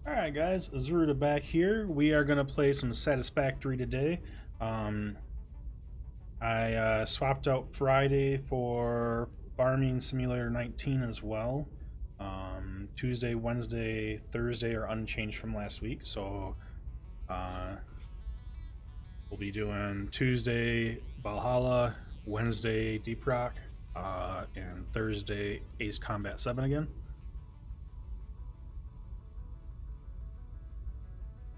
Alright guys, Azuruda back here. We are going to play some Satisfactory today. Um, I swapped out Friday for Farming Simulator 19 as well. Tuesday, Wednesday, Thursday are unchanged from last week, so uh, we'll be doing Tuesday Valhalla, Wednesday Deep Rock, and Thursday Ace Combat 7 again.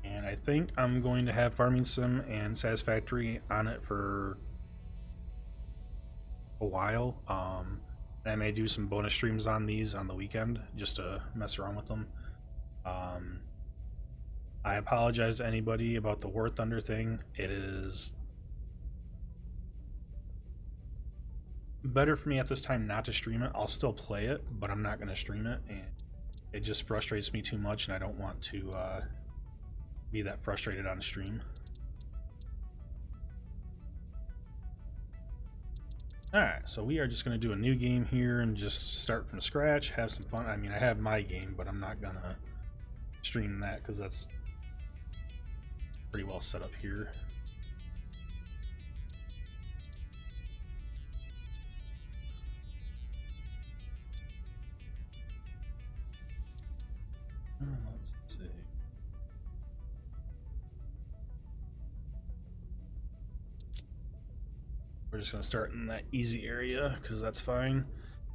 And I think I'm going to have Farming Sim and Satisfactory on it for a while. And I may do some bonus streams on these on the weekend just to mess around with them. Um, I apologize to anybody about the War Thunder thing. It is better for me at this time not to stream it. I'll still play it, but I'm not going to stream it. And it just frustrates me too much, and I don't want to be that frustrated on stream. Alright, so we are just going to do a new game here and just start from scratch, have some fun. I mean, I have my game, but I'm not going to stream that because that's pretty well set up here. Let's see. We're just going to start in that easy area because that's fine.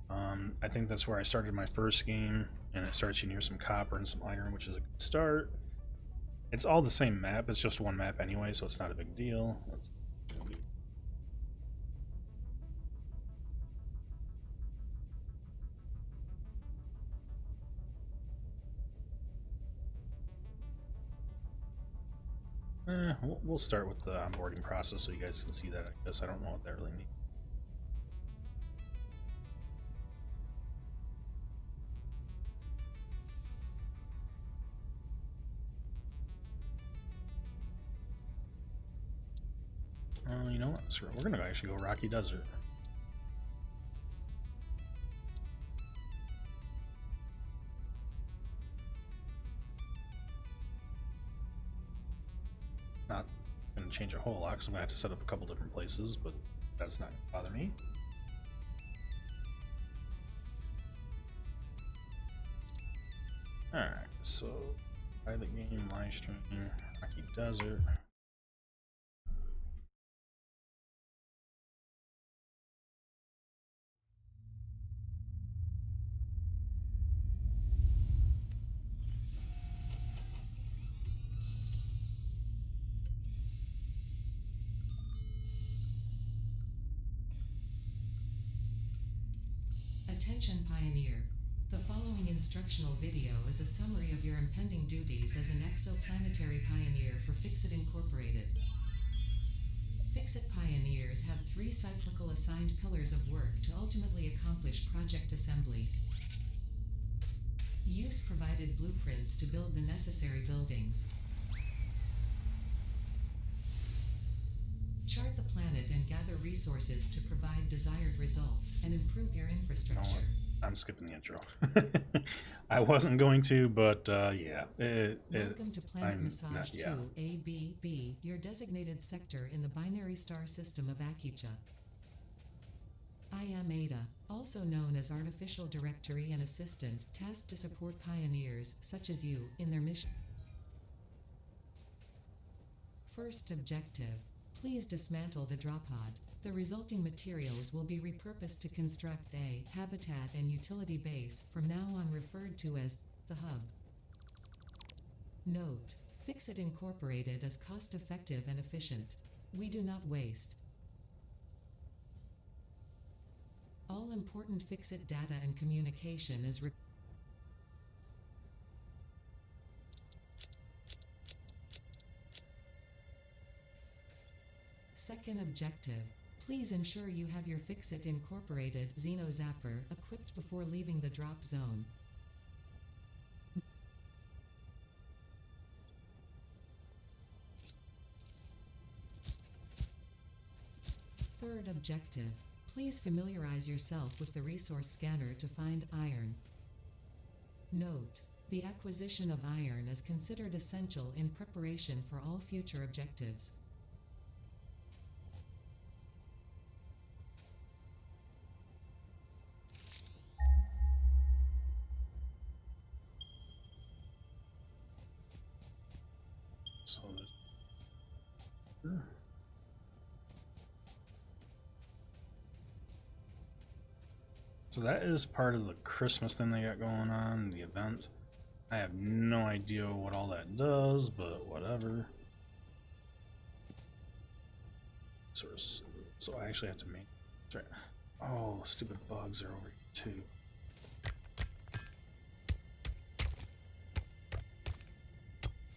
I think that's where I started my first game, and it starts you near some copper and some iron, which is a good start. It's all the same map, it's just one map anyway, so it's not a big deal. We'll start with the onboarding process so you guys can see that. I guess I don't know what that really means. You know what? So we're gonna actually go Rocky Desert. Not gonna change a whole lot because I'm gonna have to set up a couple different places, but that's not gonna bother me. Alright, so private game, live stream, Rocky Desert. Attention Pioneer. The following instructional video is a summary of your impending duties as an exoplanetary pioneer for Fixit Incorporated. Fixit Pioneers have 3 cyclical assigned pillars of work to ultimately accomplish project assembly. Use provided blueprints to build the necessary buildings. Chart the planet and gather resources to provide desired results and improve your infrastructure. You know, I'm skipping the intro. I wasn't going to, but yeah. Welcome to Planet Massage 2 ABB, your designated sector in the binary star system of Akicha. I am Ada, also known as Artificial Directory and Assistant, tasked to support pioneers, such as you, in their mission. First objective. Please dismantle the drop pod. The resulting materials will be repurposed to construct a habitat and utility base, from now on referred to as the hub. Note: Fixit Incorporated is cost-effective and efficient. We do not waste. All important Fixit data and communication is Second objective. Please ensure you have your Fixit Incorporated Xeno Zapper equipped before leaving the drop zone. Third objective. Please familiarize yourself with the resource scanner to find iron. Note: The acquisition of iron is considered essential in preparation for all future objectives. So that is part of the Christmas thing they got going on, the event. I have no idea what all that does, but whatever. So I actually have to make. Sorry. Oh, stupid bugs are over here too.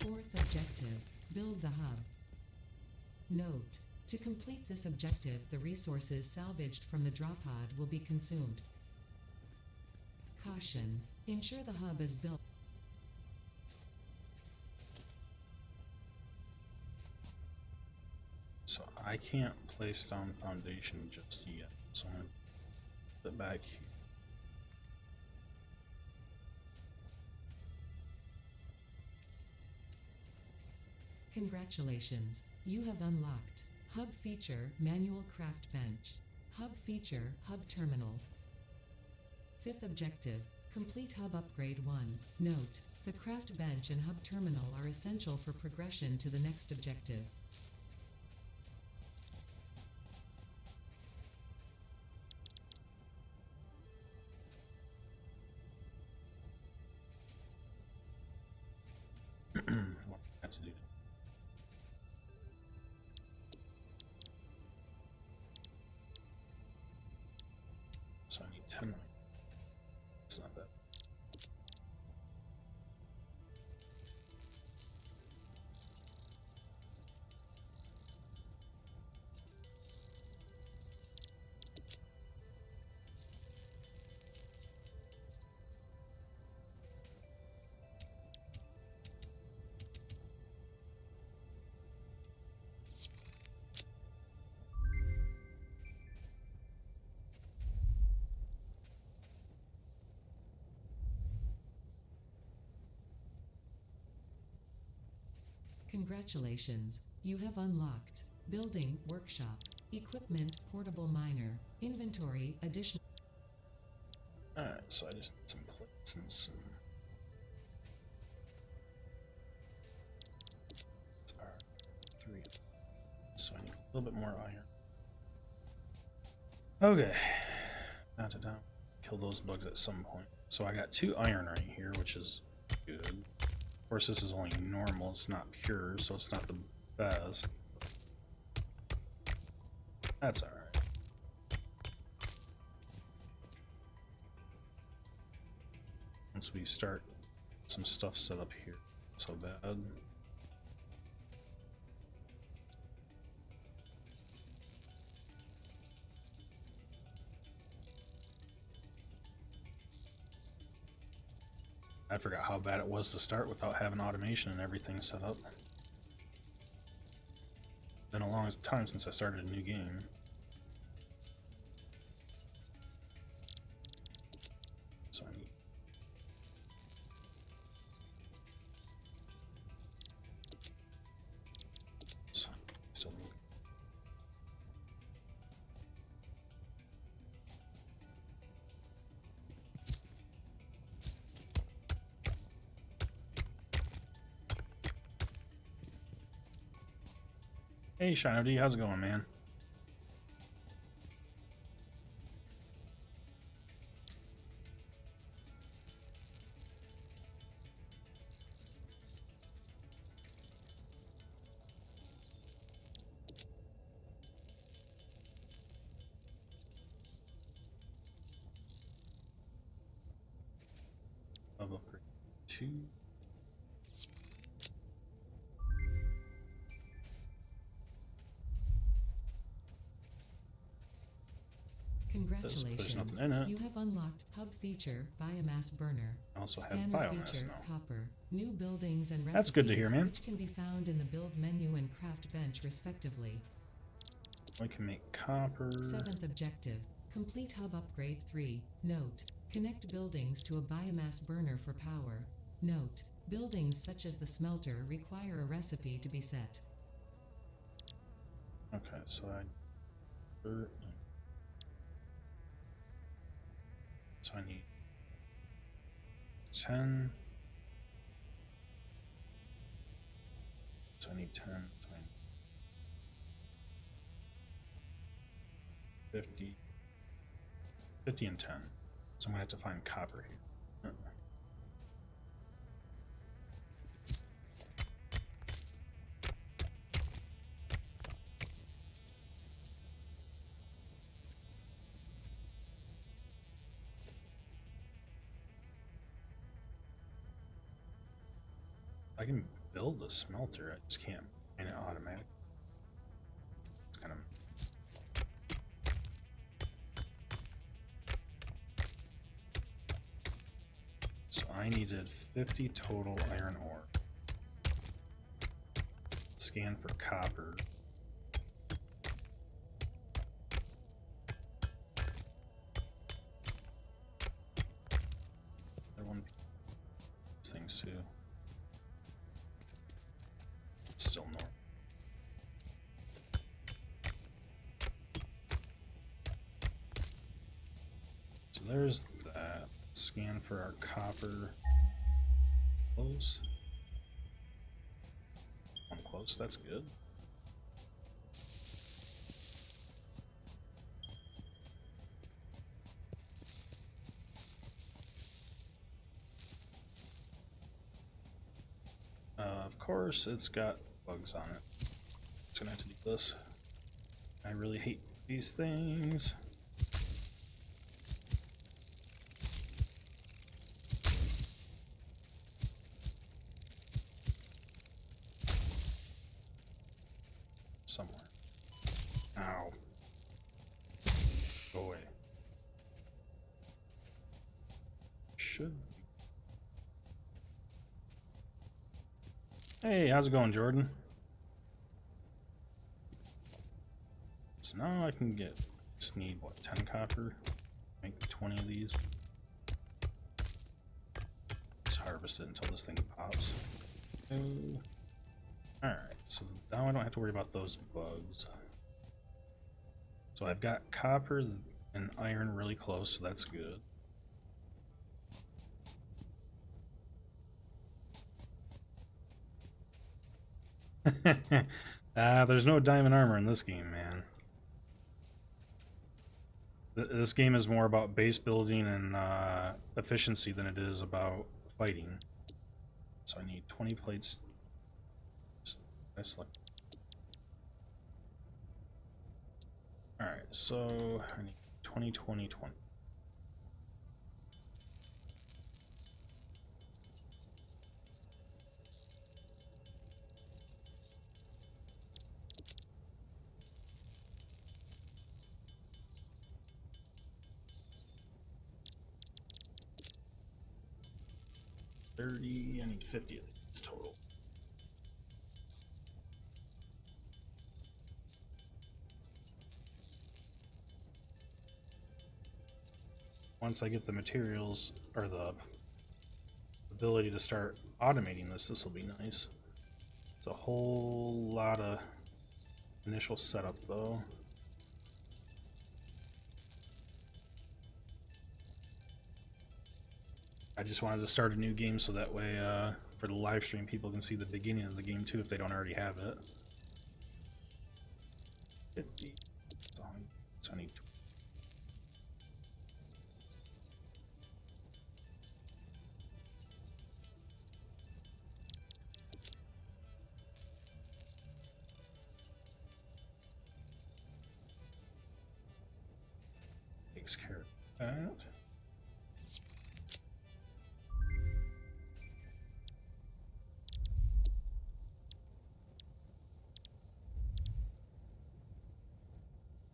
Fourth objective, build the hub. Note, to complete this objective, the resources salvaged from the drop pod will be consumed. Caution, ensure the hub is built. So I can't place down foundation just yet. So I'm gonna put it back here. Congratulations, you have unlocked Hub Feature Manual Craft Bench. Hub Feature Hub Terminal. Fifth objective, complete Hub Upgrade 1. Note, the craft bench and hub terminal are essential for progression to the next objective. What do I have to do? So I need 10. It's not that. Congratulations, you have unlocked Building Workshop, Equipment Portable Miner, Inventory Additional. Alright, so I just need some plates and some. Alright, 3. So I need a little bit more iron. Okay. Down. Kill those bugs at some point. So I got 2 iron right here, which is good. Of course, this is only normal, it's not pure, so it's not the best. That's alright. Once we start some stuff set up here, so bad. I forgot how bad it was to start without having automation and everything set up. Been a long time since I started a new game. So I need. So, still need. Hey Shino D, how's it going, man? Level 2. Congratulations, There's nothing in it. you have unlocked Hub Feature Biomass Burner. I also have Scanner biomass feature now. Copper. New buildings and recipes, That's good to hear, man. which can be found in the build menu and craft bench respectively. We can make copper. Seventh objective, complete Hub Upgrade 3. Note, connect buildings to a biomass burner for power. Note: buildings such as the smelter require a recipe to be set. Okay, so I need 10. So I need 10, 20, 50, 50 and 10. So I'm gonna have to find copper here. I can build a smelter, I just can't find it automatically. It's kind of... So I needed 50 total iron ore. Scan for copper. There one things too. Still north. So there's that. Scan for our copper. Close. I'm close, that's good. Of course, it's got bugs on it. Just gonna have to do this. I really hate these things. Somewhere. Ow. Go away. Should be. Hey, how's it going, Jordan? So now I can get, just need what, 10 copper? Make 20 of these. Let's harvest it until this thing pops. Alright, so now I don't have to worry about those bugs. So I've got copper and iron really close, so that's good. There's no diamond armor in this game, man. This game is more about base building and efficiency than it is about fighting. So I need 20 plates. Alright, so I need 20, 20, 20. I need 50 of these total. Once I get the materials, or the ability to start automating this, this will be nice. It's a whole lot of initial setup though. I just wanted to start a new game so that way for the live stream people can see the beginning of the game too if they don't already have it. 50. So I need 20. Takes care of that.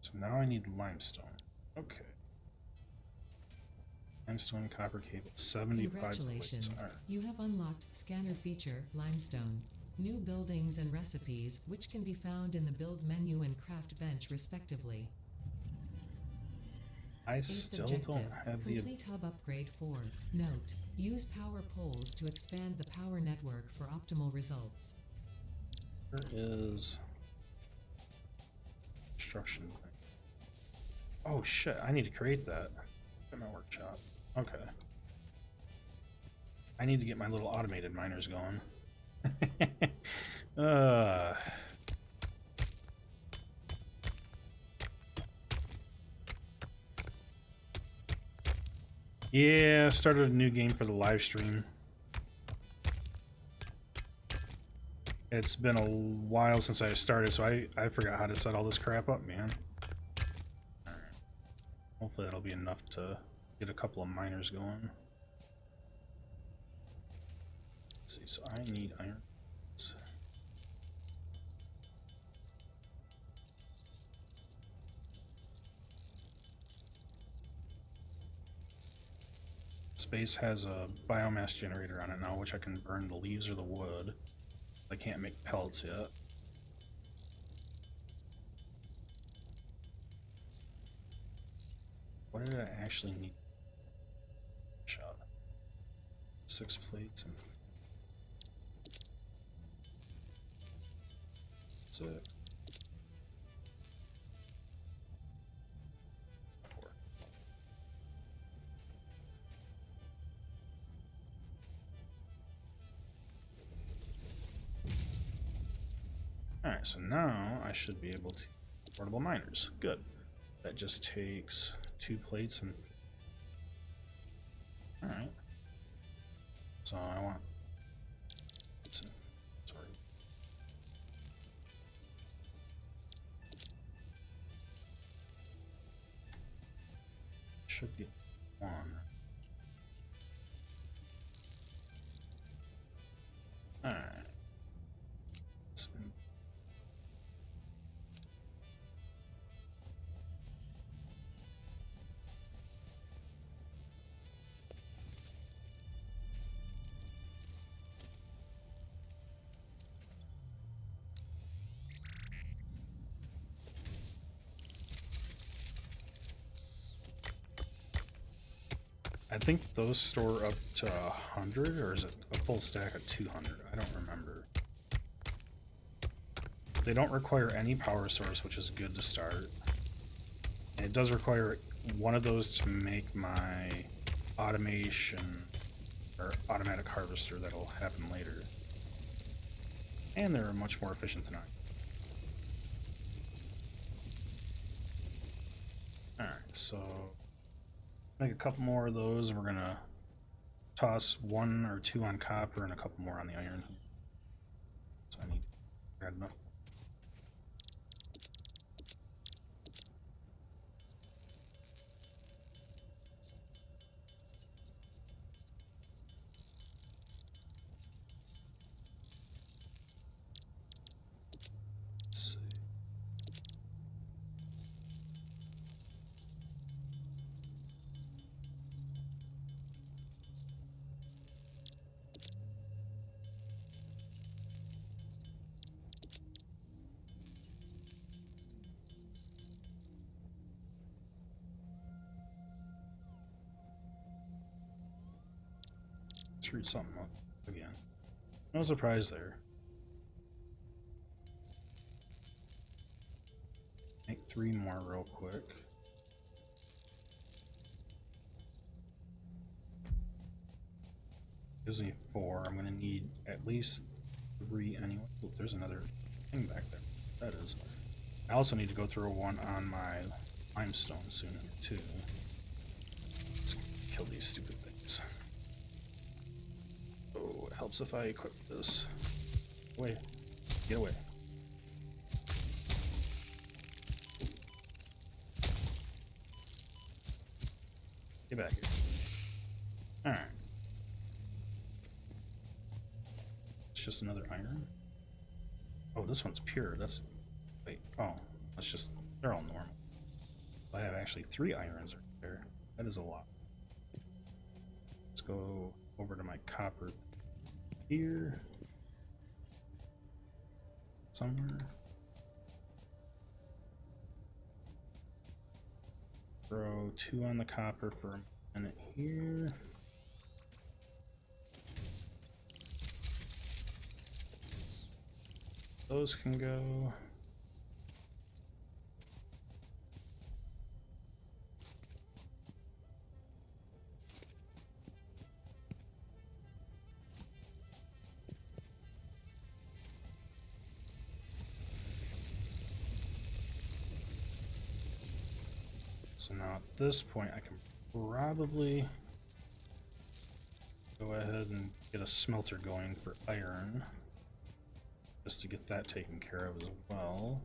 So now I need limestone. Okay. Limestone, copper cable, 75 Congratulations. plates. Right. You have unlocked Scanner Feature, Limestone. New buildings and recipes, which can be found in the Build menu and Craft bench respectively. I Eighth still objective, don't have the... complete hub upgrade 4. Note: Use power poles to expand the power network for optimal results. There is construction. Oh shit, I need to create that in my workshop. Okay. I need to get my little automated miners going. Yeah, started a new game for the live stream. It's been a while since I started, so I forgot how to set all this crap up, man. Alright. Hopefully that'll be enough to get a couple of miners going. Let's see, so I need iron. Space has a biomass generator on it now, which I can burn the leaves or the wood. I can't make pellets yet. What did I actually need? Shot. 6 plates and that's it. 4. Alright, so now I should be able to portable miners. Good. That just takes 2 plates and alright. So I want sorry. Should be 1. Alright. I think those store up to 100, or is it a full stack of 200? I don't remember. They don't require any power source, which is good to start. And it does require one of those to make my automation or automatic harvester that'll happen later. And they're much more efficient than I. Alright, so make a couple more of those, and we're gonna toss 1 or 2 on copper and a couple more on the iron. So I need to add enough. Let's see. Let's read something up again. No surprise there. Make 3 more real quick. Gives me 4. I'm gonna need at least 3 anyway. Ooh, there's another thing back there. That is. I also need to go through one on my limestone soon too. Let's kill these stupid things. Oh, it helps if I equip this. Wait, get away. Get back here. Alright. It's just another iron. Oh, this one's pure. That's... Wait. Oh, that's just... They're all normal. I have actually 3 irons right there. That is a lot. Let's go over to my copper here. Somewhere. Throw 2 on the copper for a minute here. Those can go. So now at this point, I can probably go ahead and get a smelter going for iron, just to get that taken care of as well.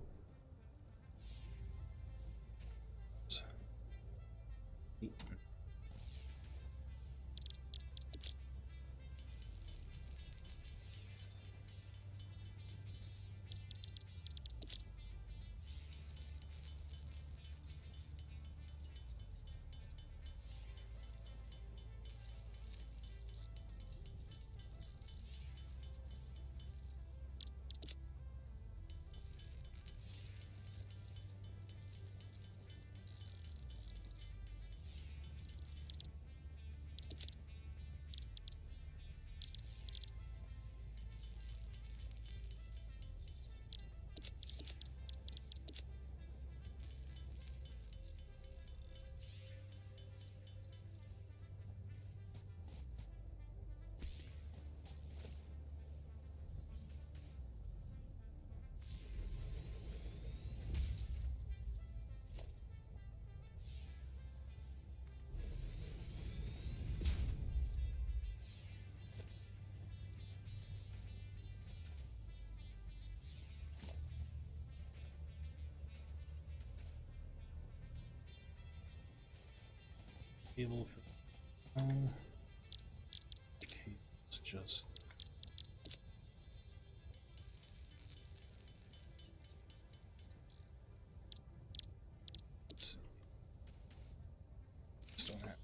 Able for okay, it's just don't have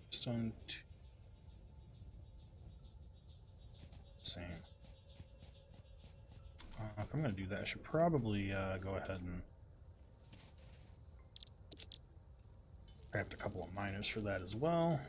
stone two same. If I'm going to do that, I should probably go ahead and craft a couple of miners for that as well.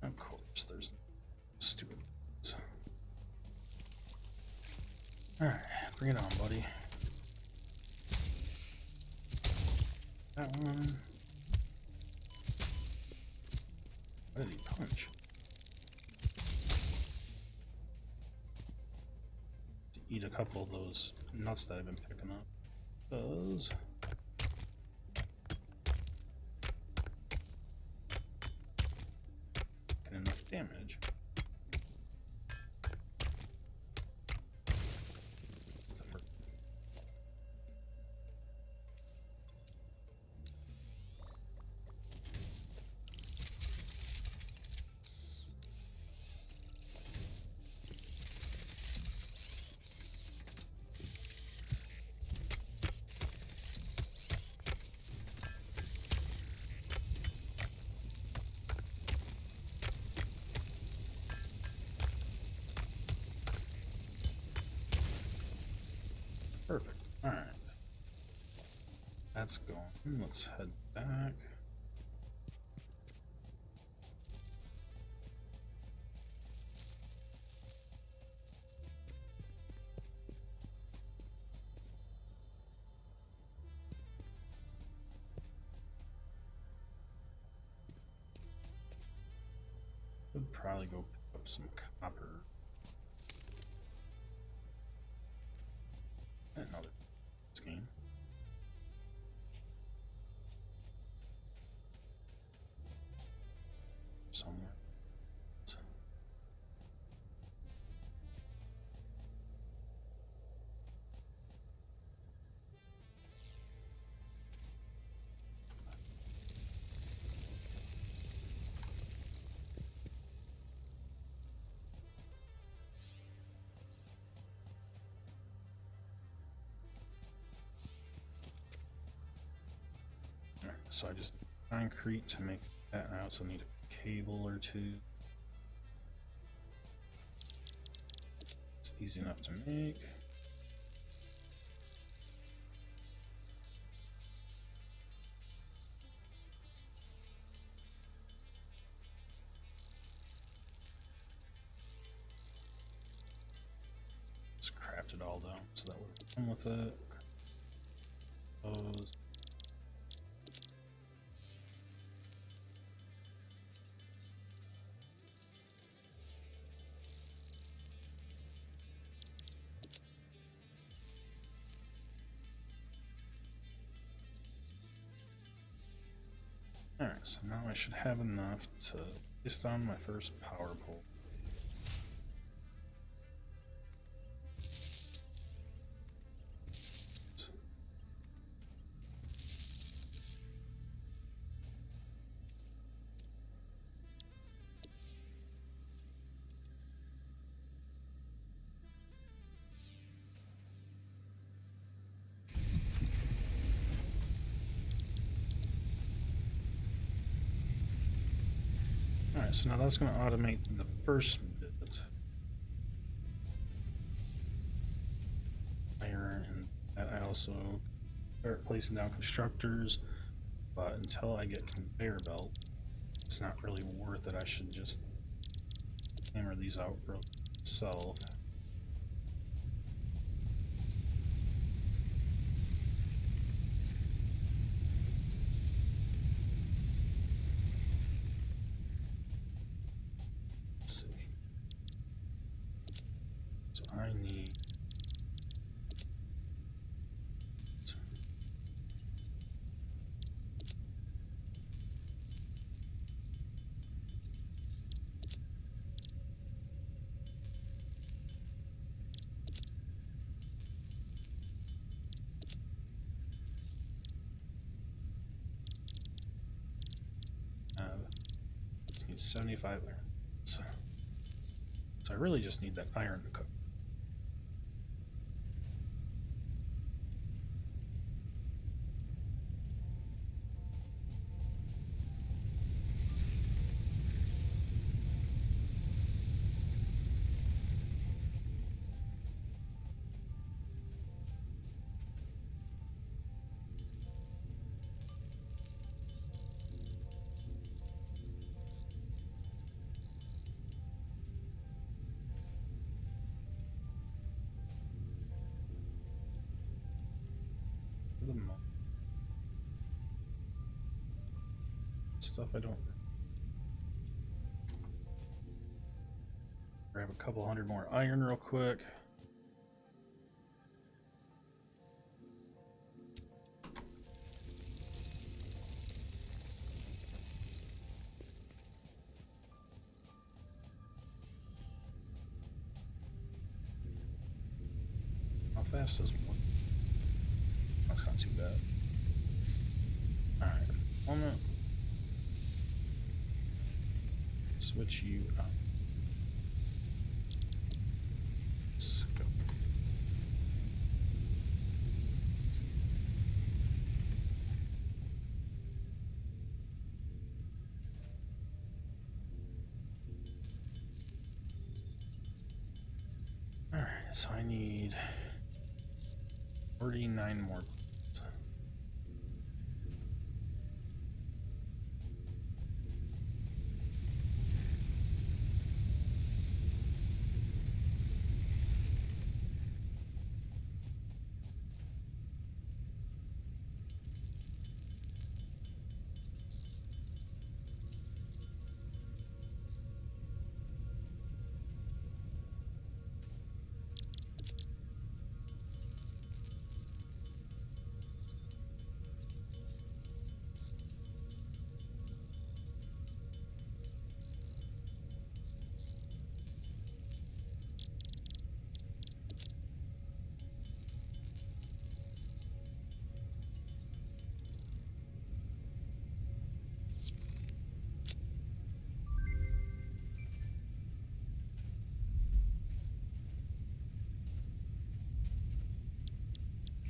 Of course, there's stupid ones. Alright, bring it on, buddy. That one. What did he punch? To eat a couple of those nuts that I've been picking up. Those. Get enough damage. Perfect. Alright. That's gone. Let's head back. Would probably go pick up some copper. didn't know this game. Somewhere. So I just concrete to make that, and I also need a cable or two. It's easy enough to make. Just craft it all down so that we're done with it. Those. Alright, so now I should have enough to place down my first power pole. Alright, so now that's going to automate the first bit. Iron, and that I also start placing down constructors, but until I get conveyor belt, it's not really worth it. I should just hammer these out for myself. I need just need 75 iron. So I really just need that iron to cook. Stuff I don't grab a couple hundred more iron real quick. How fast is one? That's not too bad. Alright, 1 minute. Switch you up. Let's go. Alright, so I need 49 more.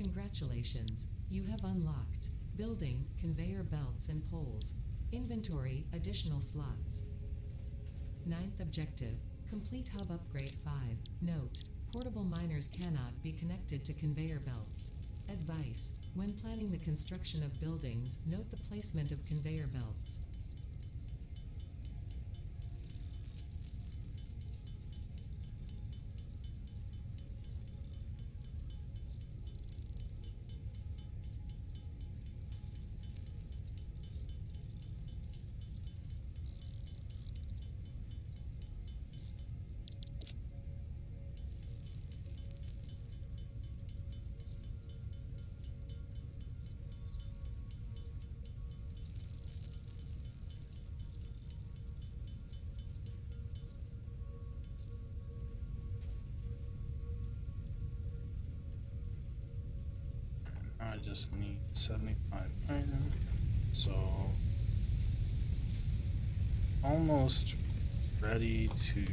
Congratulations, you have unlocked building, conveyor belts and poles. Inventory, additional slots. Ninth objective, complete hub upgrade 5. Note, portable miners cannot be connected to conveyor belts. Advice, when planning the construction of buildings, note the placement of conveyor belts. I just need 75 iron, so almost ready to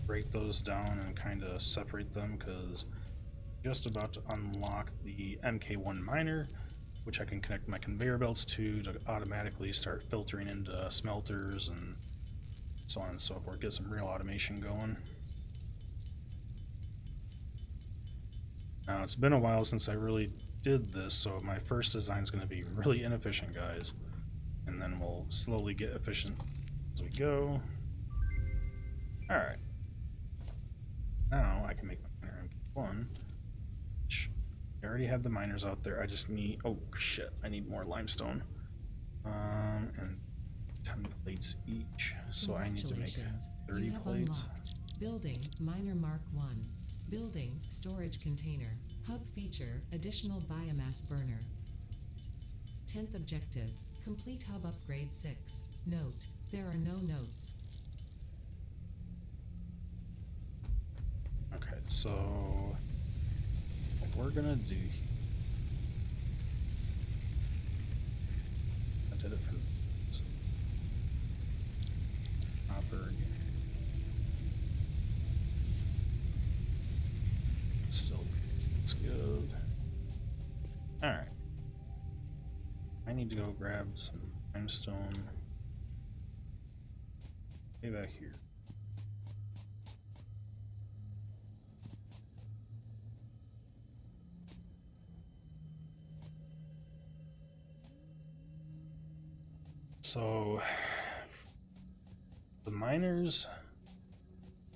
break those down and kind of separate them, because just about to unlock the MK1 miner, which I can connect my conveyor belts to automatically start filtering into smelters and so on and so forth, get some real automation going. Now, it's been a while since I really did this, so my first design is going to be really inefficient, guys. And then we'll slowly get efficient as we go. Alright. Now I can make my miner MK1, which I already have the miners out there. I just need... oh, shit. I need more limestone. And 10 plates each. So I need to make 30 plates. Unlocked. Building, miner Mark 1. Building, storage container. Hub feature, additional biomass burner. 10th objective, complete hub upgrade 6. Note, there are no notes. Okay, so what we're gonna do here, I did it for this copper again. It's good. Alright. I need to go grab some limestone. Way back here. So the miners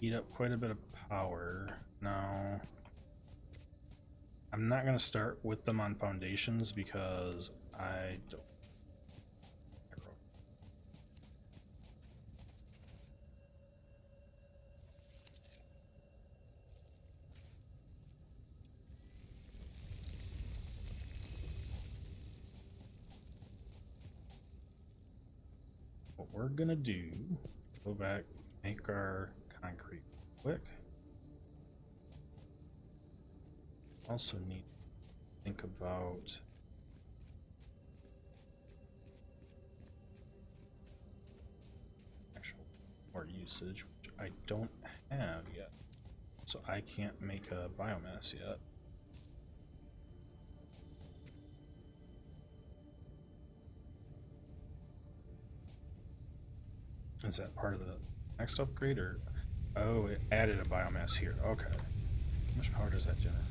eat up quite a bit of power. Now, I'm not going to start with them on foundations because I don't. What we're going to do, go back, make our concrete quick. Also need to think about actual power usage, which I don't have yet. So I can't make a biomass yet. Is that part of the next upgrade, or oh, it added a biomass here. Okay. How much power does that generate?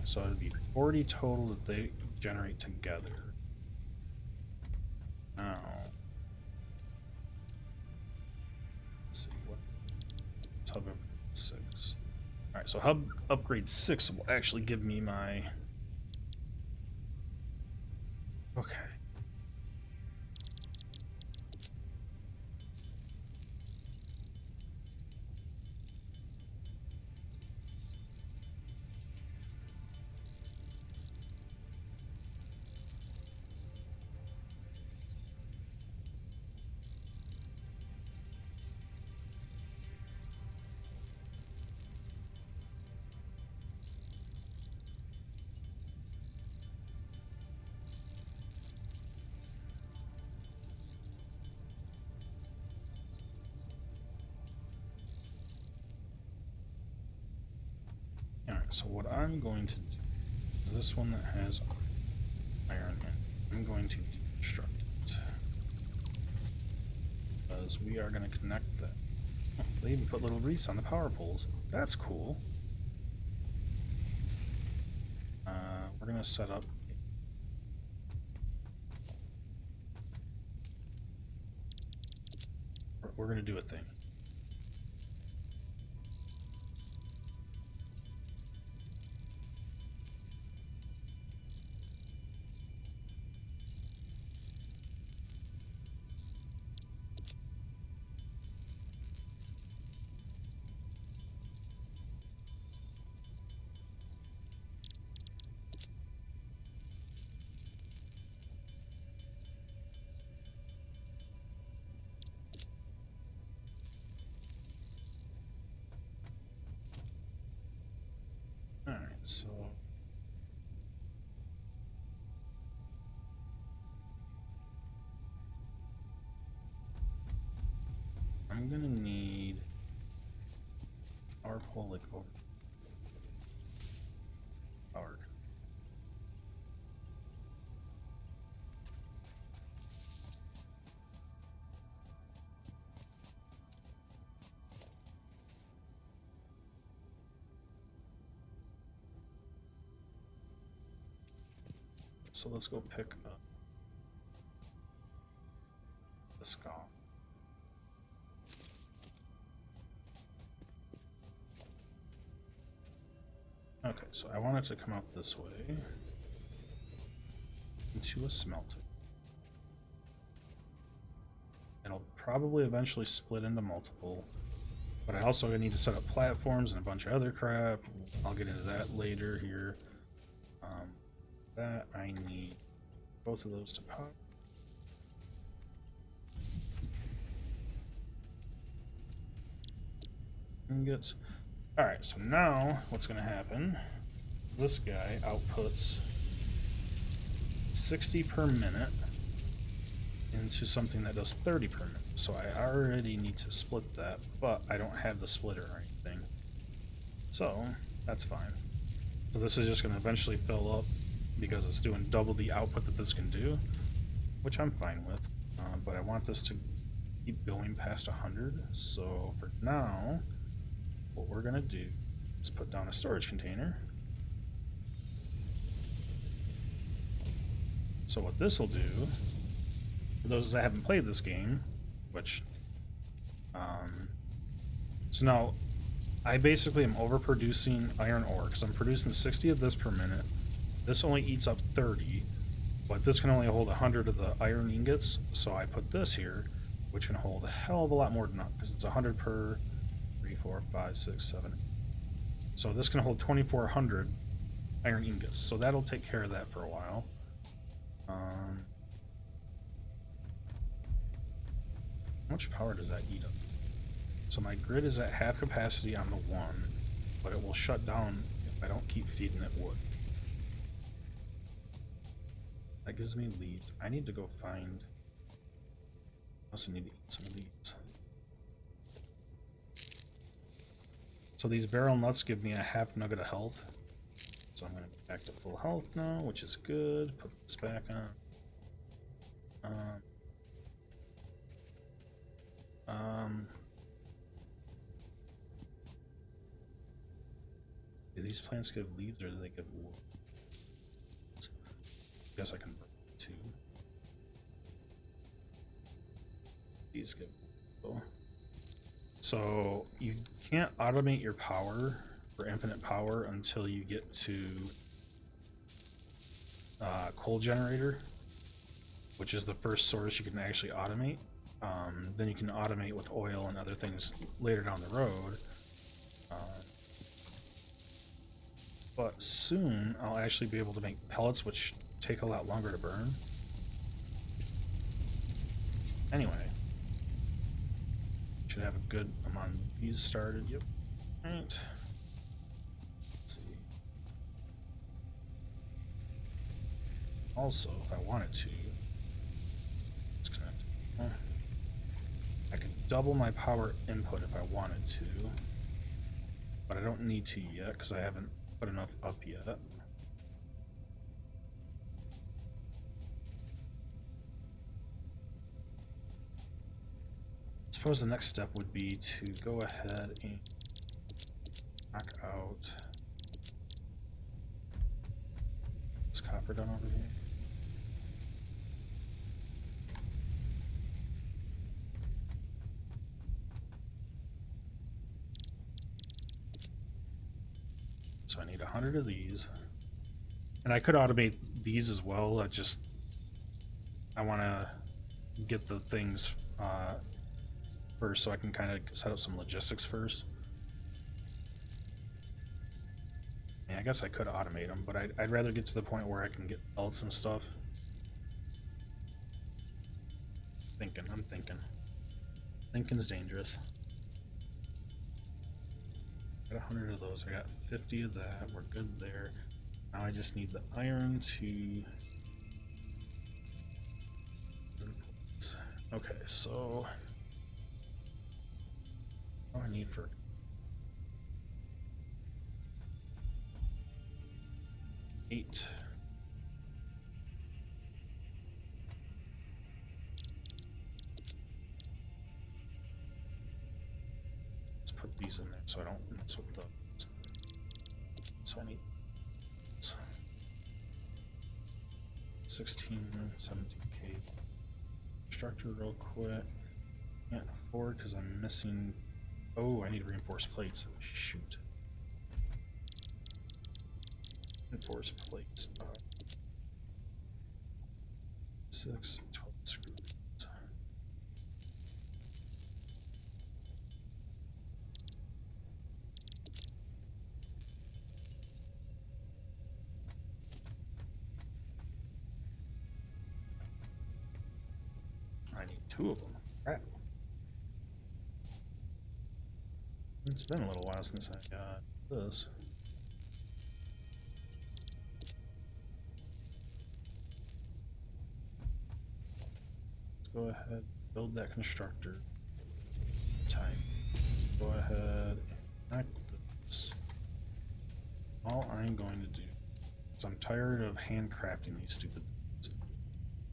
So it'd be 40 total that they generate together. Now, let's see what. It's hub upgrade 6. All right, so hub upgrade 6 will actually give me my. Okay. Alright, so what I'm going to do is this one that has iron in it, I'm going to deconstruct it. Because we are going to connect that. Oh, they even put little wreaths on the power poles. That's cool. We're going to set up. We're going to do a thing. Alright, so I'm gonna need power pole like over powered. So let's go pick up the skull. Okay, so I want it to come out this way into a smelter. It'll probably eventually split into multiple, but I also need to set up platforms and a bunch of other crap. I'll get into that later here. That I need both of those to pop. Ingots. Alright, so now what's going to happen is this guy outputs 60 per minute into something that does 30 per minute. So I already need to split that, but I don't have the splitter or anything. So that's fine. So this is just going to eventually fill up because it's doing double the output that this can do, which I'm fine with. But I want this to keep going past 100. So for now, what we're going to do is put down a storage container. So what this will do, for those that haven't played this game, which, so now I basically am overproducing iron ore because I'm producing 60 of this per minute. This only eats up 30, but this can only hold 100 of the iron ingots. So I put this here, which can hold a hell of a lot more than that because it's 100 per 3, 4, 5, 6, 7. So this can hold 2,400 iron ingots. So that'll take care of that for a while. How much power does that eat up? So my grid is at half capacity on the one, but it will shut down if I don't keep feeding it wood. That gives me leaves. I need to go find. I also need to eat some leaves. So these barrel nuts give me a half nugget of health. So I'm going to be back to full health now, which is good. Put this back on. Do these plants give leaves or do they give wood? I guess I can burn two. These give wood. So you can't automate your power for infinite power until you get to coal generator, which is the first source you can actually automate. Then you can automate with oil and other things later down the road. But soon I'll actually be able to make pellets, which take a lot longer to burn. Anyway, should have a good amount of these started. Yep. All right. Let's see. Also, if I wanted to, let's connect. I could double my power input if I wanted to, but I don't need to yet because I haven't put enough up yet. Suppose the next step would be to go ahead and knock out this copper done over here. So I need 100 of these. And I could automate these as well. I want to get the things first so I can kind of set up some logistics first. Yeah, I guess I could automate them, but I'd rather get to the point where I can get belts and stuff. I'm thinking. Thinking's dangerous. Got 100 of those. I got 50 of that. We're good there. Now I just need the iron to... Okay, so... What do I need for... 8. Let's put these in there so I don't mess with those. So I need 16, 17k. Constructor real quick. Can't afford because I'm missing... Oh, I need reinforced plates. Shoot. Reinforced plates. 6, 12 screws. I need 2 of them. Crap. It's been a little while since I got this. Let's go ahead, build that constructor. Type. Go ahead, connect this. All I'm going to do is I'm tired of handcrafting these stupid things.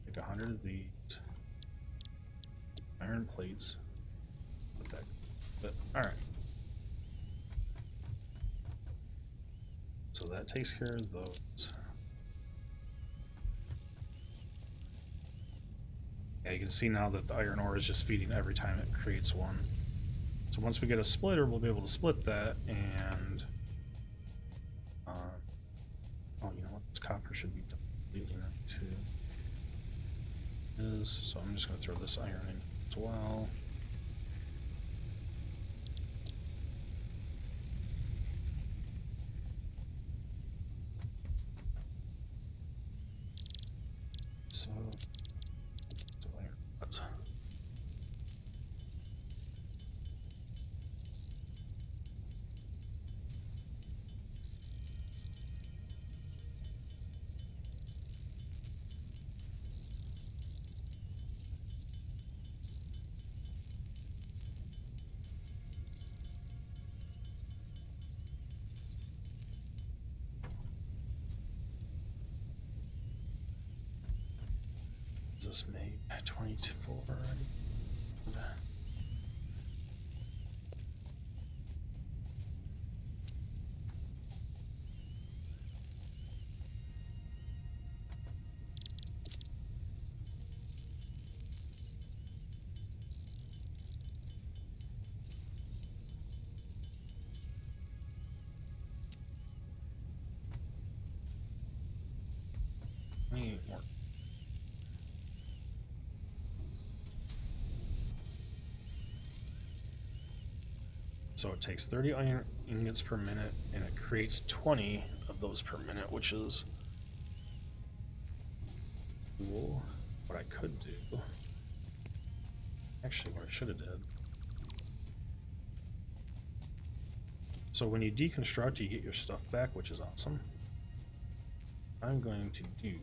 Take 100 of these iron plates. Put that. But all right. So that takes care of those. Yeah, you can see now that the iron ore is just feeding every time it creates one. So once we get a splitter, we'll be able to split that and... oh, you know what? This copper should be done completely now too. So I'm just going to throw this iron in as well. So iron. Let's... Is this made 24 already? I need more. So it takes 30 iron ingots per minute, and it creates 20 of those per minute, which is cool. What I could do, actually, what I should have did. So when you deconstruct, you get your stuff back, which is awesome. I'm going to do.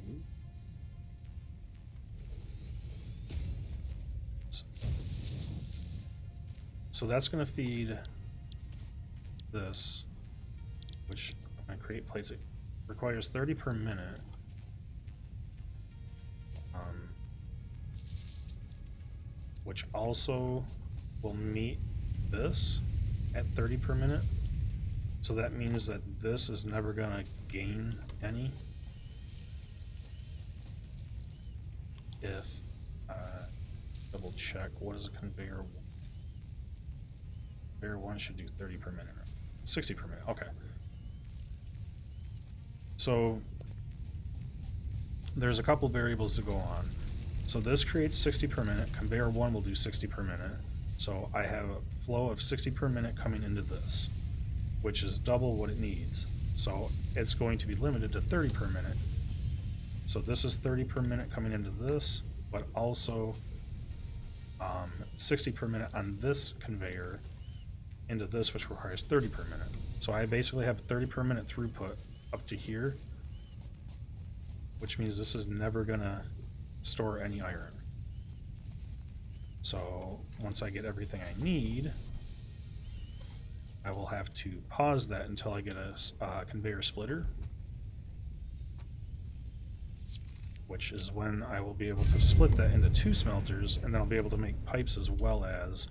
So that's going to feed this, which I create plates. It requires 30 per minute. Which also will meet this at 30 per minute. So that means that this is never gonna gain any. If double check, what is a conveyor? Conveyor 1 should do 30 per minute. 60 per minute, okay. So there's a couple variables to go on. So this creates 60 per minute. Conveyor 1 will do 60 per minute. So I have a flow of 60 per minute coming into this, which is double what it needs. So it's going to be limited to 30 per minute. So this is 30 per minute coming into this, but also 60 per minute on this conveyor into this, which requires 30 per minute. So I basically have 30 per minute throughput up to here, which means this is never gonna store any iron. So once I get everything I need, I will have to pause that until I get a conveyor splitter, which is when I will be able to split that into 2 smelters, and then I'll be able to make pipes as well as...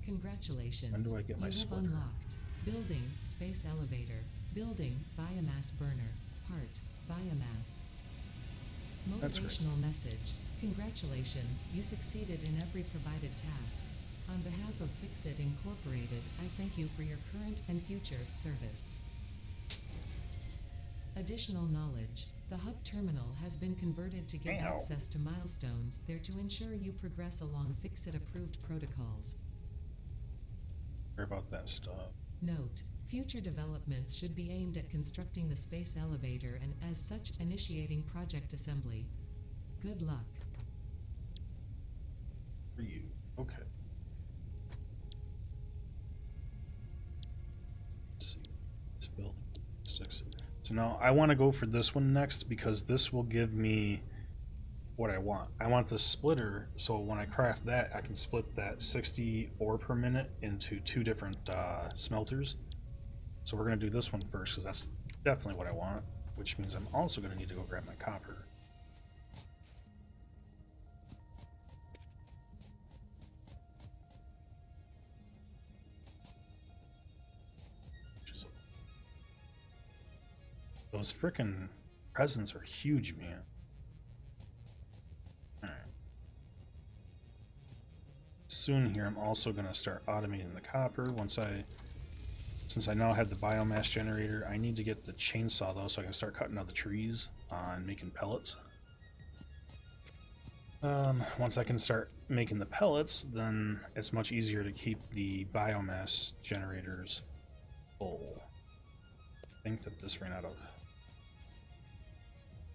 Congratulations. When do I get my splitter? You have unlocked building space elevator, building biomass burner, part biomass. That's great. Motivational message. Congratulations, you succeeded in every provided task. On behalf of Fixit Incorporated, I thank you for your current and future service. Additional knowledge. The hub terminal has been converted to give Ow. access to milestones there to ensure you progress along Fixit-approved protocols. Care about that stuff. Note: future developments should be aimed at constructing the space elevator and, as such, initiating project assembly. Good luck. For you. Okay. Let's see. Let's build sticks. So now I want to go for this one next because this will give me what I want. I want the splitter, so when I craft that, I can split that 60 ore per minute into 2 different smelters. So we're going to do this one first because that's definitely what I want, which means I'm also going to need to go grab my copper. Those frickin' presents are huge, man. Alright. Soon here I'm also going to start automating the copper since I now have the biomass generator. I need to get the chainsaw though so I can start cutting out the trees and making pellets. Once I can start making the pellets, then it's much easier to keep the biomass generators full. I think that this ran out of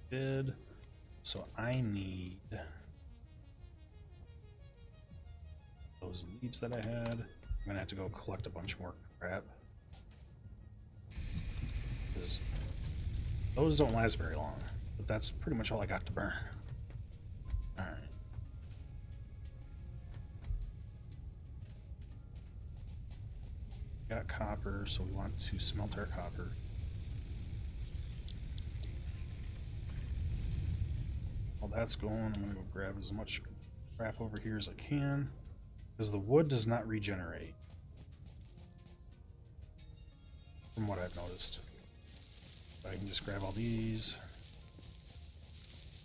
bid, so I need those leaves that I had. I'm gonna have to go collect a bunch more crap because those don't last very long, but that's pretty much all I got to burn. Alright. Got copper, so we want to smelt our copper. While that's going, I'm going to go grab as much crap over here as I can, because the wood does not regenerate, from what I've noticed. But I can just grab all these,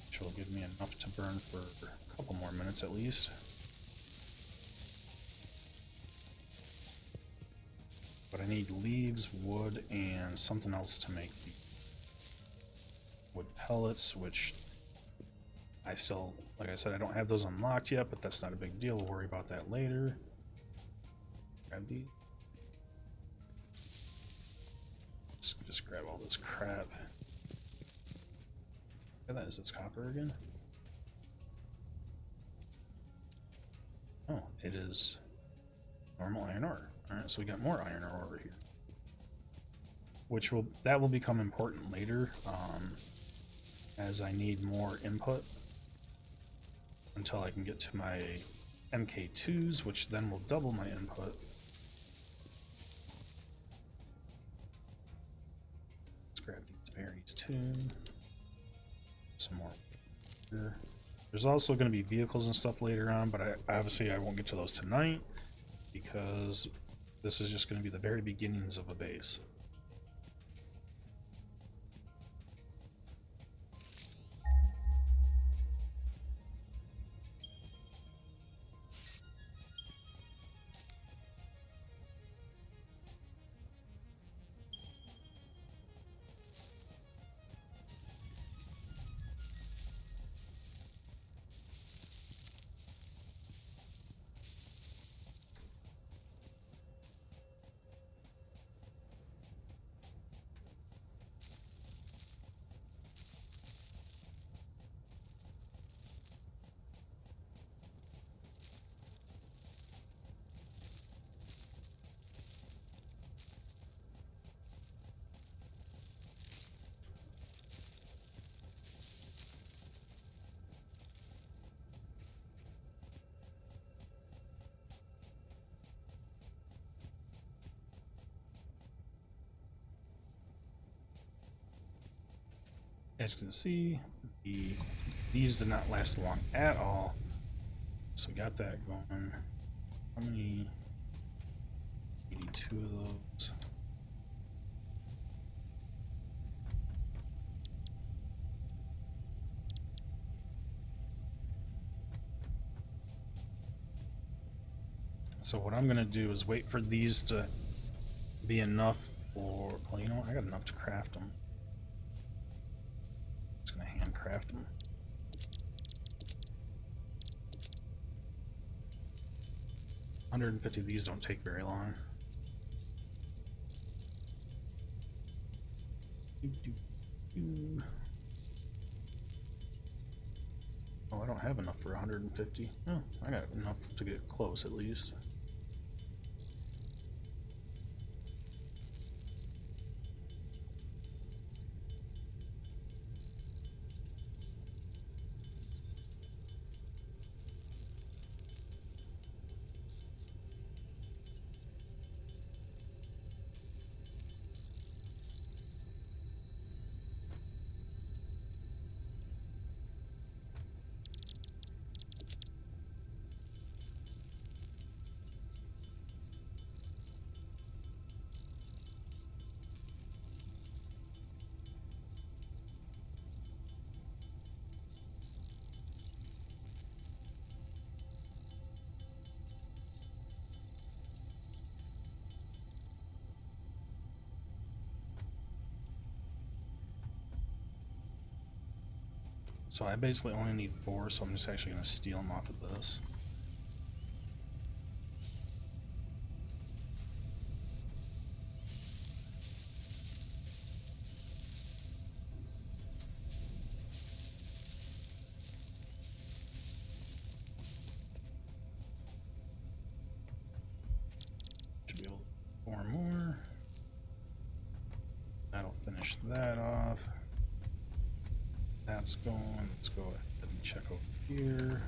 which will give me enough to burn for a couple more minutes at least. But I need leaves, wood, and something else to make the wood pellets, which I still, like I said, I don't have those unlocked yet, but that's not a big deal. We'll worry about that later. Grab these. Let's just grab all this crap. And that is its copper again. Oh, it is normal iron ore. Alright, so we got more iron ore over here. That will become important later, as I need more input until I can get to my MK2s, which then will double my input. berries too. Some more here. There's also going to be vehicles and stuff later on, but obviously I won't get to those tonight because this is just going to be the very beginnings of a base. As you can see, these did not last long at all. So we got that going. How many? 82 of those. So what I'm gonna do is wait for these to be enough for, well, you know what? I got enough to craft them. Just gonna hand craft them. $150 of these don't take very long. Oh, I don't have enough for 150. Oh, I got enough to get close at least. So I basically only need 4, so I'm just actually going to steal them off of this. Should be able to 4 more. That'll finish that off. That's going. Let's go ahead and check over here.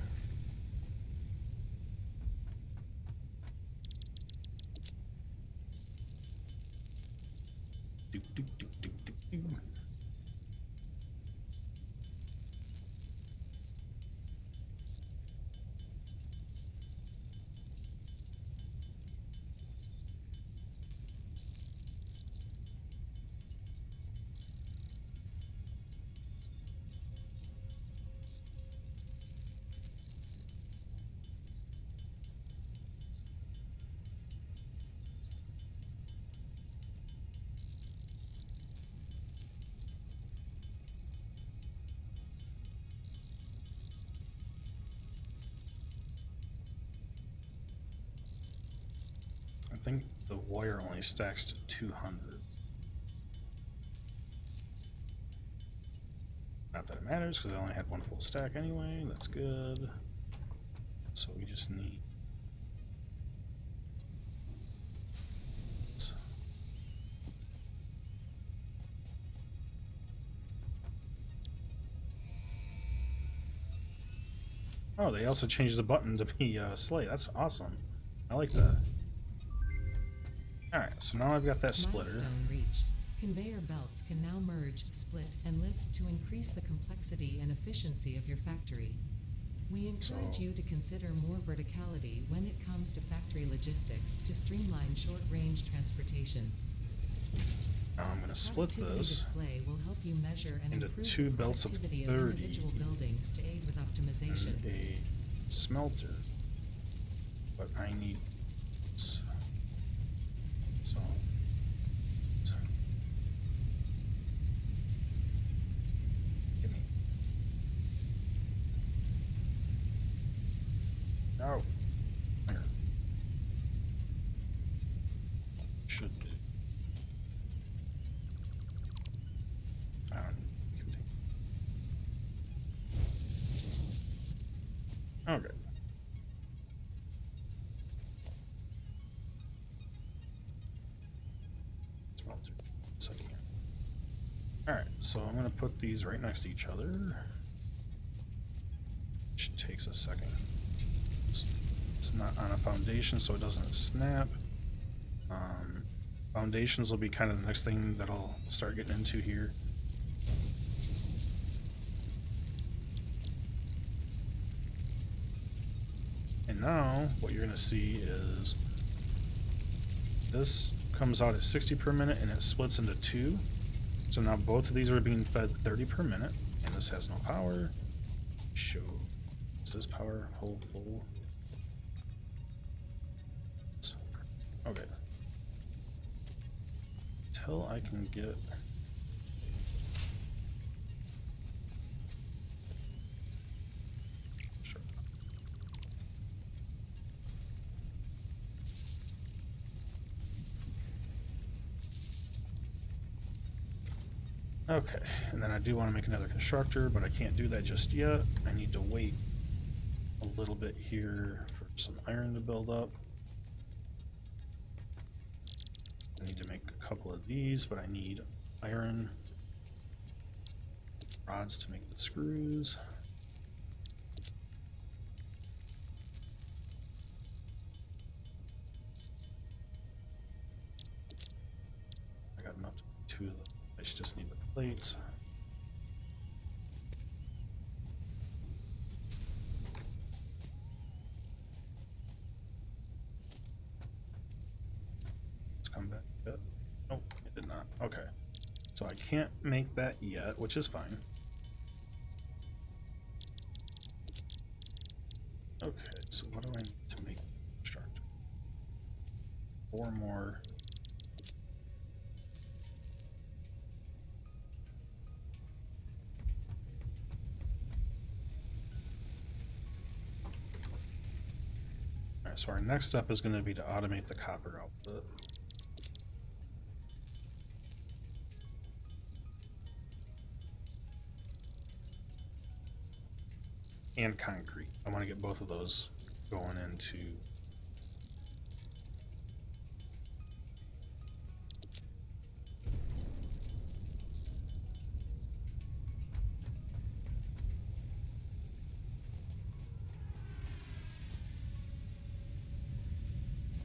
Doop, doop, doop, doop, doop, doop. I think the wire only stacks to 200. Not that it matters because I only had 1 full stack anyway. That's good. So we just need. Oh, they also changed the button to be slate. That's awesome. I like that. Alright, so now I've got that splitter. Milestone reached. Conveyor belts can now merge, split, and lift to increase the complexity and efficiency of your factory. We encourage you to consider more verticality when it comes to factory logistics to streamline short-range transportation. Now I'm going to split Productivity this display will help you measure and into improve 2 the belts of productivity 30 of individual buildings to aid with optimization. and a smelter. But I need so give me no there should be okay. Smelter. So I can. Alright, so I'm going to put these right next to each other. Which takes a second. It's not on a foundation, so it doesn't snap. Foundations will be kind of the next thing that I'll start getting into here. And now, what you're going to see is this comes out at 60 per minute and it splits into 2. So now both of these are being fed 30 per minute, and this has no power. Show. Is this power? Hold full. Okay. Until I can get. Sure. Okay, and then I do want to make another constructor, but I can't do that just yet. I need to wait a little bit here for some iron to build up. I need to make a couple of these, but I need iron rods to make the screws. I got enough to do 2 of them. I just need the plates. Let's come back. Nope, it did not. Okay. So I can't make that yet, which is fine. Okay, so what do I need to make the constructor? 4 more. Alright, so our next step is going to be to automate the copper output. And concrete. I want to get both of those going into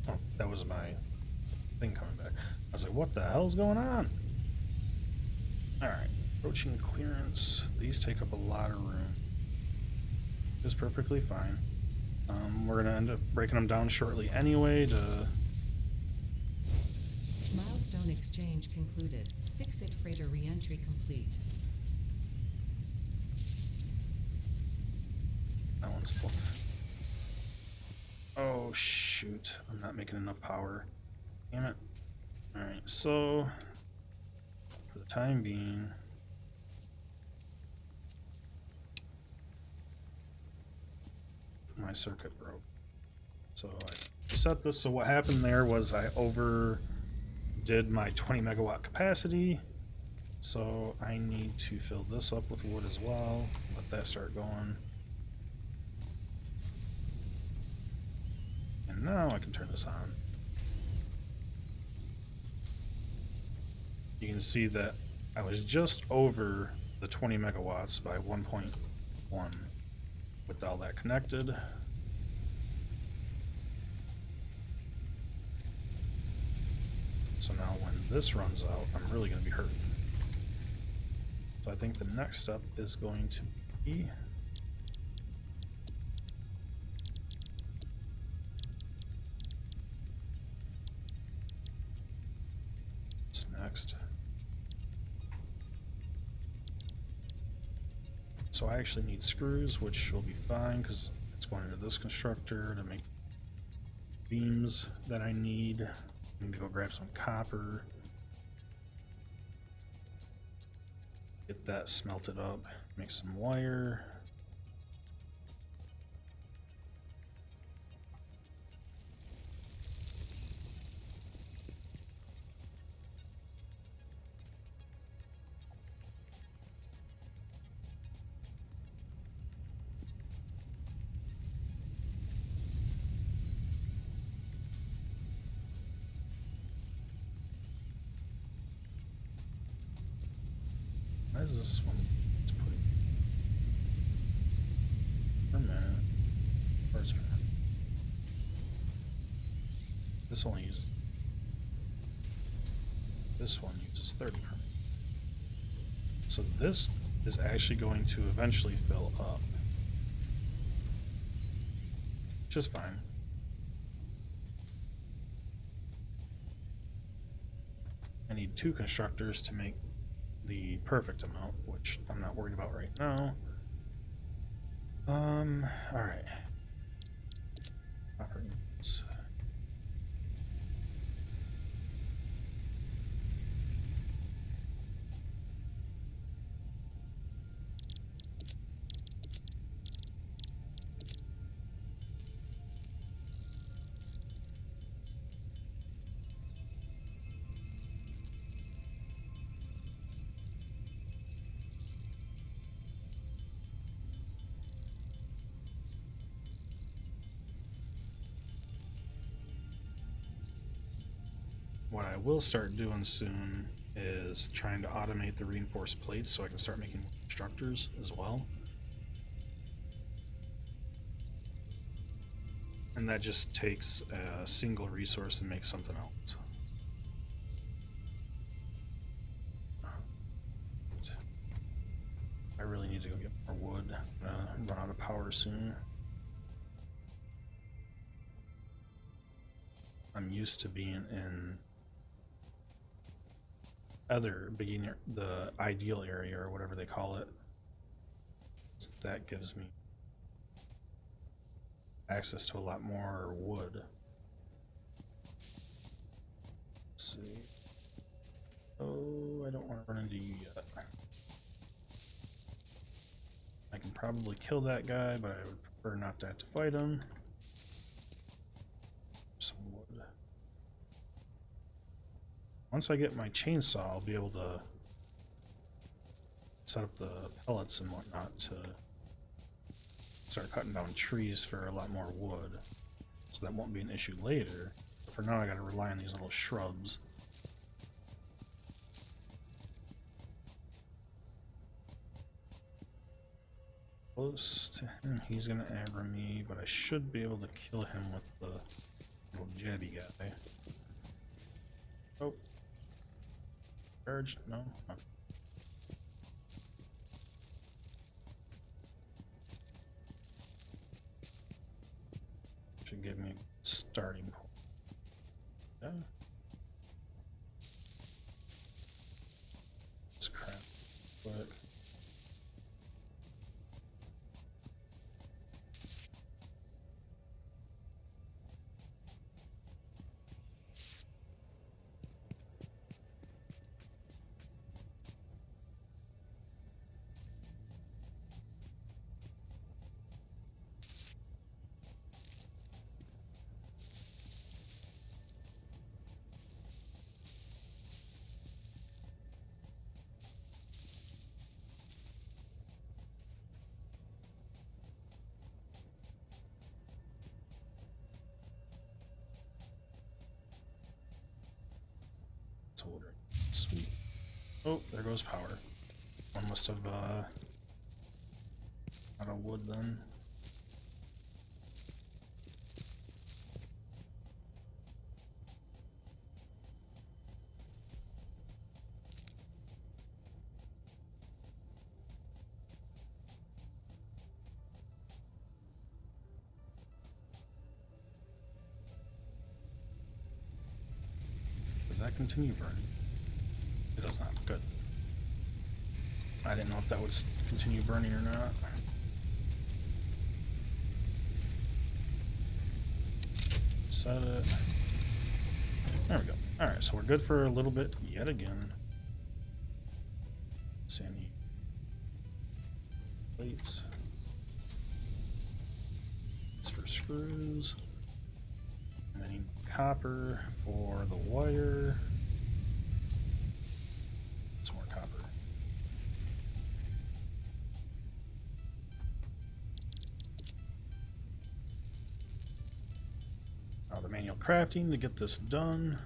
oh, that was my thing coming back. I was like, what the hell's going on? Alright, approaching clearance. These take up a lot of room. Is perfectly fine. We're going to end up breaking them down shortly anyway to... Milestone exchange concluded. Fix-it freighter re-entry complete. That one's full. Oh, shoot. I'm not making enough power. Damn it. Alright, so... for the time being... my circuit broke. So I set this, so what happened there was I overdid my 20 megawatt capacity. So I need to fill this up with wood as well. Let that start going. And now I can turn this on. You can see that I was just over the 20 megawatts by 1.1 with all that connected. So now when this runs out, I'm really going to be hurting. So I think the next step is going to be what's next. So I actually need screws, which will be fine because it's going into this constructor to make beams that I need. I need to go grab some copper. Get that smelted up, make some wire. Why is this one? Let's put it for a minute. Where's it? This only uses. This one uses 30 per minute. So this is actually going to eventually fill up, which is fine. I need 2 constructors to make the perfect amount, which I'm not worried about right now. Alright. Copper needs. What I will start doing soon is trying to automate the reinforced plates so I can start making constructors as well. And that just takes a single resource and makes something else. I really need to go get more wood. I'm gonna run out of power soon. I'm used to being in the ideal area or whatever they call it. So that gives me access to a lot more wood. Let's see. Oh, I don't want to run into you yet. I can probably kill that guy, but I would prefer not to have to fight him. Some wood. Once I get my chainsaw, I'll be able to set up the pellets and whatnot to start cutting down trees for a lot more wood. So that won't be an issue later. But for now, I gotta rely on these little shrubs. Close to him, he's gonna aggro me, but I should be able to kill him with the little jabby guy. Oh. Charged? No? Okay. Should give me a starting point. Yeah. This crap. Quick. Sweet. Oh, there goes power. One must have out of wood then. that continue burning? It does not. Good. I didn't know if that would continue burning or not. Set it. There we go. Alright, so we're good for a little bit yet again. Let's see, I need plates. It's for screws. And I need copper for the wire. Some more copper. Now the manual crafting to get this done.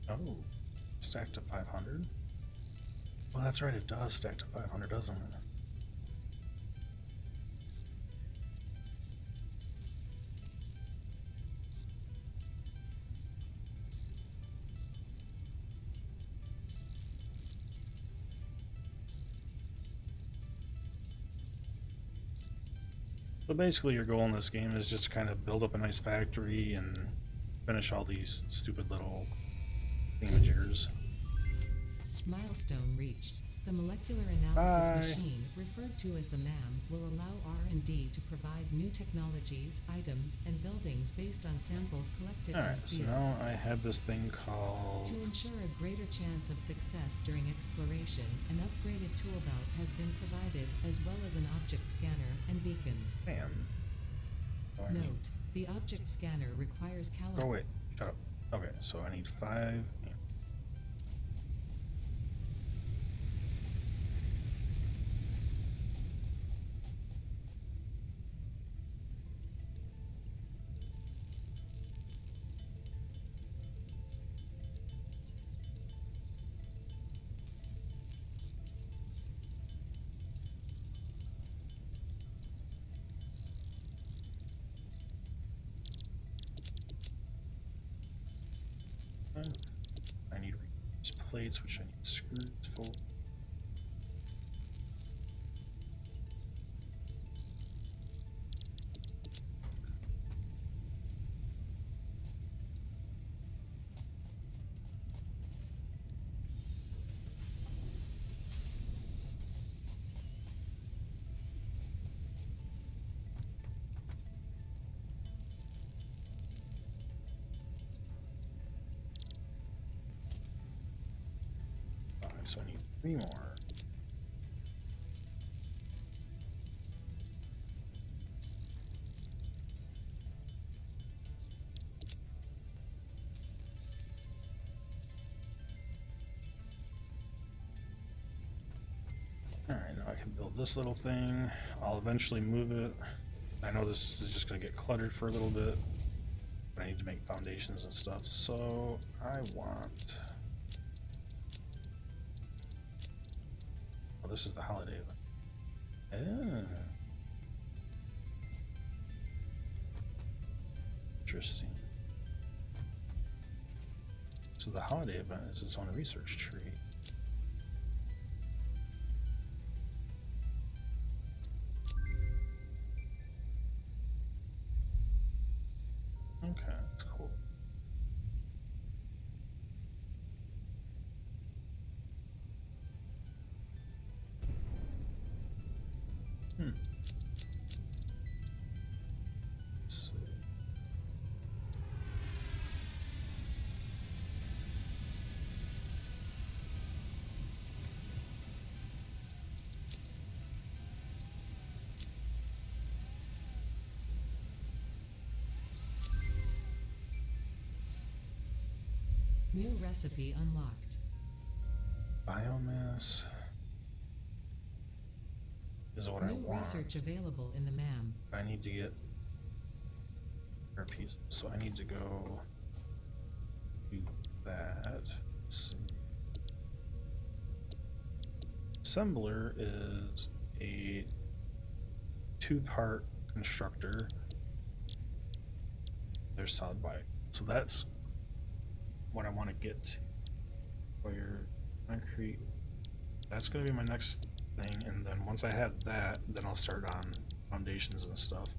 Oh, stacked to 500? Well, that's right, it does stack to 500, doesn't it? So basically your goal in this game is just to kind of build up a nice factory and finish all these stupid little thingamajiggers. Milestone reached. The molecular analysis machine, referred to as the MAM, will allow R&D to provide new technologies, items, and buildings based on samples collected in Alright, the so field. now I have this thing called... To ensure a greater chance of success during exploration, an upgraded tool belt has been provided, as well as an object scanner and beacons. Damn. Oh, Note, the object scanner requires calibration. Oh wait, shut up. Okay, so I need 5... Yeah. I need plates, which I need screws for. So I need 3 more. Alright, now I can build this little thing. I'll eventually move it. I know this is just going to get cluttered for a little bit, but I need to make foundations and stuff. So I want... Oh, this is the holiday event. Ah. Interesting. So the holiday event is its own research tree. Okay, that's cool. Let's see. New recipe unlocked. Biomass is what I New want. research available in the MAM. I need to get pieces, so I need to go do that. Let's see. Assembler is a 2-part constructor. There's solid bike, so that's what I want to get to. Wire, concrete. That's going to be my next thing, and then once I have that, then I'll start on foundations and stuff.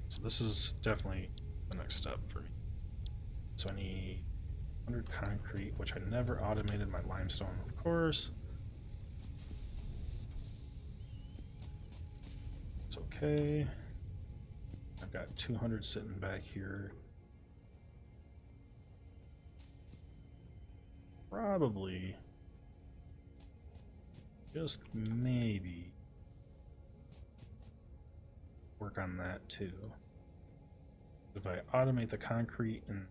So this is definitely the next step for me. So I need 100 concrete, which I never automated my limestone, of course. It's okay. I've got 200 sitting back here. Probably, just maybe, work on that too. If I automate the concrete and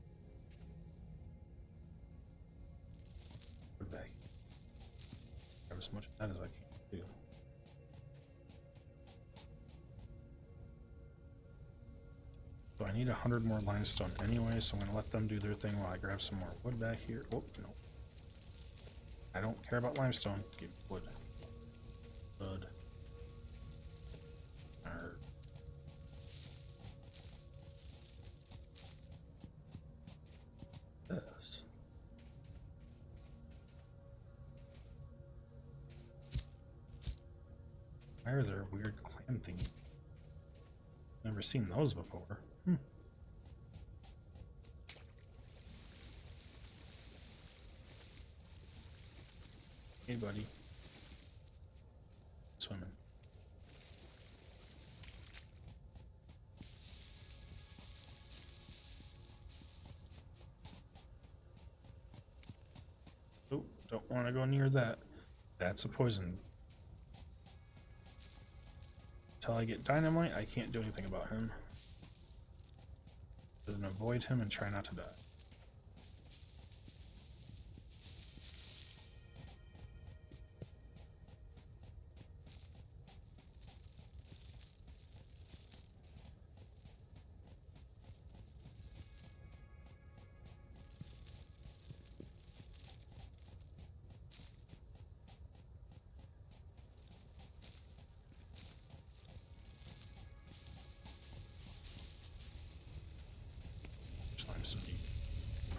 put back, grab as much of that as I can do. So I need 100 more limestone anyway, so I'm going to let them do their thing while I grab some more wood back here. Oh, no. I don't care about limestone. Give me wood. Wood. Alright. This. Why are there weird clan thingy? Never seen those before. Hey, buddy. Swimming. Oh, don't want to go near that. That's a poison. Until I get dynamite, I can't do anything about him. Then avoid him and try not to die.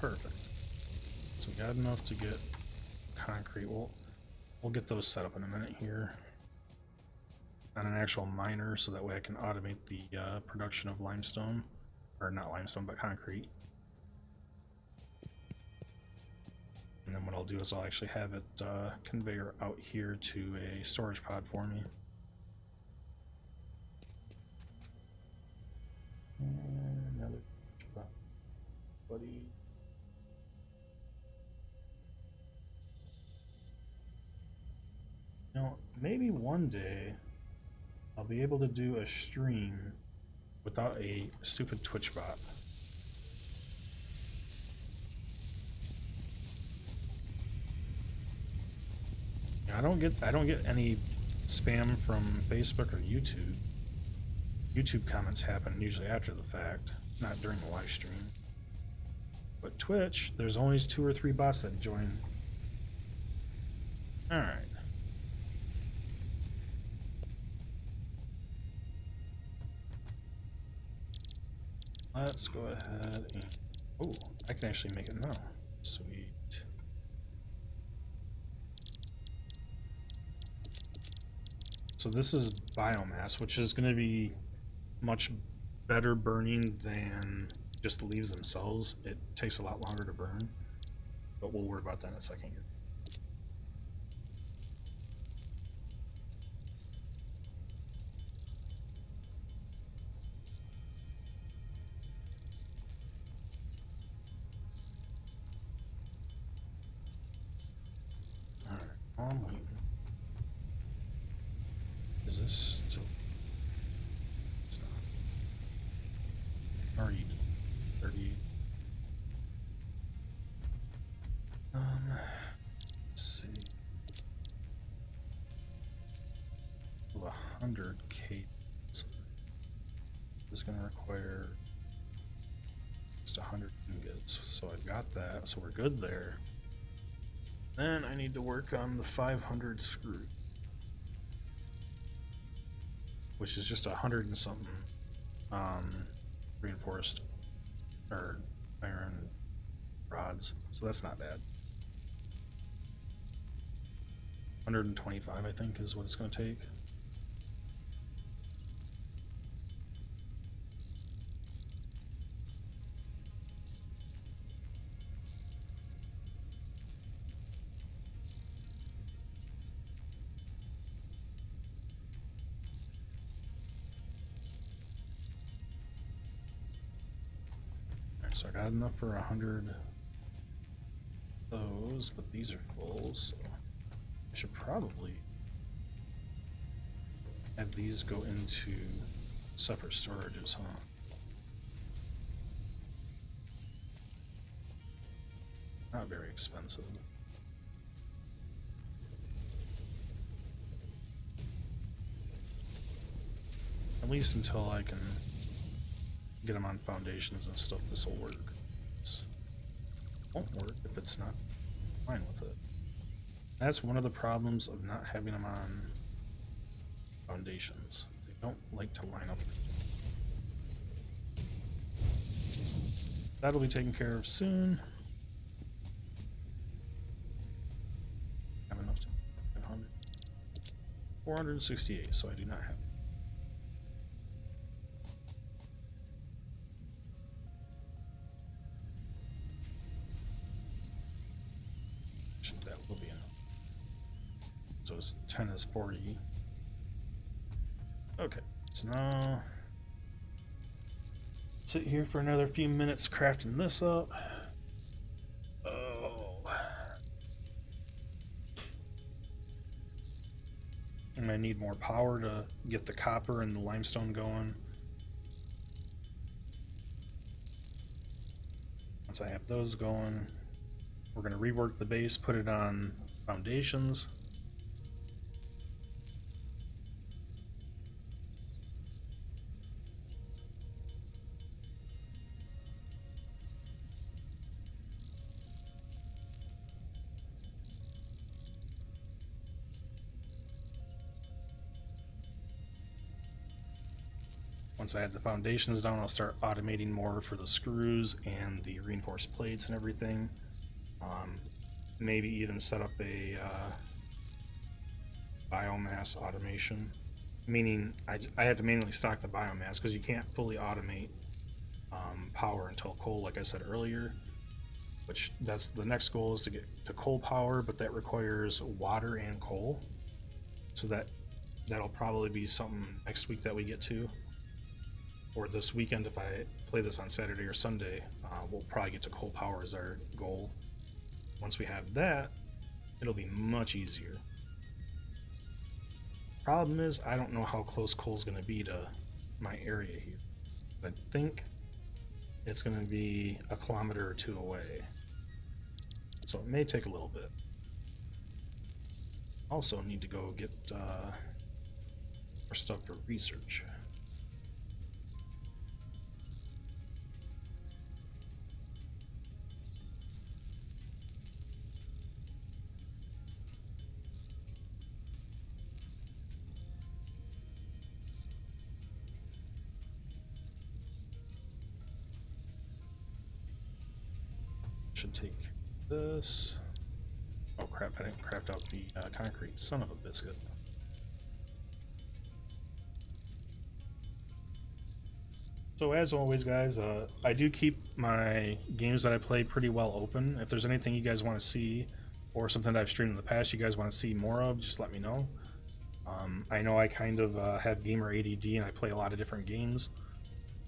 Perfect. So we got enough to get concrete. We'll get those set up in a minute here on an actual miner, so that way I can automate the production of limestone, or not limestone, but concrete. And then what I'll do is I'll actually have it conveyor out here to a storage pod for me. And another buddy. Now, maybe one day I'll be able to do a stream without a stupid Twitch bot. I don't get any spam from Facebook or YouTube. YouTube comments happen usually after the fact, not during the live stream. But Twitch, there's always 2 or 3 bots that join. Alright. Let's go ahead and... Oh, I can actually make it now. Sweet. So this is biomass, which is going to be much better burning than just the leaves themselves. It takes a lot longer to burn, but we'll worry about that in a second here. Alright, I'm waiting. Is this still... It's not. already 30. Let's see. 100 cables is going to require just 100 ingots. So I've got that, so we're good there. Then I need to work on the 500 screw, which is just 100 and something reinforced or iron rods, so that's not bad. 125 I think is what it's going to take. So I got enough for 100 of those, but these are full, so I should probably have these go into separate storages, huh? Not very expensive. At least until I can get them on foundations and stuff, this will work. It won't work if it's not fine with it. That's one of the problems of not having them on foundations. They don't like to line up. That'll be taken care of soon. Have enough to 500. 468, so I do not have. That will be enough. So it's 10 is 40. Okay, so now sit here for another few minutes crafting this up. Oh, and I need more power to get the copper and the limestone going. Once I have those going, we're going to rework the base, put it on foundations. Once I have the foundations down, I'll start automating more for the screws and the reinforced plates and everything. Maybe even set up a biomass automation, meaning I had to manually stock the biomass because you can't fully automate power until coal, like I said earlier, which that's the next goal, is to get to coal power, but that requires water and coal, so that'll probably be something next week that we get to, or this weekend if I play this on Saturday or Sunday. We'll probably get to coal power as our goal. Once we have that, it'll be much easier. Problem is, I don't know how close coal's going to be to my area here. I think it's going to be a kilometer or two away, so it may take a little bit. Also need to go get our stuff for research. Should take this. Oh crap, I didn't craft out the concrete. Son of a biscuit. So as always, guys, I do keep my games that I play pretty well open. If there's anything you guys want to see, or something that I've streamed in the past you guys want to see more of, just let me know. I know I kind of have gamer ADD and I play a lot of different games.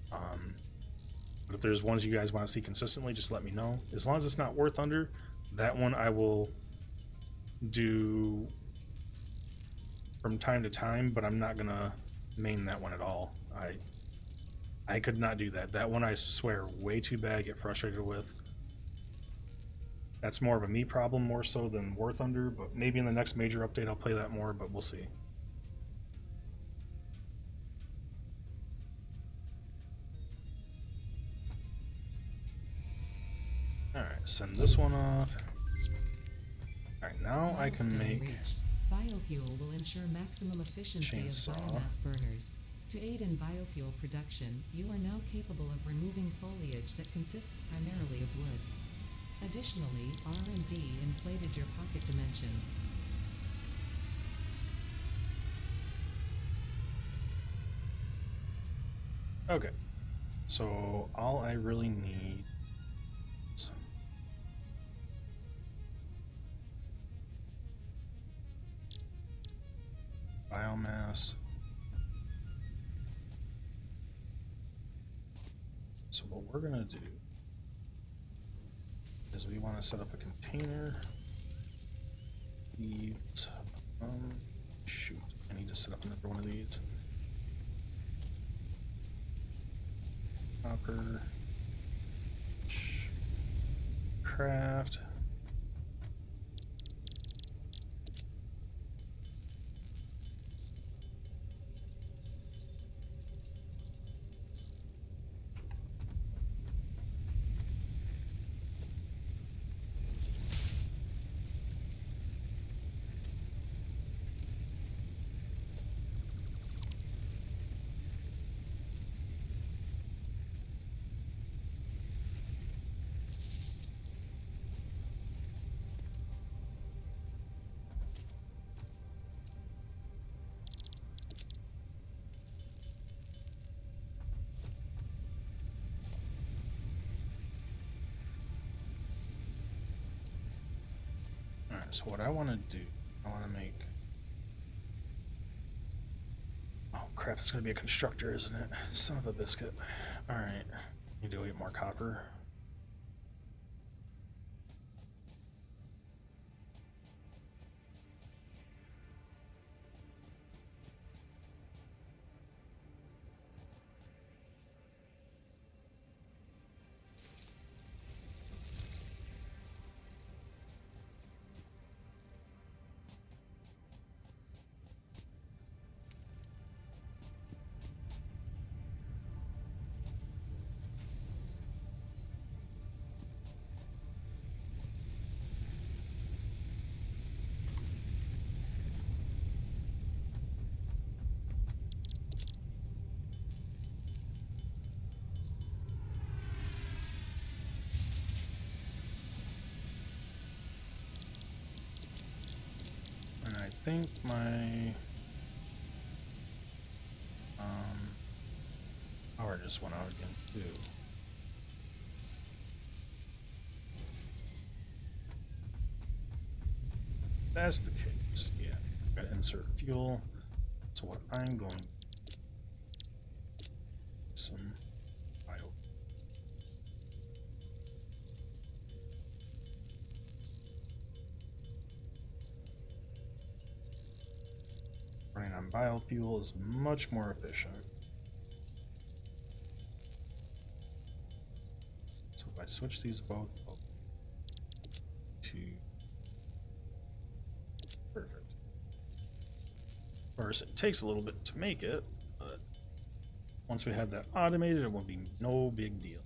But if there's ones you guys want to see consistently, just let me know. As long as it's not War Thunder, that one I will do from time to time, but I'm not gonna main that one at all. I could not do that. That one I swear way too bad. I get frustrated with. That's more of a me problem more so than War Thunder, but maybe in the next major update I'll play that more, but we'll see. Alright, send this one off. Alright, now I can make... Reached. Biofuel will ensure maximum efficiency Chainsaw. of biomass burners. To aid in biofuel production, you are now capable of removing foliage that consists primarily of wood. Additionally, R&D inflated your pocket dimension. Okay, so all I really need is biomass. So what we're gonna do is we want to set up a container. These, shoot, I need to set up another one of these. Copper, craft. So what I want to do, I want to make... Oh crap, it's going to be a constructor, isn't it? Son of a biscuit. Alright, need to go get more copper. I think my power just went out again too. That's the case, yeah. Gotta insert fuel. So what I'm going some bio. Running on biofuel is much more efficient. So if I switch these both to perfect. Of course, it takes a little bit to make it, but once we have that automated, it will be no big deal.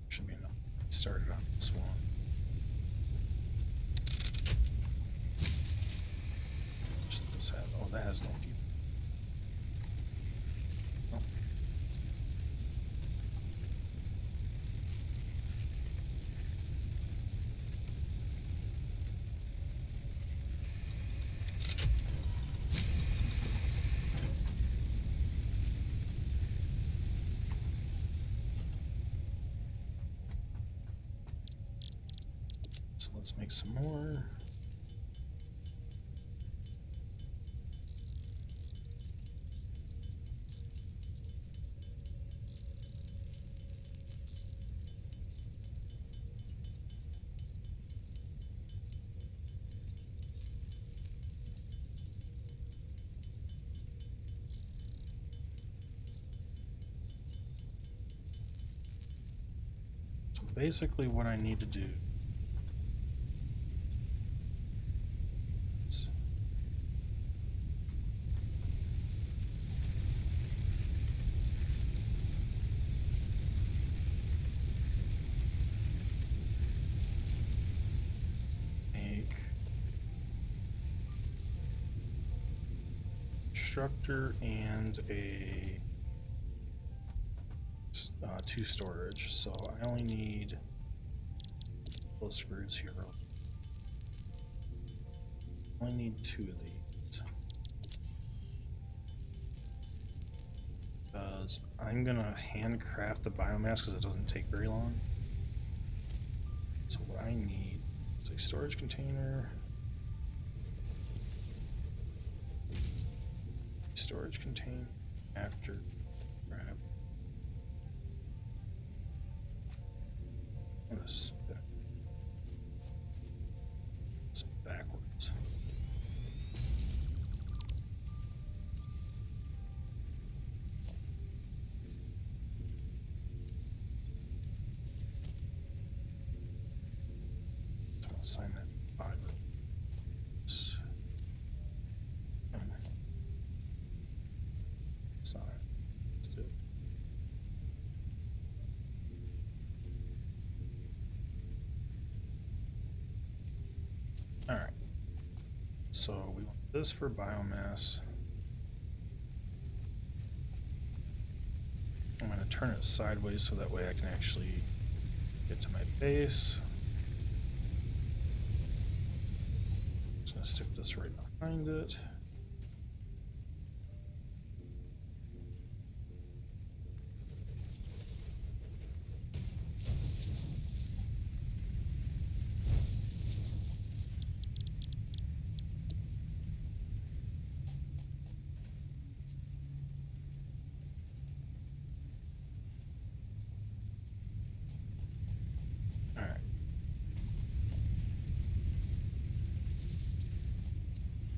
Should be enough. Started on this one. What does this have? Oh, that has no fuel. Oh. So let's make some more. basically what I need to do is make constructor and a 2 storage, so I only need those screws here. I only need 2 of these because I'm gonna handcraft the biomass because it doesn't take very long. So what I need is a storage container, storage container after grab. I'm gonna spit this backwards. So I'll assign that fiber. Sorry. Let's do it. All right. So we want this for biomass. I'm going to turn it sideways so that way I can actually get to my base. Just going to stick this right behind it.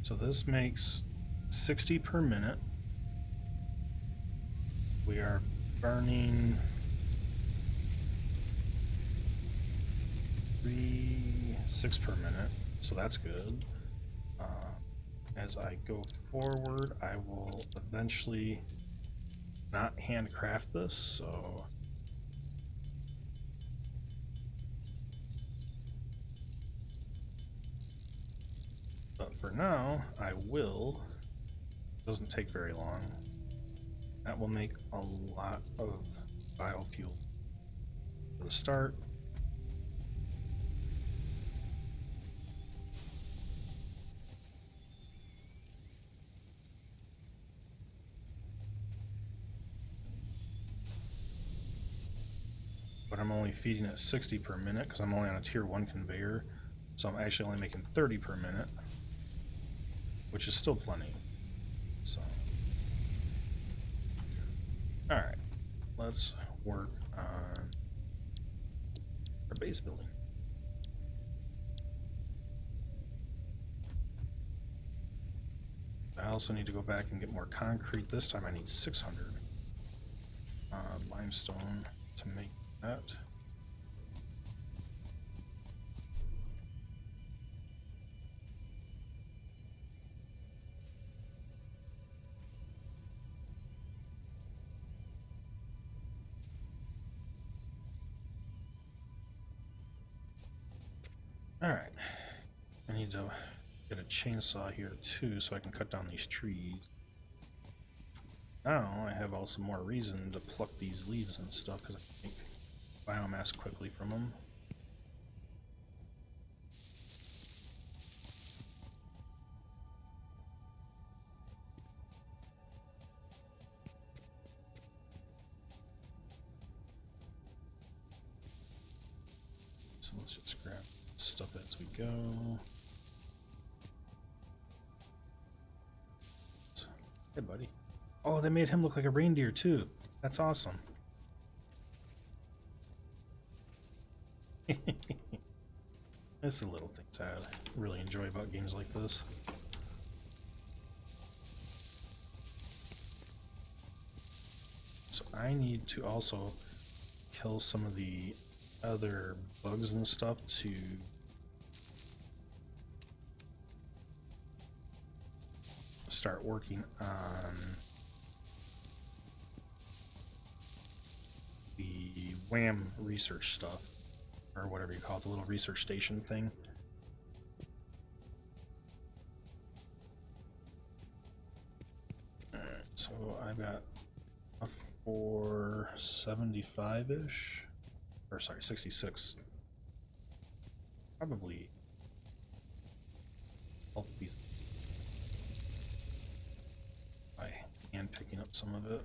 So this makes 60 per minute. We are burning 6 per minute, so that's good. As I go forward, I will eventually not handcraft this, so but for now, I will. It doesn't take very long. That will make a lot of biofuel for the start. But I'm only feeding it 60 per minute because I'm only on a tier 1 conveyor. So I'm actually only making 30 per minute, which is still plenty. So, all right, let's work on our base building. I also need to go back and get more concrete. This time I need 600 limestone to make that. All right, I need to get a chainsaw here too so I can cut down these trees. Now I have also more reason to pluck these leaves and stuff because I can make biomass quickly from them. So let's just grab stuff as we go. Hey, buddy. Oh, they made him look like a reindeer too. That's awesome. It's the little things I really enjoy about games like this. So I need to also kill some of the other bugs and stuff to start working on the WAM research stuff, or whatever you call it, the little research station thing. Alright, so I've got a 475-ish, or sorry, 66. Probably all these by hand picking up some of it.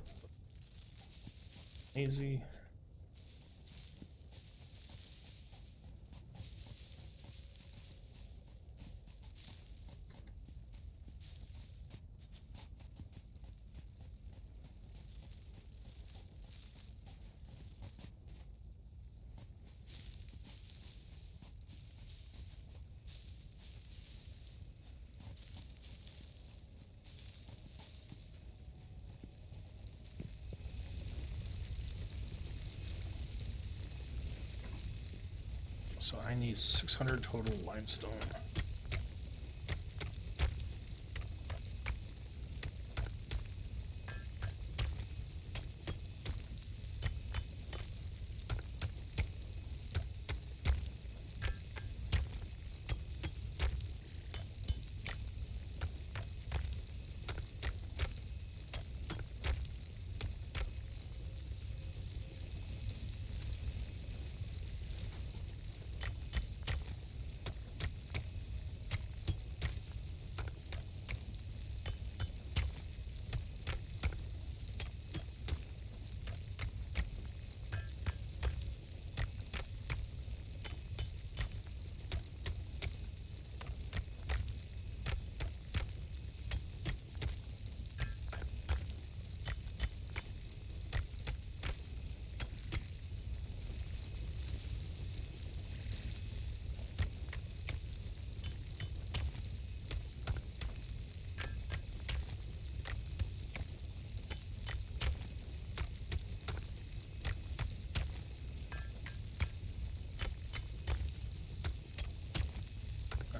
Easy. So I need 600 total limestone.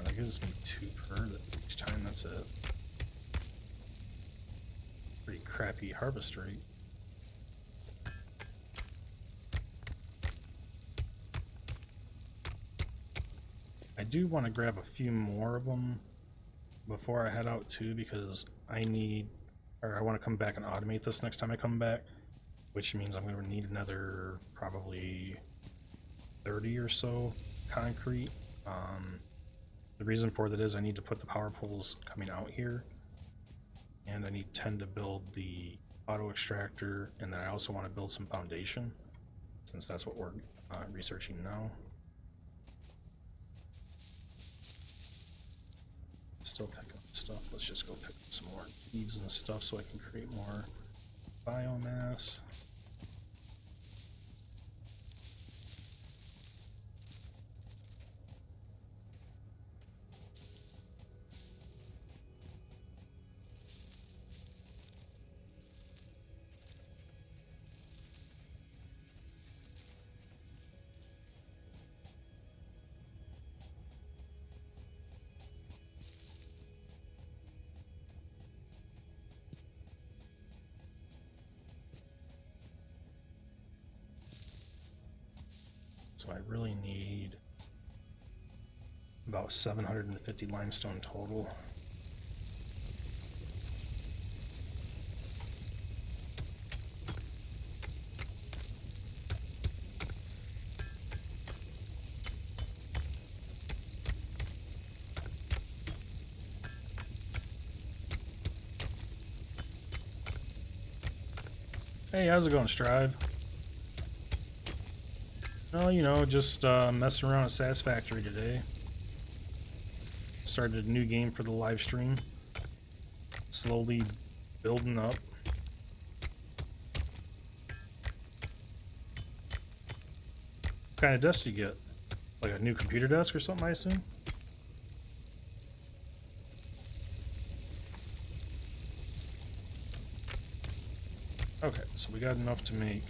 That gives me 2 per each time, that's it. Pretty crappy harvest rate. I do want to grab a few more of them before I head out too, because I want to come back and automate this next time I come back, which means I'm going to need another probably 30 or so concrete. The reason for that is I need to put the power poles coming out here, and I need 10 to build the auto extractor, and then I also want to build some foundation, since that's what we're researching now. Still picking up stuff. Let's just go pick up some more leaves and stuff so I can create more biomass. So I really need about 750 limestone total. Hey, how's it going, Strive? Well, you know, just messing around at Satisfactory today. Started a new game for the live stream. Slowly building up. What kind of desk do you get? Like a new computer desk or something, I assume? Okay, so we got enough to make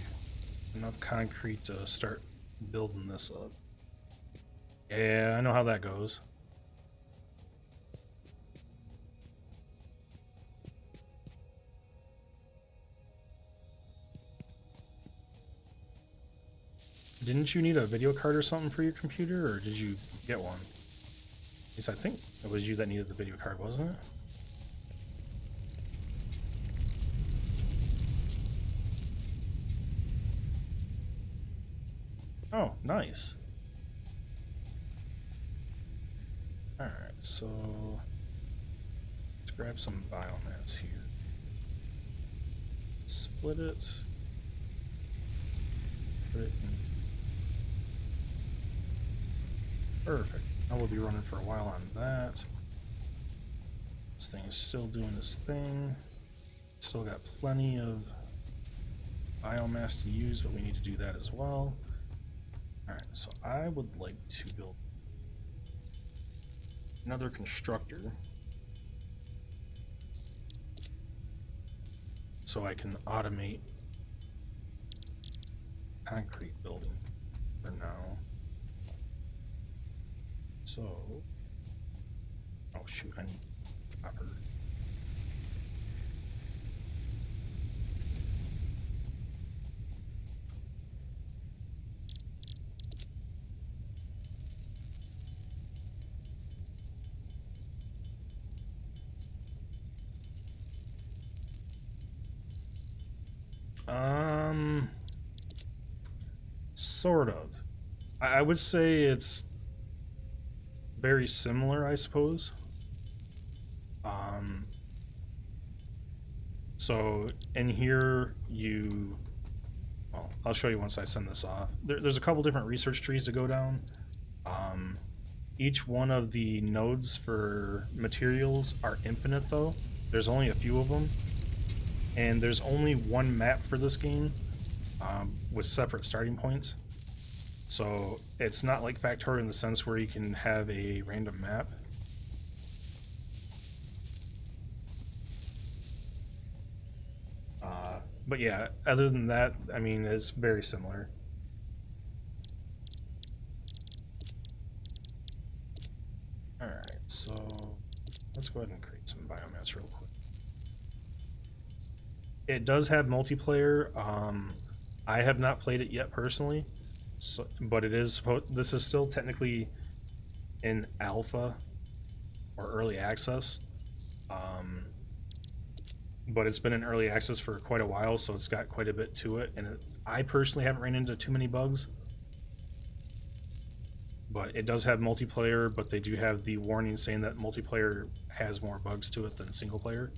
enough concrete to start building this up. Yeah, I know how that goes. Didn't you need a video card or something for your computer, or did you get one? At least I think it was you that needed the video card, wasn't it? Oh, nice. Alright, so let's grab some biomass here. Split it. Put it in. Perfect. Now we'll be running for a while on that. This thing is still doing its thing. Still got plenty of biomass to use, but we need to do that as well. Alright, so I would like to build another constructor so I can automate concrete building for now. So, oh shoot, I need copper. Sort of. I would say it's very similar, I suppose. So in here well, I'll show you once I send this off. There's a couple different research trees to go down. Each one of the nodes for materials are infinite though. There's only a few of them. And there's only one map for this game with separate starting points. So it's not like Factorio in the sense where you can have a random map. But yeah, other than that, I mean, it's very similar. Alright, so let's go ahead and create some biomass real quick. It does have multiplayer. I have not played it yet personally, so, but it is this is still technically in alpha or early access. But it's been in early access for quite a while, so it's got quite a bit to it, and I personally haven't ran into too many bugs. But it does have multiplayer, but they do have the warning saying that multiplayer has more bugs to it than single player.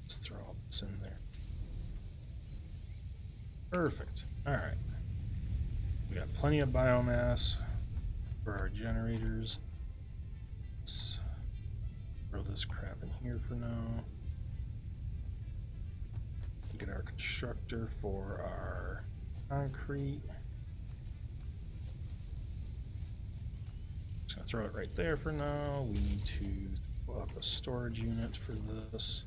Let's throw all this in there. Perfect. Alright. We got plenty of biomass for our generators. Let's throw this crap in here for now. Get our constructor for our concrete. Just gonna throw it right there for now. We need to pull up a storage unit for this.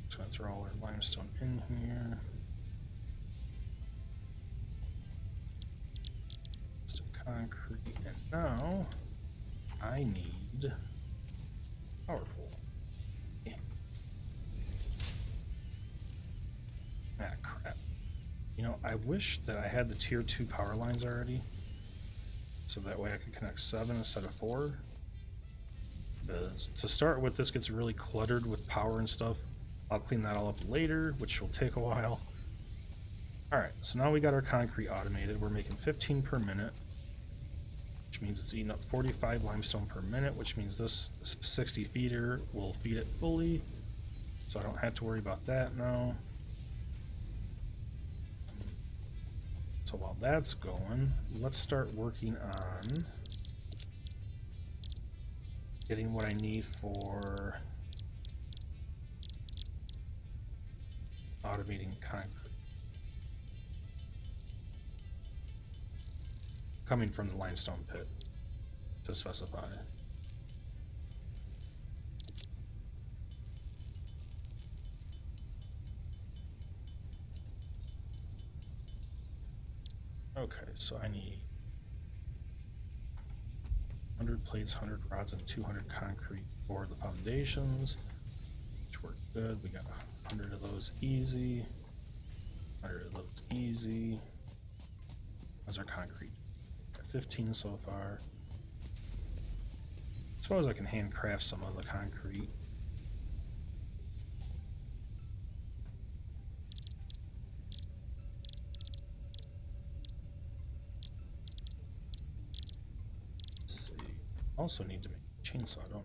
Just gonna throw all our limestone in here. Some concrete, and now I need power pole. Yeah. Ah, crap. You know, I wish that I had the tier 2 power lines already, so that way I could connect 7 instead of 4. Because to start with, this gets really cluttered with power and stuff. I'll clean that all up later, which will take a while. Alright, so now we got our concrete automated. We're making 15 per minute, which means it's eating up 45 limestone per minute, which means this 60 feeder will feed it fully, so I don't have to worry about that now. So while that's going, let's start working on getting what I need for automating concrete. Coming from the limestone pit, to specify. Okay, so I need 100 plates, 100 rods, and 200 concrete for the foundations, which work good. We got 100 of those easy, 100 of those easy. How's our concrete? Got 15 so far. Suppose I can handcraft some of the concrete. Let's see. Also need to make a chainsaw, don't I?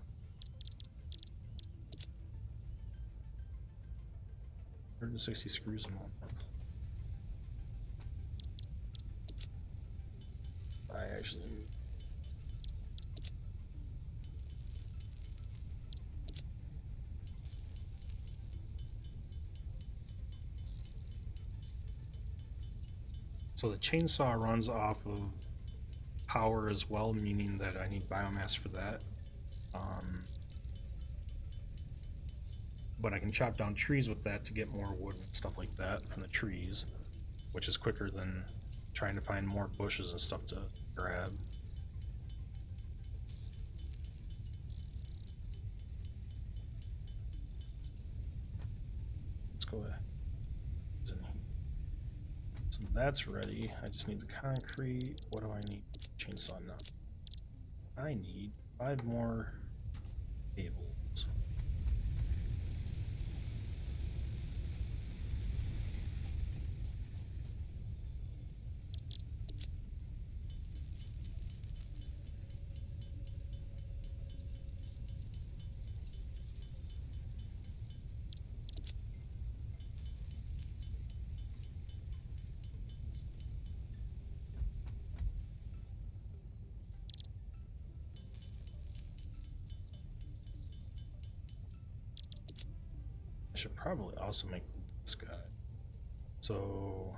160 screws in one month. I actually need. So the chainsaw runs off of power as well, meaning that I need biomass for that. But I can chop down trees with that to get more wood and stuff like that from the trees, which is quicker than trying to find more bushes and stuff to grab. Let's go ahead. So that's ready. I just need the concrete. What do I need? Chainsaw now. I need 5 more cables. I should probably also make this guy. So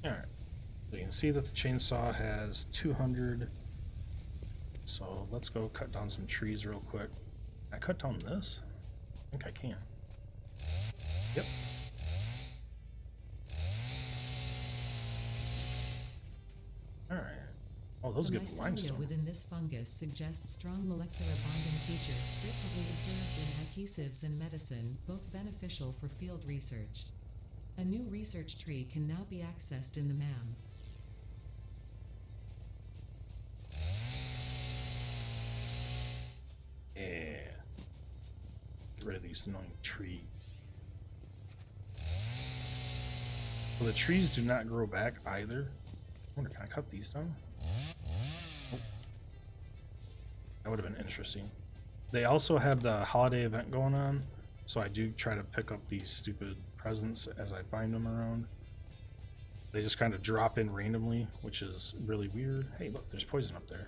alright. So you can see that the chainsaw has 200. So let's go cut down some trees real quick. Can I cut down this? I think I can. Yep. Alright. Oh, those The give mycelia limestone. within this fungus suggests strong molecular bonding features frequently observed in adhesives and medicine, both beneficial for field research. A new research tree can now be accessed in the MAM. Yeah. Get rid of these annoying trees. Well, the trees do not grow back either. I wonder, can I cut these down? Oh. That would have been interesting. They also have the holiday event going on, so I do try to pick up these stupid presents as I find them around. They just kind of drop in randomly, which is really weird. Hey, look, there's poison up there.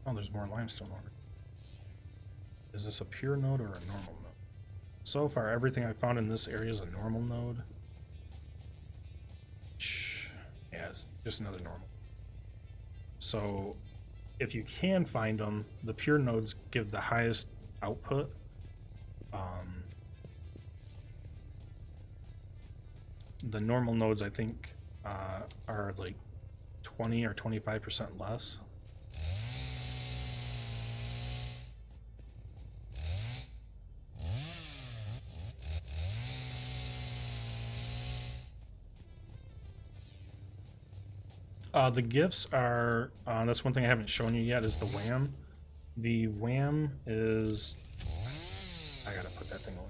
Oh, there's more limestone over. Is this a pure node or a normal node? So far, everything I found in this area is a normal node. Yeah, it's just another normal. So, if you can find them, the pure nodes give the highest output. The normal nodes, I think, are like 20 or 25% less. The gifts are, that's one thing I haven't shown you yet, is the WAM. The WAM is, I gotta put that thing away.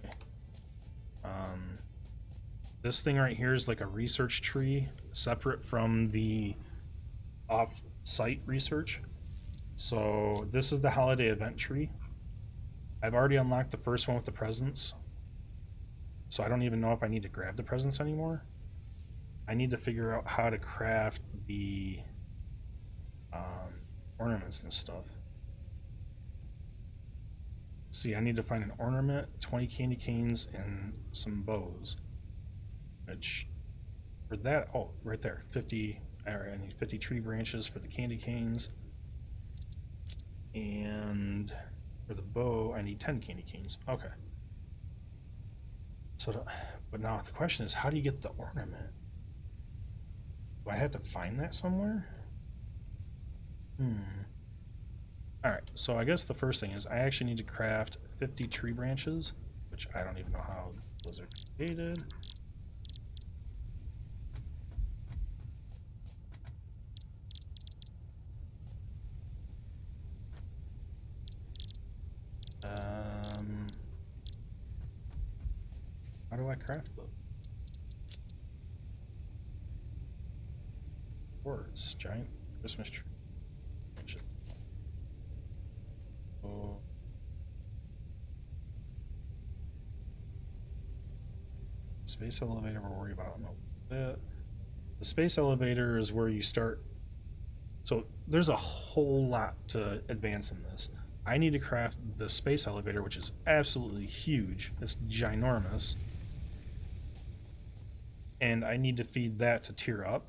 This thing right here is like a research tree, separate from the off-site research. So this is the holiday event tree. I've already unlocked the first one with the presents, so I don't even know if I need to grab the presents anymore. I need to figure out how to craft the ornaments and stuff. See, I need to find an ornament, 20 candy canes, and some bows. Which, for that, oh, right there, 50, I need 50 tree branches for the candy canes. And for the bow, I need 10 candy canes. Okay. So, but now the question is, how do you get the ornament? Do I have to find that somewhere? Alright, so I guess the first thing is I actually need to craft 50 tree branches, which I don't even know how those are created. How do I craft them? Words, giant Christmas tree branches. Oh. Space elevator we'll worry about in a little bit. The space elevator is where you start. So there's a whole lot to advance in this. I need to craft the space elevator, which is absolutely huge. It's ginormous. And I need to feed that to tier up.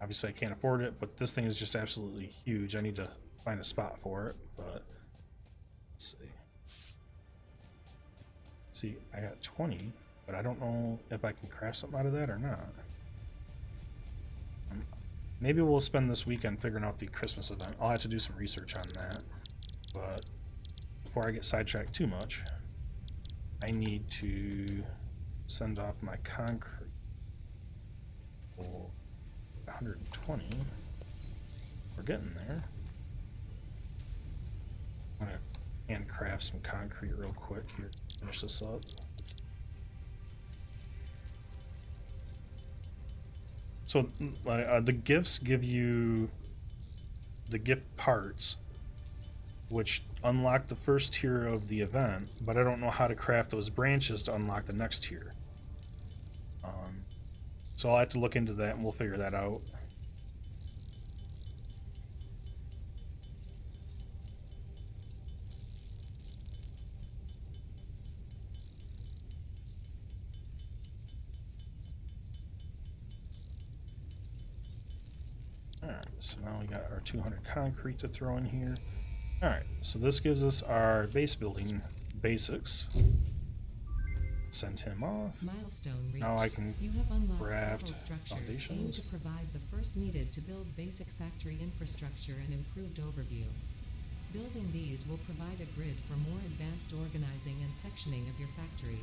Obviously I can't afford it, but this thing is just absolutely huge. I need to find a spot for it, but let's see. See, I got 20, but I don't know if I can craft something out of that or not. Maybe we'll spend this weekend figuring out the Christmas event. I'll have to do some research on that, but before I get sidetracked too much, I need to send off my concrete. 120. We're getting there. I'm gonna handcraft some concrete real quick here. Finish this up. So the gifts give you the gift parts, which unlock the first tier of the event, but I don't know how to craft those branches to unlock the next tier. So I'll have to look into that and we'll figure that out. Alright, so now we got our 200 concrete to throw in here. Alright, so this gives us our base building basics. Send him off. Milestone reached. Now I can You have unlocked craft several structures aimed foundations. to provide the first needed to build basic factory infrastructure and improved overview. Building these will provide a grid for more advanced organizing and sectioning of your factory.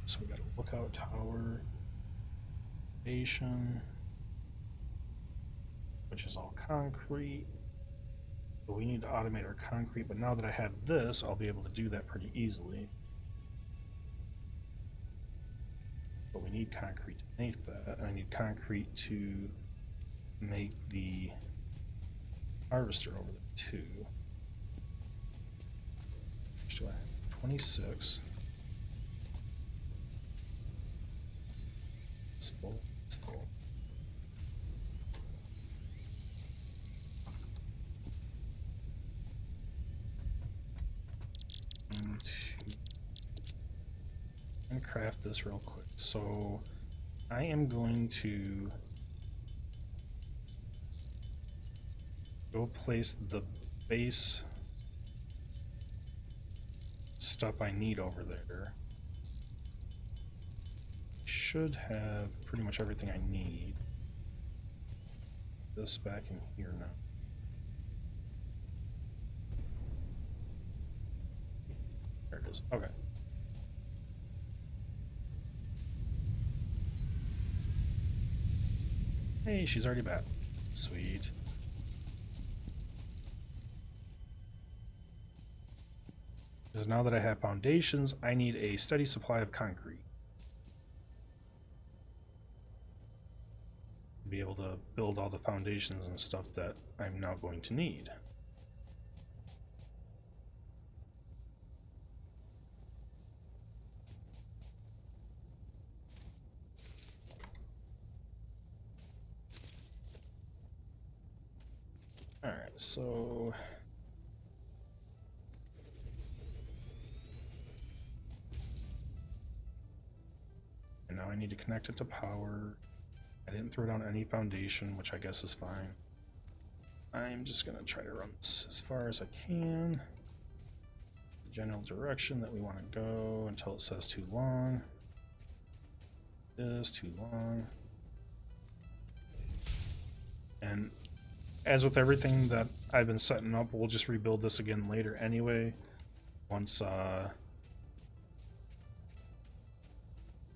So we got a lookout tower, station, which is all concrete. So we need to automate our concrete, but now that I have this, I'll be able to do that pretty easily. But we need concrete to make that, and I need concrete to make the harvester over there too. Which do I have? 26. It's full. It's full. And craft this real quick. So I am going to go place the base stuff I need over there. Should have pretty much everything I need. This back in here now. There it is. Okay. Hey, she's already back. Sweet. Because now that I have foundations, I need a steady supply of concrete. To be able to build all the foundations and stuff that I'm now going to need. Alright, so and now I need to connect it to power. I didn't throw down any foundation, which I guess is fine. I'm just gonna try to run this as far as I can. The general direction that we want to go until it says too long. It is too long. And as with everything that I've been setting up, we'll just rebuild this again later anyway. Once I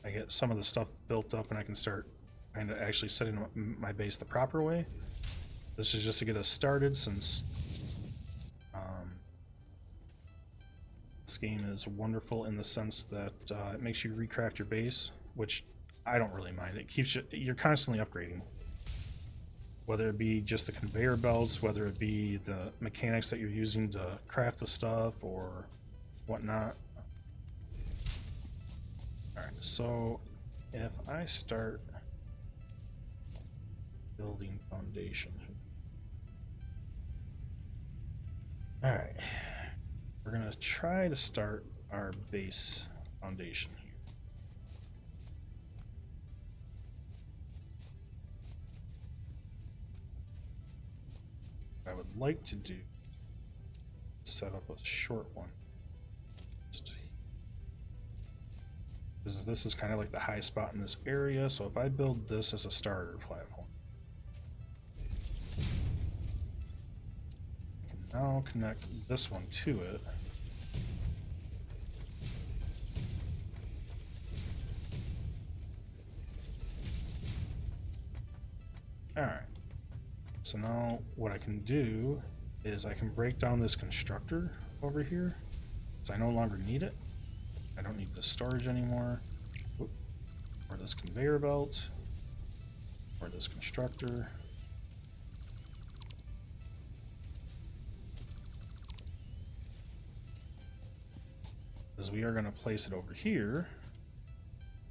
get some of the stuff built up and I can start kind of actually setting up my base the proper way. This is just to get us started, since this game is wonderful in the sense that it makes you recraft your base, which I don't really mind. It keeps you, you're constantly upgrading. Whether it be just the conveyor belts, whether it be the mechanics that you're using to craft the stuff or whatnot. Alright, so if I start building foundation. Alright, we're gonna try to start our base foundation here. What I would like to do is set up a short one. Because this is kind of like the high spot in this area, so if I build this as a starter platform, I can now connect this one to it. Alright, so now what I can do is I can break down this constructor over here, because I no longer need it. I don't need the storage anymore. Oop. Or this conveyor belt. Or this constructor. Because we are going to place it over here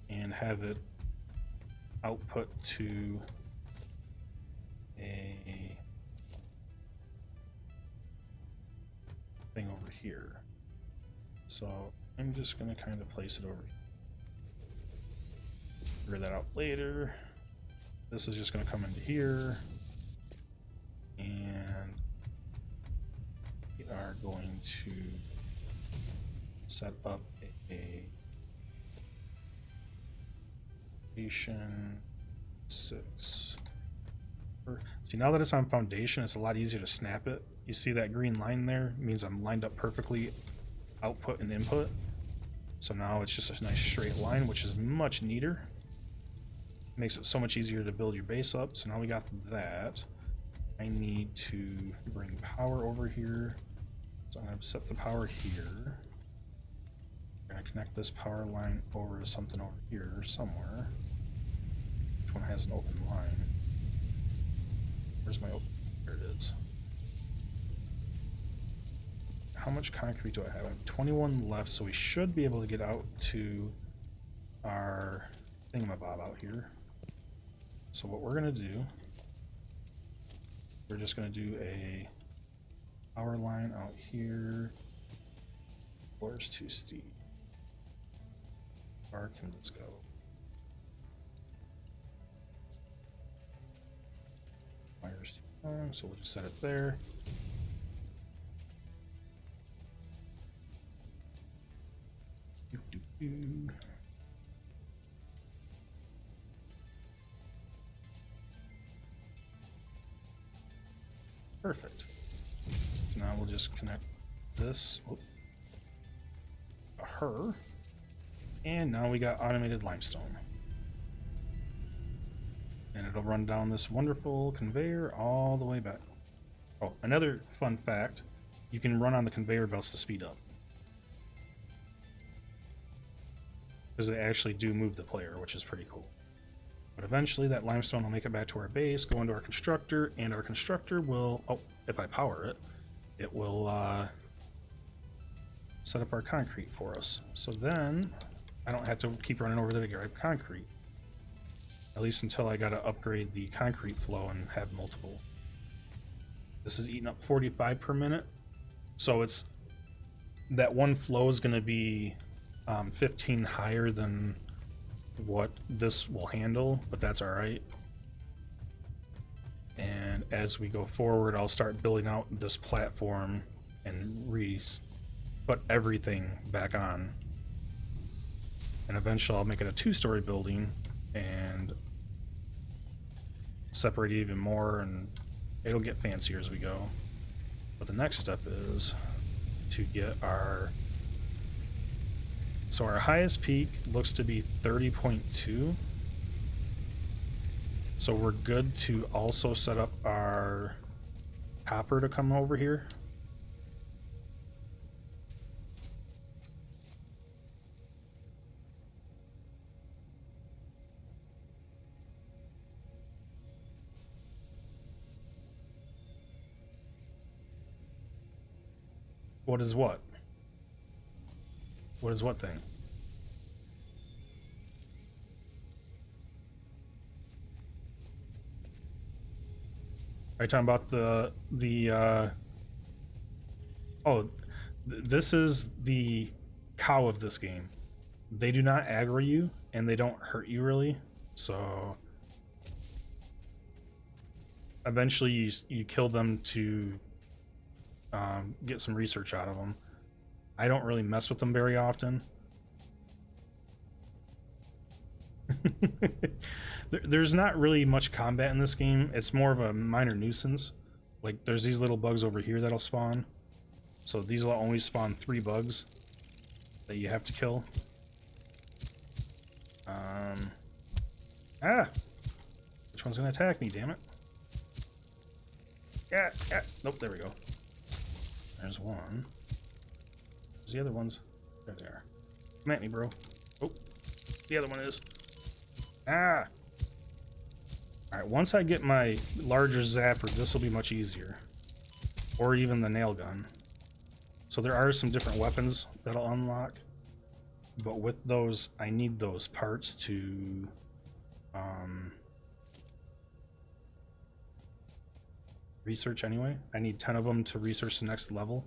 and have it output to a thing over here. So I'm just going to kind of place it over here. Figure that out later. This is just going to come into here. And we are going to set up a foundation 6. See, now that it's on foundation, it's a lot easier to snap it. You see that green line there? It means I'm lined up perfectly, output and input. So now it's just a nice straight line, which is much neater. Makes it so much easier to build your base up. So now we got that. I need to bring power over here. So I'm going to set the power here. I'm going to connect this power line over to something over here somewhere. Which one has an open line? Where's my open? There it is. How much concrete do I have? I have 21 left, so we should be able to get out to our thingamabob out here. So what we're going to do, we're just going to do a power line out here. Floor's too steep. Where can this go? Wire's too long, so we'll just set it there. Perfect. So now we'll just connect this. Whoop. her. And now we got automated limestone. And it'll run down this wonderful conveyor all the way back. Oh, another fun fact, you can run on the conveyor belts to speed up. Because they actually do move the player, which is pretty cool. But eventually that limestone will make it back to our base, go into our constructor, and our constructor will, oh, if I power it, it will set up our concrete for us. So then I don't have to keep running over there to grab concrete. At least until I gotta upgrade the concrete flow and have multiple. This is eating up 45 per minute. So it's, that one flow is gonna be 15 higher than what this will handle, but that's all right. And as we go forward, I'll start building out this platform and put everything back on. And eventually I'll make it a 2-story building and separate even more, and it'll get fancier as we go. But the next step is to get our, so our highest peak looks to be 30.2. So we're good to also set up our copper to come over here. What is what? What is what thing? Are you talking about this is the cow of this game. They do not aggro you and they don't hurt you really. So eventually you kill them to get some research out of them. I don't really mess with them very often. There's not really much combat in this game. It's more of a minor nuisance. Like there's these little bugs over here that'll spawn. So these will only spawn 3 bugs that you have to kill. Which one's gonna attack me, damn it? Yeah. Nope, there we go. There's one. Where's the other ones? There they are. Come at me, bro. Oh, the other one is. Alright, once I get my larger zapper, this will be much easier. Or even the nail gun. So there are some different weapons that'll unlock. But with those, I need those parts to research anyway. I need 10 of them to research the next level.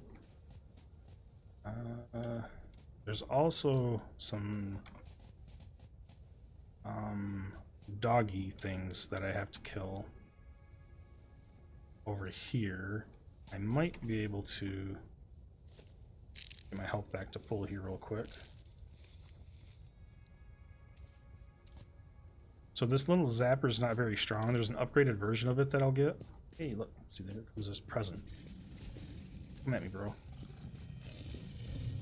There's also some doggy things that I have to kill over here. I might be able to get my health back to full here real quick. So this little zapper is not very strong. There's an upgraded version of it that I'll get. Hey, look, see, there comes this present. Come at me, bro.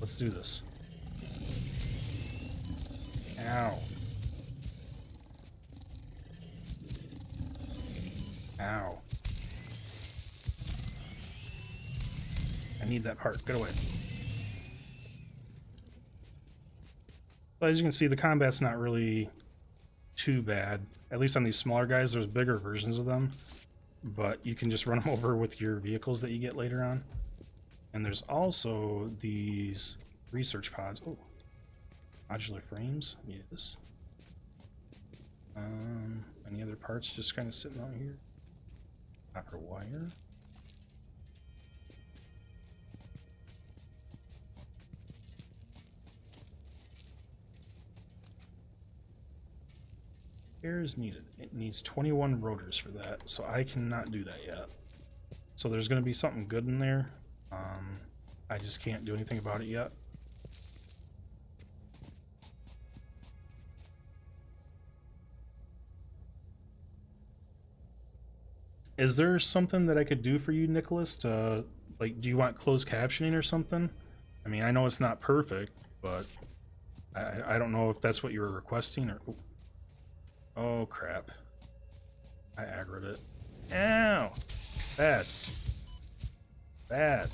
Let's do this. Ow. Ow. I need that part. Get away. But as you can see, the combat's not really too bad. At least on these smaller guys, there's bigger versions of them. But you can just run them over with your vehicles that you get later on. And there's also these research pods. Oh, modular frames. Yes. Any other parts just kind of sitting on here? Copper wire. Air is needed. It needs 21 rotors for that, so I cannot do that yet. So there's going to be something good in there. I just can't do anything about it yet. Is there something that I could do for you, Nicholas? To, like, do you want closed captioning or something? I mean, I know it's not perfect, but I don't know if that's what you were requesting or... Oh, crap. I aggroed it. Ow! Bad. Bad.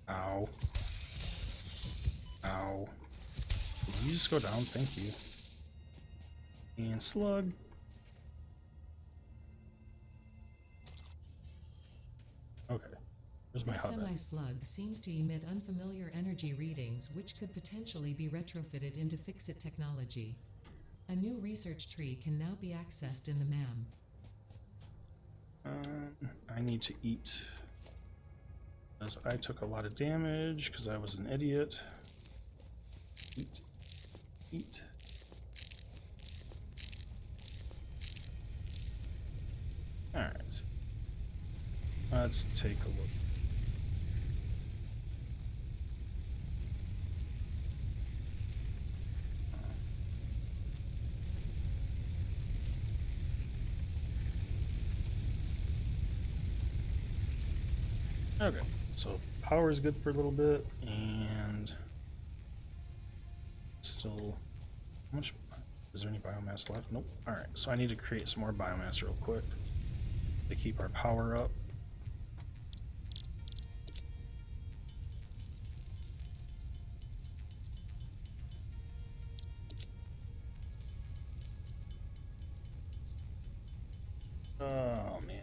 Ow. Ow. Did you just go down? Thank you. And slug. Okay. There's my This hub. semi-slug seems to emit unfamiliar energy readings which could potentially be retrofitted into Fixit technology. A new research tree can now be accessed in the MAM. I need to eat. Because I took a lot of damage because I was an idiot. Eat. Eat. Alright. Let's take a look. Okay, so power is good for a little bit, and still, how much, is there any biomass left? Nope. Alright, so I need to create some more biomass real quick to keep our power up. Oh, man.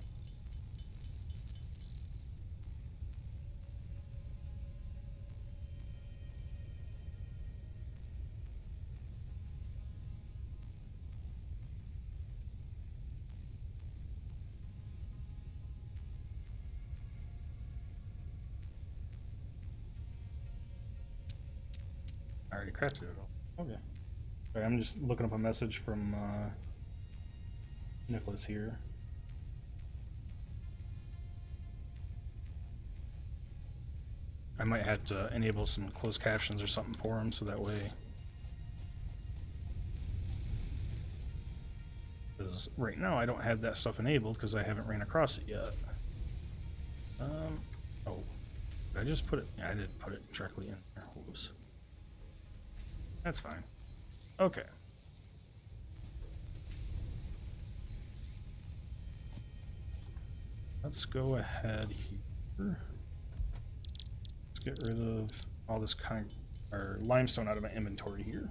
I already crafted it all. Okay. Alright, I'm just looking up a message from Nicholas here. I might have to enable some closed captions or something for him so that way. Because right now I don't have that stuff enabled because I haven't ran across it yet. Oh, did I just put it? Yeah, I did put it directly in there. Whoops. That's fine. Okay. Let's go ahead here. Let's get rid of all this limestone out of my inventory here.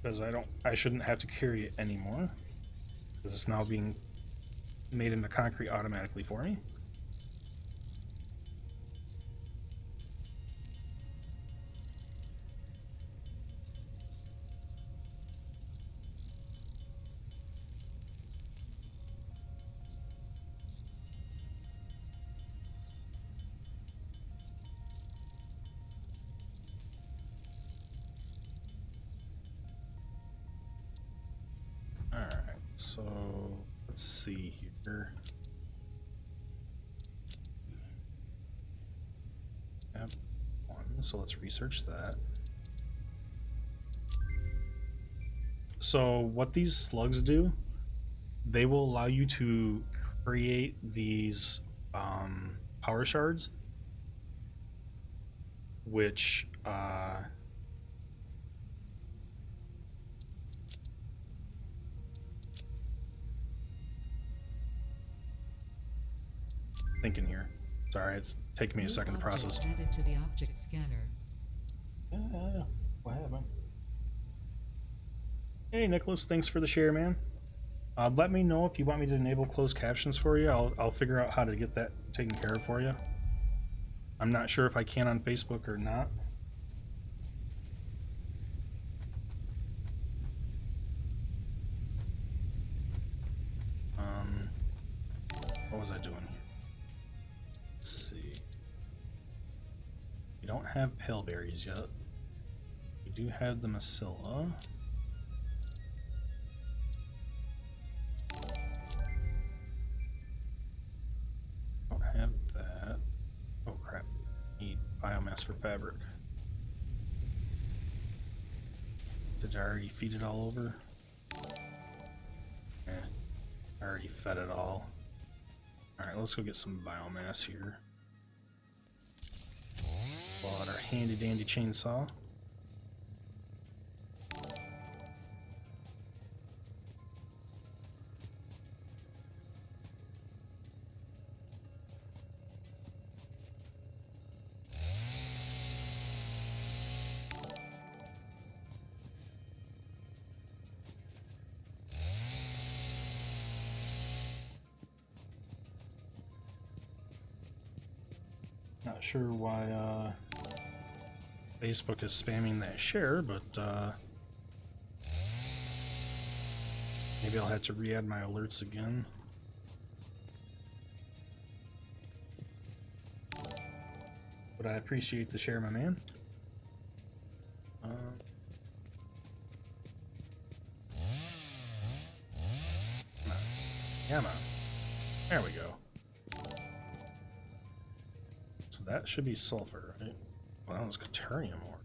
Because I shouldn't have to carry it anymore. Because it's now being made into concrete automatically for me. Alright, so let's see here. Yep, one, so let's research that. So what these slugs do, they will allow you to create these power shards, which thinking here. Sorry, it's taking me a second to process. Added to the object scanner. Yeah, what happened? Hey Nicholas, thanks for the share, man. Let me know if you want me to enable closed captions for you. I'll figure out how to get that taken care of for you. I'm not sure if I can on Facebook or not. What was I doing here? Let's see. We don't have pale berries yet. We do have the Macilla. Don't have that. Oh crap. Need biomass for fabric. Did I already feed it all over? Eh. I already fed it all. Alright, let's go get some biomass here. Pull out our handy dandy chainsaw. Not sure why Facebook is spamming that share, but maybe I'll have to re-add my alerts again. But I appreciate the share, my man. Come on. Come on. There we go. So that should be sulfur, right? Well, that was quaternium ore.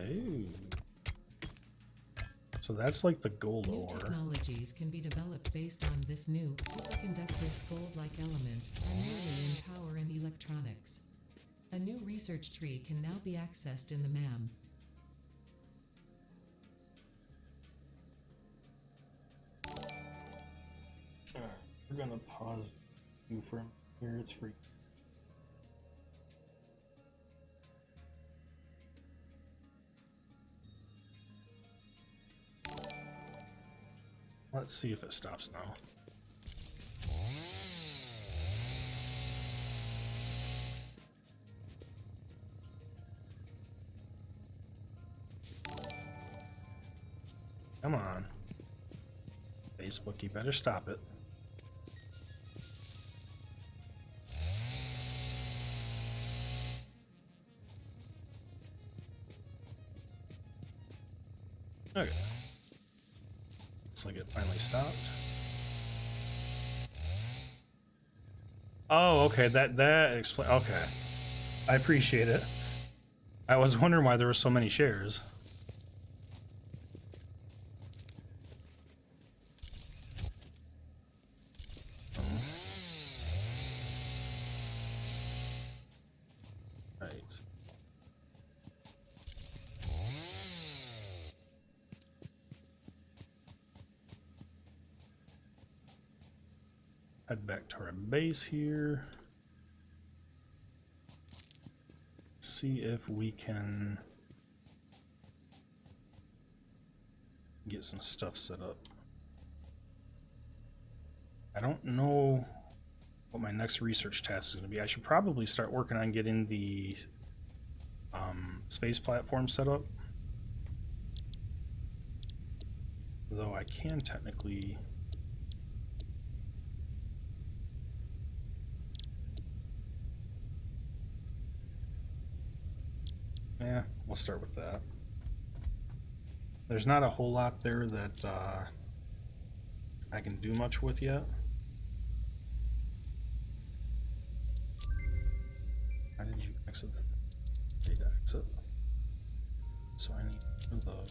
Ooh. So that's like the gold New ore. technologies can be developed based on this new superconductive gold-like element, primarily in power and electronics. A new research tree can now be accessed in the MAM. Alright, we're gonna pause you for here. It's free. Let's see if it stops now. Come on. Facebook, you better stop it. Okay. Looks like it finally stopped. Oh, okay. That explains. Okay, I appreciate it. I was wondering why there were so many shares. Right. Head back to our base here. See if we can get some stuff set up. I don't know what my next research task is going to be. I should probably start working on getting the space platform set up. Though I can technically... Yeah, we'll start with that. There's not a whole lot there that I can do much with yet. How did you exit the data exit? So I need the... Oh,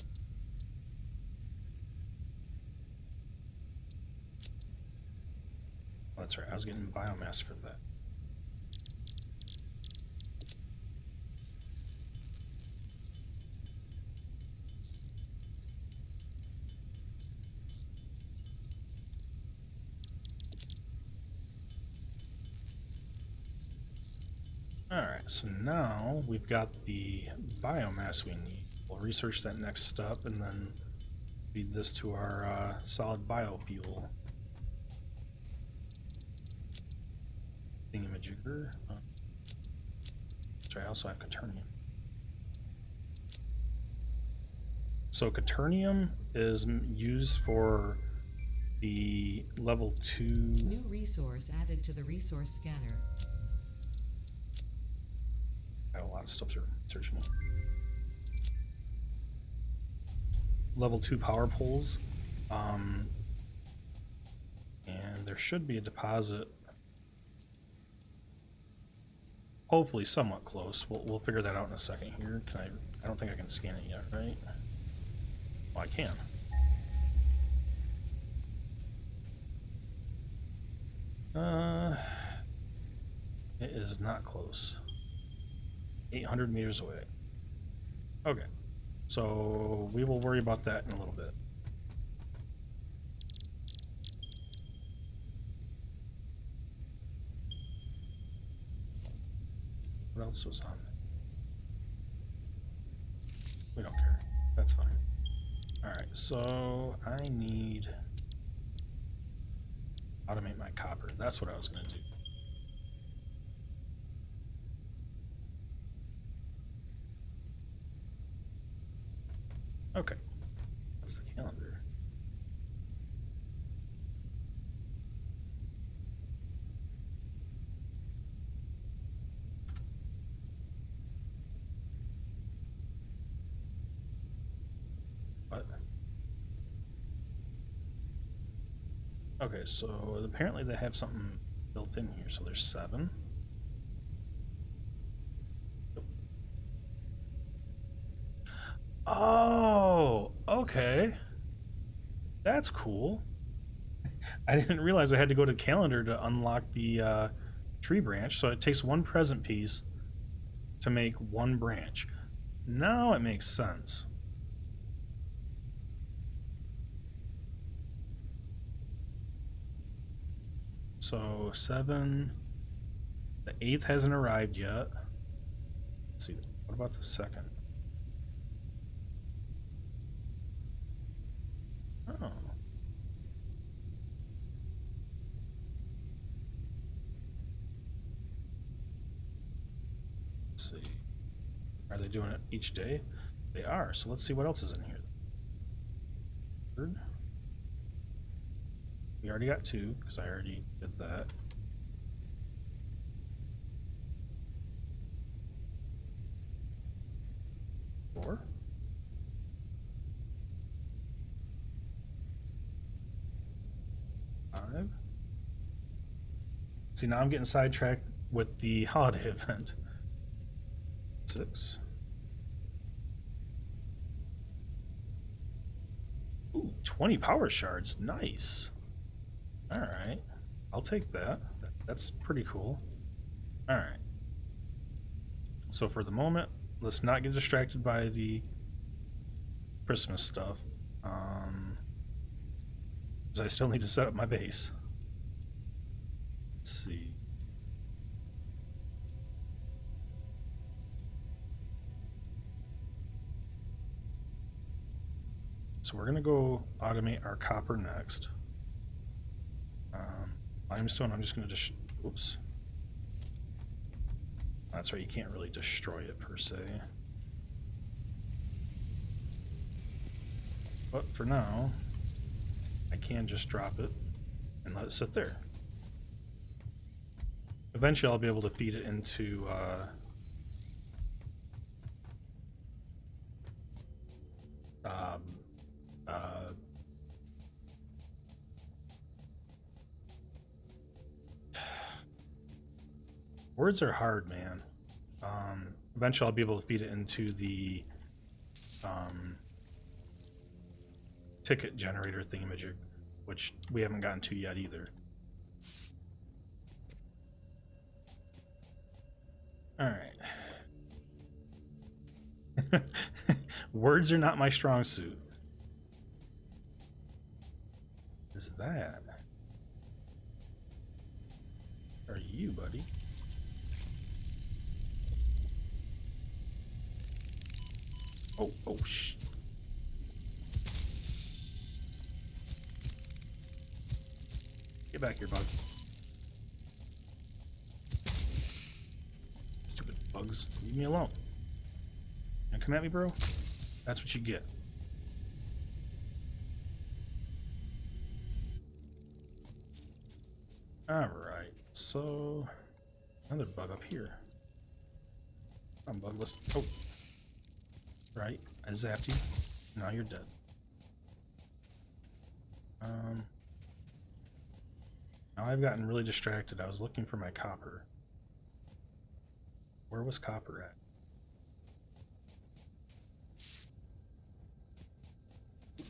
that's right, I was getting biomass for that. Alright, so now we've got the biomass we need. We'll research that next step and then feed this to our solid biofuel thingamajigger. Sorry, I also have quaternium. So quaternium is used for the level 2... New resource added to the resource scanner. Got a lot of stuff to research now. Level 2 power poles. And there should be a deposit. Hopefully somewhat close. We'll figure that out in a second here. Can I don't think I can scan it yet, right? Well, I can. It is not close. 800 meters away. Okay. So we will worry about that in a little bit. What else was on there? We don't care. That's fine. Alright, so I need... automate my copper. That's what I was going to do. Okay. That's the calendar. What? Okay, so apparently they have something built in here. So there's 7. Oh, okay. That's cool. I didn't realize I had to go to calendar to unlock the tree branch. So it takes 1 present piece to make 1 branch. Now it makes sense. So 7. The 8th hasn't arrived yet. Let's see. What about the 2nd? Oh. Let's see. Are they doing it each day? They are. So let's see what else is in here. 3rd. We already got 2 because I already did that. Four. Five. See, now I'm getting sidetracked with the holiday event. 6. Ooh, 20 power shards. Nice. All right. I'll take that. That's pretty cool. All right. So for the moment, let's not get distracted by the Christmas stuff. Because I still need to set up my base. Let's see. So we're going to go automate our copper next. Limestone, I'm just going to just... Oops. That's right, you can't really destroy it per se. But for now, I can just drop it and let it sit there. Eventually I'll be able to feed it into words are hard, man. Eventually I'll be able to feed it into the ticket generator thingamajig, which we haven't gotten to yet either. Alright. Words are not my strong suit. What is that? Are you, buddy? Oh, shh. Get back here, bug. Stupid bugs. Leave me alone. You come at me, bro? That's what you get. Alright, so... another bug up here. Come on, bug, let's... Oh. Right, I zapped you. Now you're dead. Now I've gotten really distracted. I was looking for my copper. Where was copper at?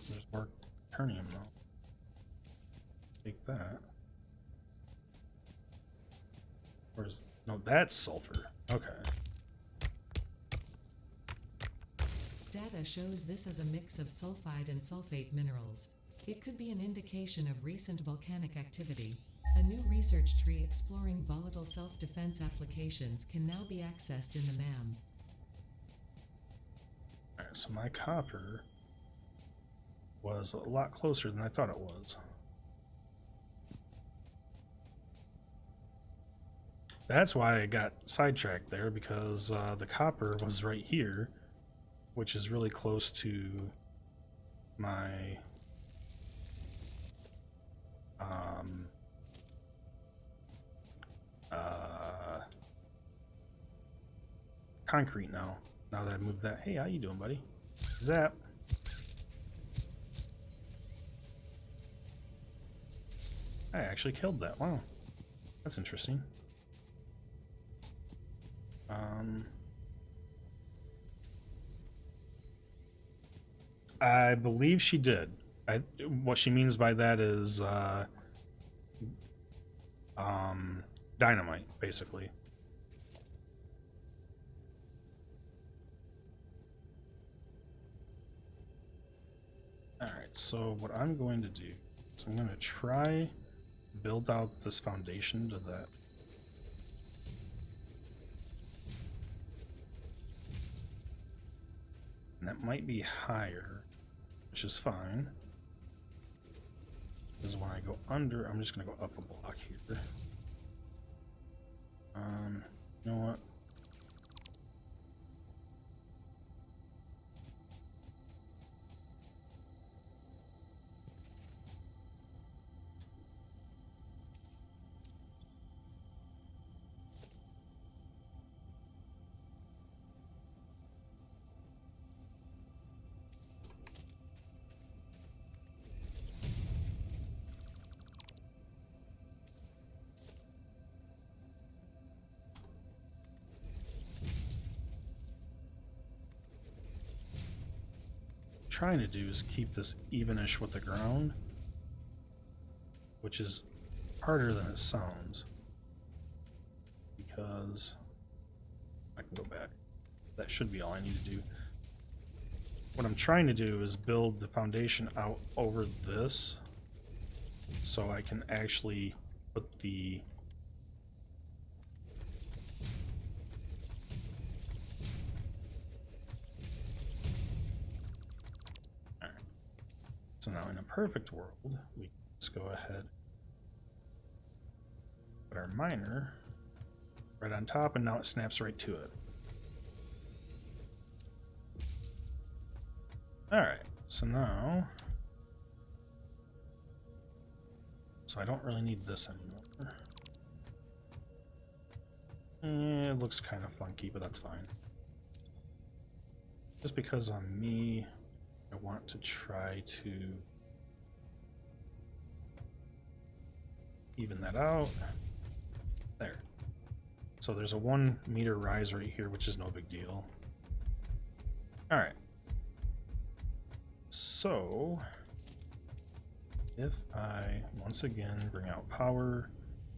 There's more turnium though. Take that. Where's... no, that's sulfur. Okay. data shows this as a mix of sulfide and sulfate minerals. It could be an indication of recent volcanic activity. A new research tree exploring volatile self-defense applications can now be accessed in the MAM. Alright, so my copper was a lot closer than I thought it was. That's why I got sidetracked there, because the copper was right here, which is really close to my concrete now that I moved that. Hey, how you doing, buddy? Zap. I actually killed that. Wow, that's interesting. I believe she did. What she means by that is dynamite, basically. Alright, so what I'm going to do is I'm going to try build out this foundation to that. And that might be higher, which is fine. Because when I go under, I'm just going to go up a block here. You know what? Trying to do is keep this evenish with the ground, which is harder than it sounds, because I can go back. That should be all I need to do. What I'm trying to do is build the foundation out over this so I can actually put the So now in a perfect world, we just go ahead, put our miner right on top, and now it snaps right to it. Alright, so now, so I don't really need this anymore. It looks kind of funky, but that's fine. Just because I'm me, I want to try to even that out. There. So there's a 1 meter rise right here, which is no big deal. Alright. So if I once again bring out power,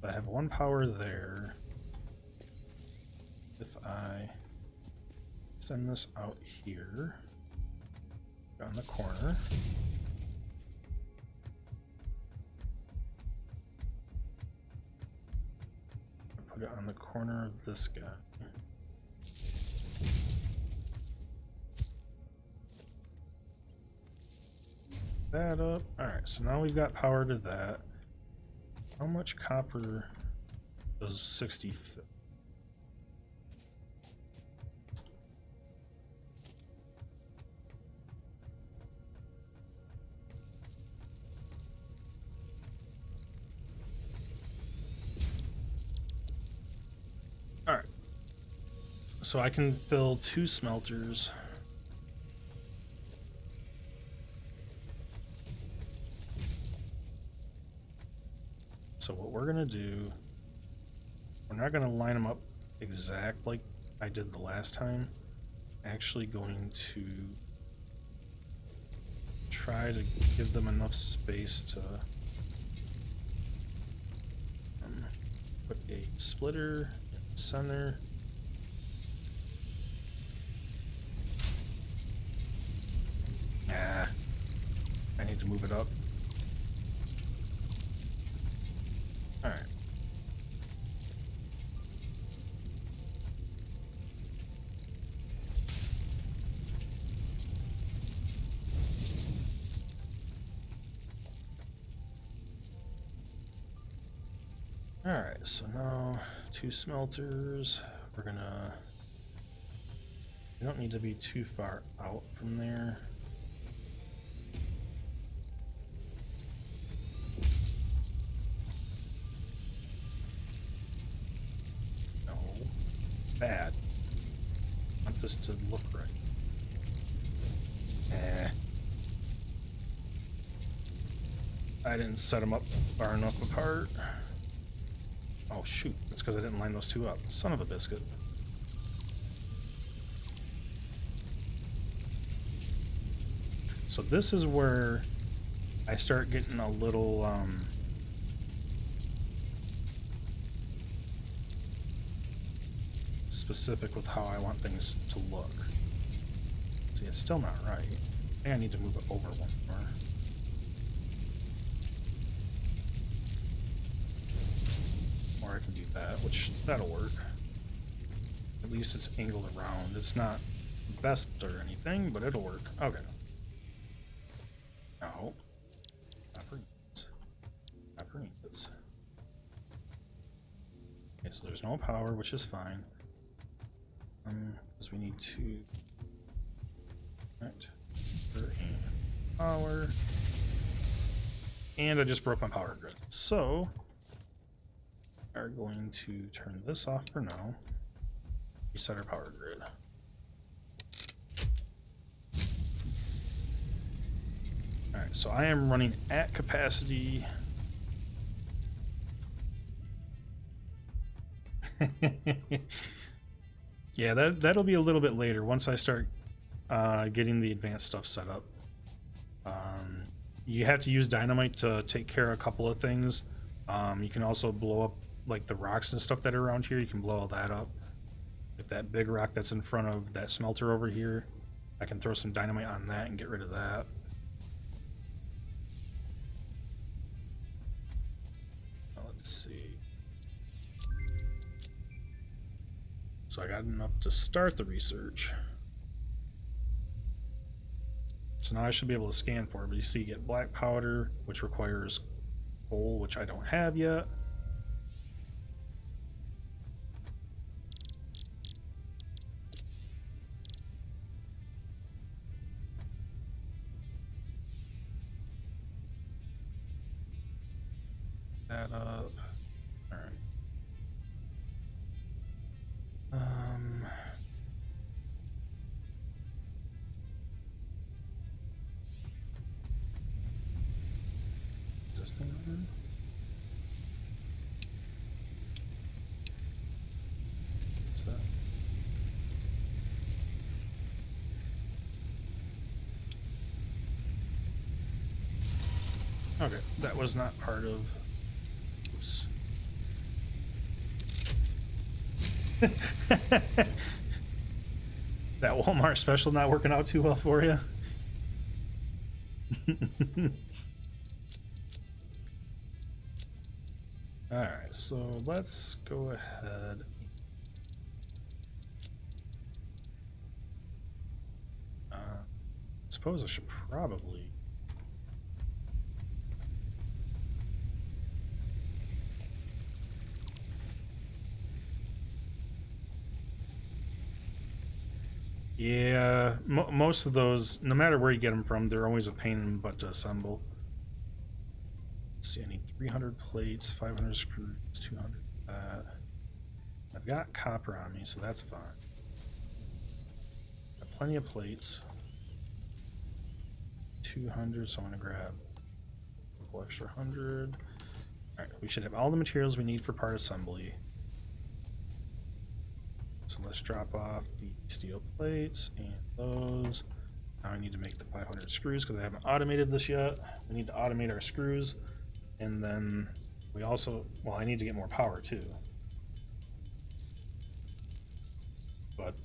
I have 1 power there. If I send this out here on the corner, I put it on the corner of this guy. That up. Alright, so now we've got power to that. How much copper does 60 fit? Alright. So I can fill 2 smelters. So what we're gonna do, we're not gonna line them up exact like I did the last time. Actually going to try to give them enough space to put a splitter in the center. Alright, so now 2 smelters. We're gonna... We don't need to be too far out from there. No. Bad. I want this to look right. I didn't set them up far enough apart. Oh shoot, that's because I didn't line those two up. Son of a biscuit. So this is where I start getting a little specific with how I want things to look. See, it's still not right. I think I need to move it over one more. Or I can do that, which that'll work. At least it's angled around. It's not best or anything, but it'll work. Okay. No. Copper needs. Copper needs. Okay, so there's no power, which is fine. Because we need to. Right. Power. And I just broke my power grid. So we are going to turn this off for now. Reset our power grid. Alright, so I am running at capacity. Yeah, that'll be a little bit later once I start getting the advanced stuff set up. You have to use dynamite to take care of a couple of things. You can also blow up like the rocks and stuff that are around here. You can blow all that up. Like that big rock that's in front of that smelter over here. I can throw some dynamite on that and get rid of that. Let's see. So I got enough to start the research. So now I should be able to scan for it, but you see you get black powder, which requires coal, which I don't have yet. That up. All right. Is this thing on? What's that? Okay, that was not part of. Oops. That Walmart special not working out too well for you? Alright, so let's go ahead. I suppose I should probably. Yeah, most of those, no matter where you get them from, they're always a pain in the butt to assemble. Let's see, I need 300 plates, 500 screws, 200 that. I've got copper on me, so that's fine. Got plenty of plates. 200, so I'm going to grab a couple extra 100. Alright, we should have all the materials we need for part assembly. So let's drop off the steel plates and those. Now I need to make the 500 screws because I haven't automated this yet. We need to automate our screws. And then we also, well, I need to get more power too. But,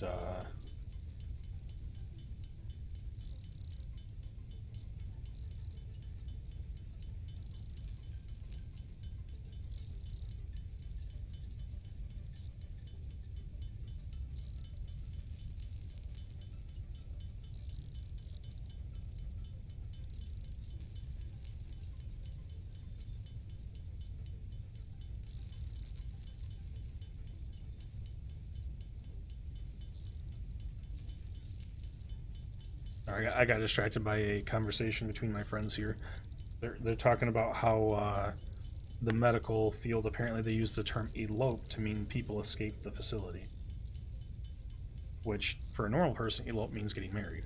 I got distracted by a conversation between my friends here. They're talking about how the medical field, apparently they use the term elope to mean people escaped the facility. Which, for a normal person, elope means getting married.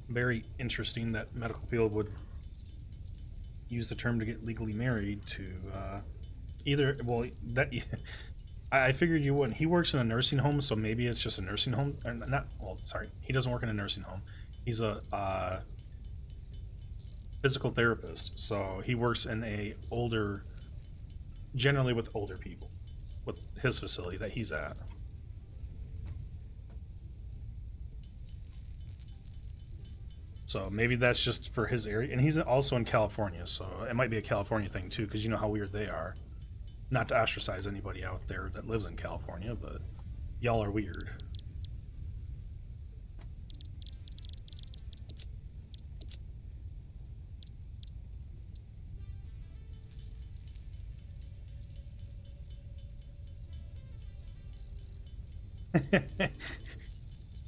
Very interesting that medical field would use the term to get legally married to either, well, that I figured you wouldn't. He works in a nursing home, so maybe it's just a nursing home. Or not, well, sorry, he doesn't work in a nursing home. He's a physical therapist, so he works in a older, generally with older people, with his facility that he's at. So maybe that's just for his area, and he's also in California, so it might be a California thing too, because you know how weird they are. Not to ostracize anybody out there that lives in California, but y'all are weird.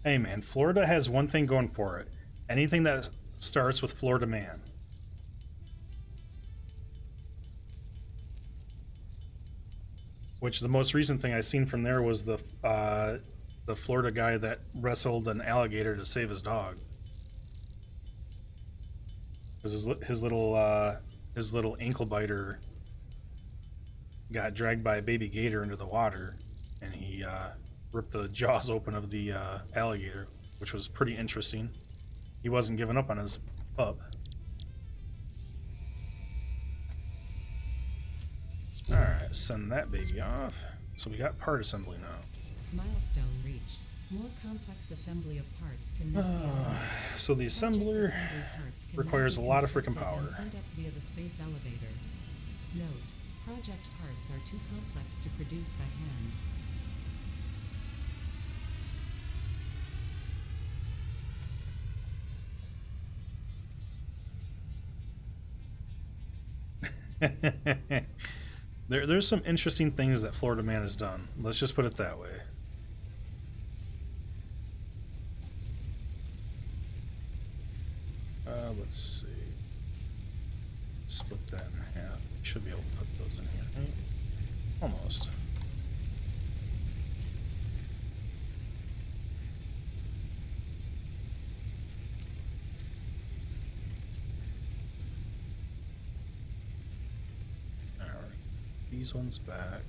Hey man, Florida has one thing going for it. Anything that starts with Florida man. Which the most recent thing I seen from there was the Florida guy that wrestled an alligator to save his dog. Because his little ankle biter got dragged by a baby gator into the water, and he ripped the jaws open of the alligator, which was pretty interesting. He wasn't giving up on his pup. Alright, send that baby off. So we got part assembly now. Milestone reached. More complex assembly of parts can now be So the assembler requires a lot of freaking power. sent up via the space elevator. Note: project parts are too complex to produce by hand. There's some interesting things that Florida Man has done. Let's just put it that way. Let's see. Split that in half. We should be able to put those in here, right? Almost. These ones back.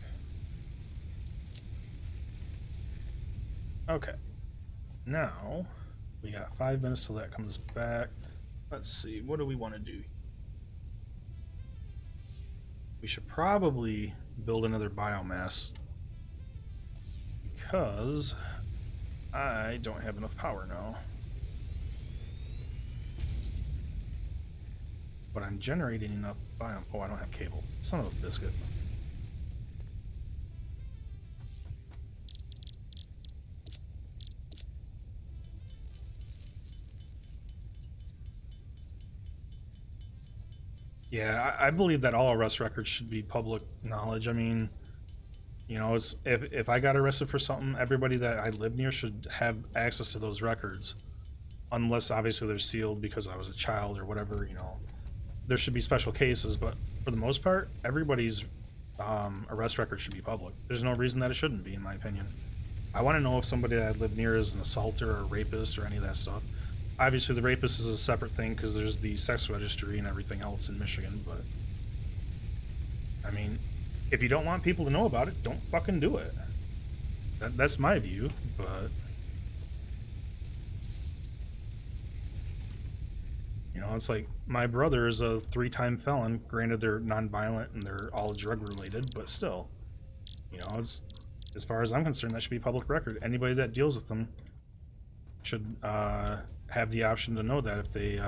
Okay. Now, we got 5 minutes till that comes back. Let's see, what do we want to do? We should probably build another biomass because I don't have enough power now. But I'm generating enough biome. Oh, I don't have cable. Son of a biscuit. Yeah, I believe that all arrest records should be public knowledge. I mean, you know, it's, if I got arrested for something, everybody that I live near should have access to those records. Unless, obviously, they're sealed because I was a child or whatever, you know. There should be special cases, but for the most part, everybody's arrest record should be public. There's no reason that it shouldn't be, in my opinion. I want to know if somebody that I live near is an assaulter or a rapist or any of that stuff. Obviously, the rapist is a separate thing because there's the sex registry and everything else in Michigan, but I mean, if you don't want people to know about it, don't fucking do it. That's my view, but you know, it's like my brother is a 3-time felon. Granted, they're non-violent and they're all drug-related, but still, you know, it's, as far as I'm concerned, that should be public record. Anybody that deals with them should have the option to know that if they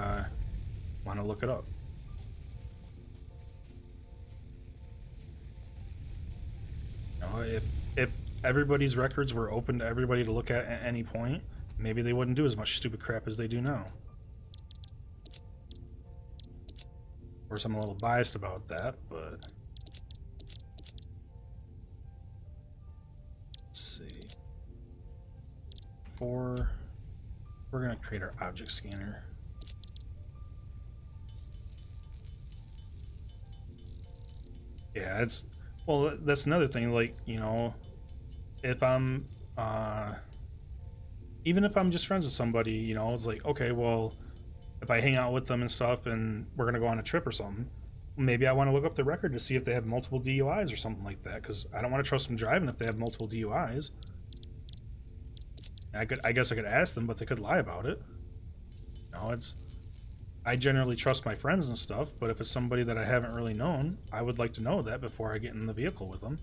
want to look it up. You know, if everybody's records were open to everybody to look at any point, maybe they wouldn't do as much stupid crap as they do now. Of course, I'm a little biased about that, but let's see. before, we're gonna create our object scanner. Yeah, it's, well, that's another thing, like, you know, if I'm even if I'm just friends with somebody, you know, it's like, okay, well, if I hang out with them and stuff and we're gonna go on a trip or something, maybe I want to look up the record to see if they have multiple DUIs or something like that, because I don't want to trust them driving if they have multiple DUIs. I guess I could ask them, but they could lie about it. You know, it's, I generally trust my friends and stuff, but if it's somebody that I haven't really known, I would like to know that before I get in the vehicle with them,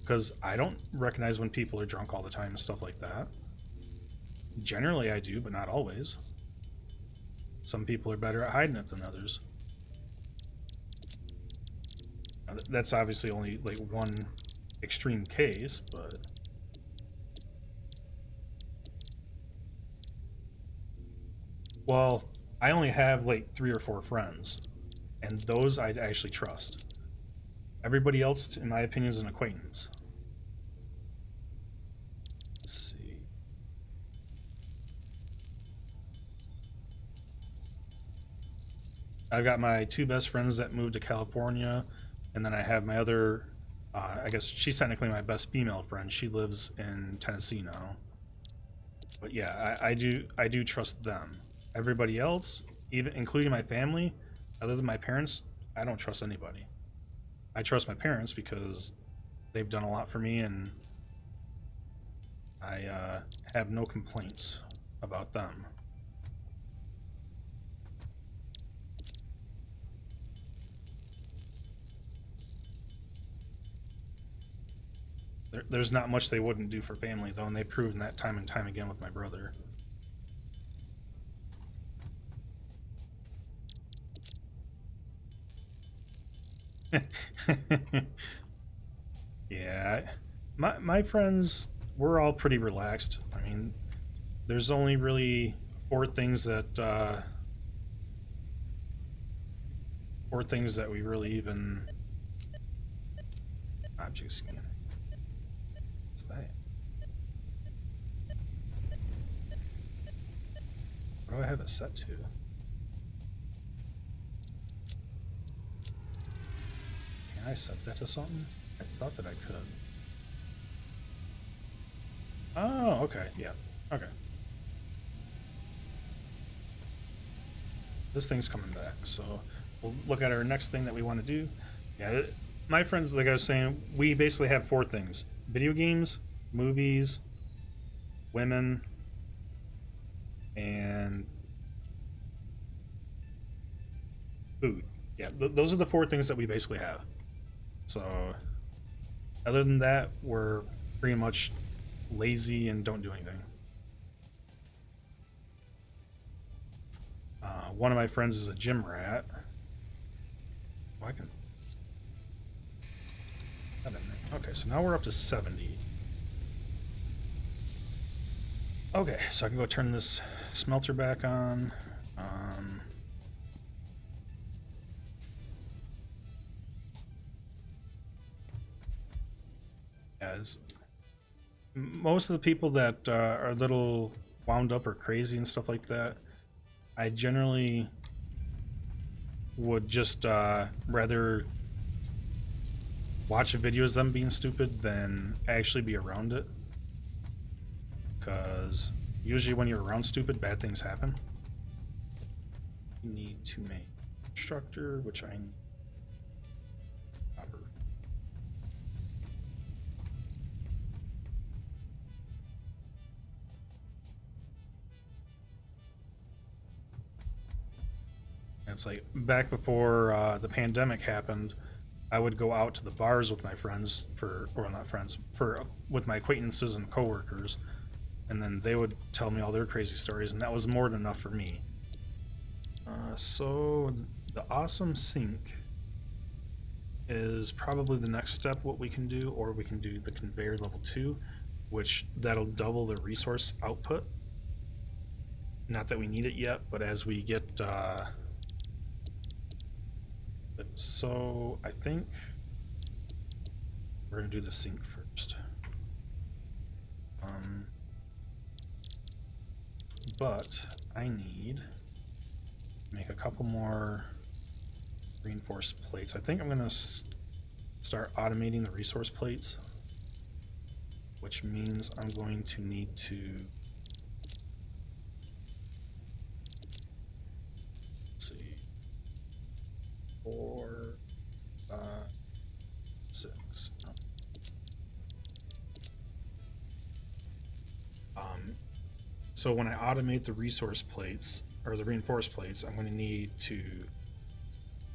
because I don't recognize when people are drunk all the time and stuff like that. Generally I do, but not always. Some people are better at hiding it than others. Now, that's obviously only like one extreme case, but well, I only have like 3 or 4 friends, and those I actually trust. Everybody else, in my opinion, is an acquaintance. Let's see. I've got my 2 best friends that moved to California, and then I have my other, I guess she's technically my best female friend. She lives in Tennessee now. But yeah, I do trust them. Everybody else, even including my family, other than my parents, I don't trust anybody. I trust my parents because they've done a lot for me, and I have no complaints about them. There's not much they wouldn't do for family, though, and they've proven that time and time again with my brother. Yeah, my friends, we're all pretty relaxed. I mean, there's only really 4 things that we really even object scan. What's that? What do I have it set to? Can I set that to something? I thought that I could. Oh, okay, yeah, okay. This thing's coming back, so we'll look at our next thing that we want to do. Yeah, my friends, like I was saying, we basically have 4 things: video games, movies, women, and food. Yeah, those are the 4 things that we basically have. So other than that, we're pretty much lazy and don't do anything. One of my friends is a gym rat. Oh, I can. Okay, so now we're up to 70. Okay, so I can go turn this smelter back on. As most of the people that are a little wound up or crazy and stuff like that, I generally would just rather watch a video of them being stupid than actually be around it. Because usually when you're around stupid, bad things happen. You need to make instructor, which I need. Copper. And it's like back before the pandemic happened, I would go out to the bars with my friends or not friends, with my acquaintances and coworkers, and then they would tell me all their crazy stories, and that was more than enough for me. So the awesome sink is probably the next step what we can do, or we can do the conveyor level 2, which that'll double the resource output. Not that we need it yet, but as we get so I think we're gonna do the sink first. but I need to make a couple more reinforced plates. I think I'm going to start automating the resource plates, which means I'm going to need to see 4, 5, 6. So when I automate the resource plates or the reinforced plates, I'm going to need to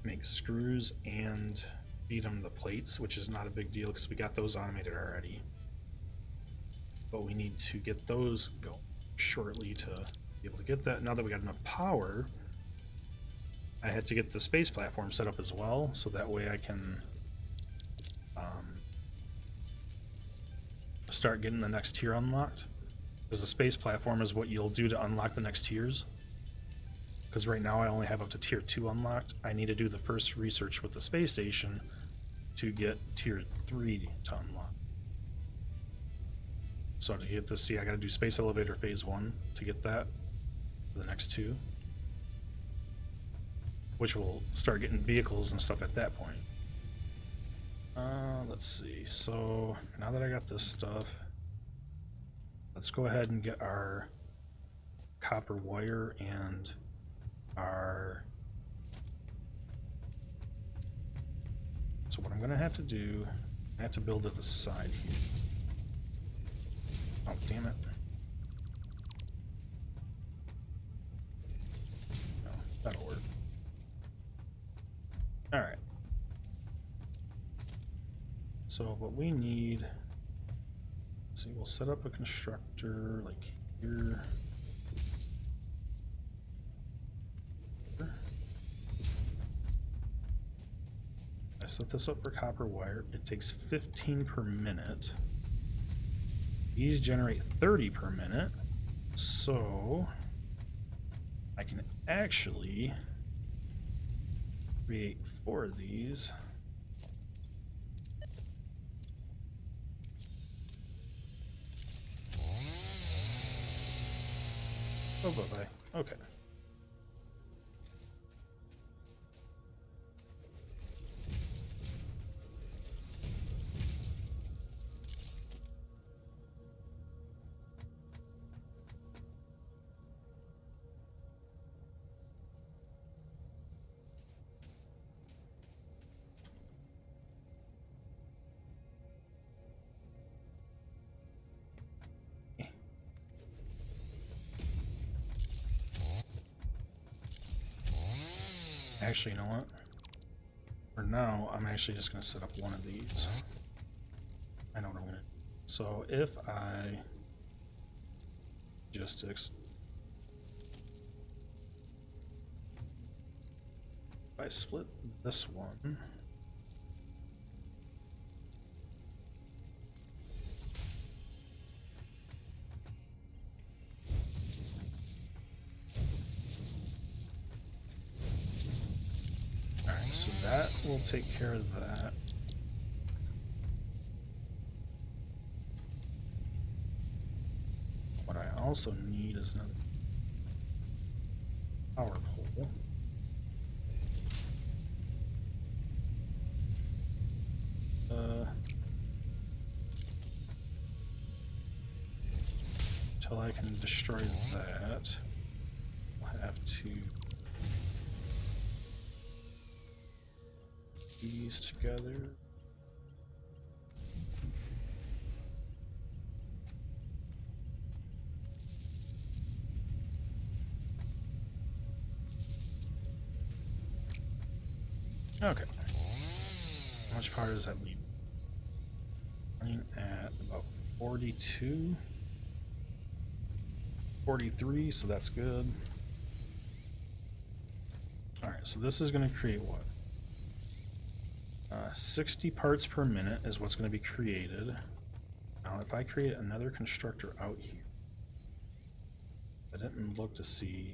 make screws and feed them the plates, which is not a big deal because we got those automated already. But we need to get those going shortly to be able to get that. Now that we got enough power, I had to get the space platform set up as well, so that way I can start getting the next tier unlocked. Because the space platform is what you'll do to unlock the next tiers. Because right now I only have up to tier 2 unlocked. I need to do the first research with the space station to get tier 3 to unlock. So to get this, see, I gotta do space elevator phase 1 to get that for the next 2. Which will start getting vehicles and stuff at that point. Let's see, so now that I got this stuff, let's go ahead and get our copper wire and our... So what I'm gonna have to do, I have to build to the side here. Oh, damn it. No, that'll work. Alright. So what we need, let's see, we'll set up a constructor like here. I set this up for copper wire. It takes 15 per minute. These generate 30 per minute. So I can actually create 4 of these. Oh, bye-bye. Okay. Actually, you know what? For now, I'm actually just going to set up one of these. I know what I'm going to do. So if I... Logistics. If I split this one... So that will take care of that. What I also need is another power pole. Until I can destroy that, I'll have to these together. Okay. How much power does that leave? Running at about 42, 43, so that's good. Alright, so this is going to create what? 60 parts per minute is what's going to be created. Now, if I create another constructor out here, I didn't look to see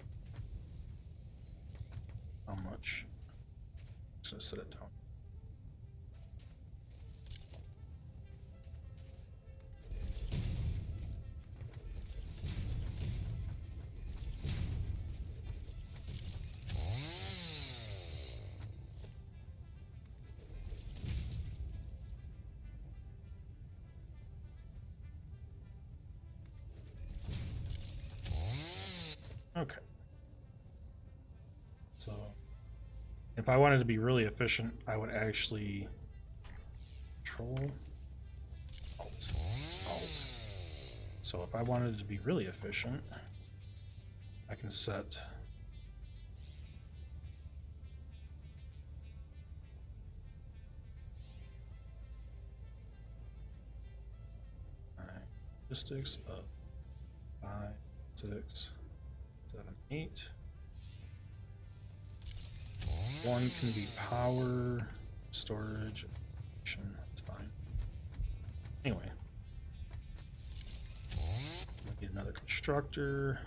how much. I'm just going to set it down. Okay. So if I wanted to be really efficient, I would actually Control Alt. It's Alt. So if I wanted to be really efficient, I can set my statistics of 5, 6, 7, 8. One can be power, storage, that's fine. Anyway, we get another constructor.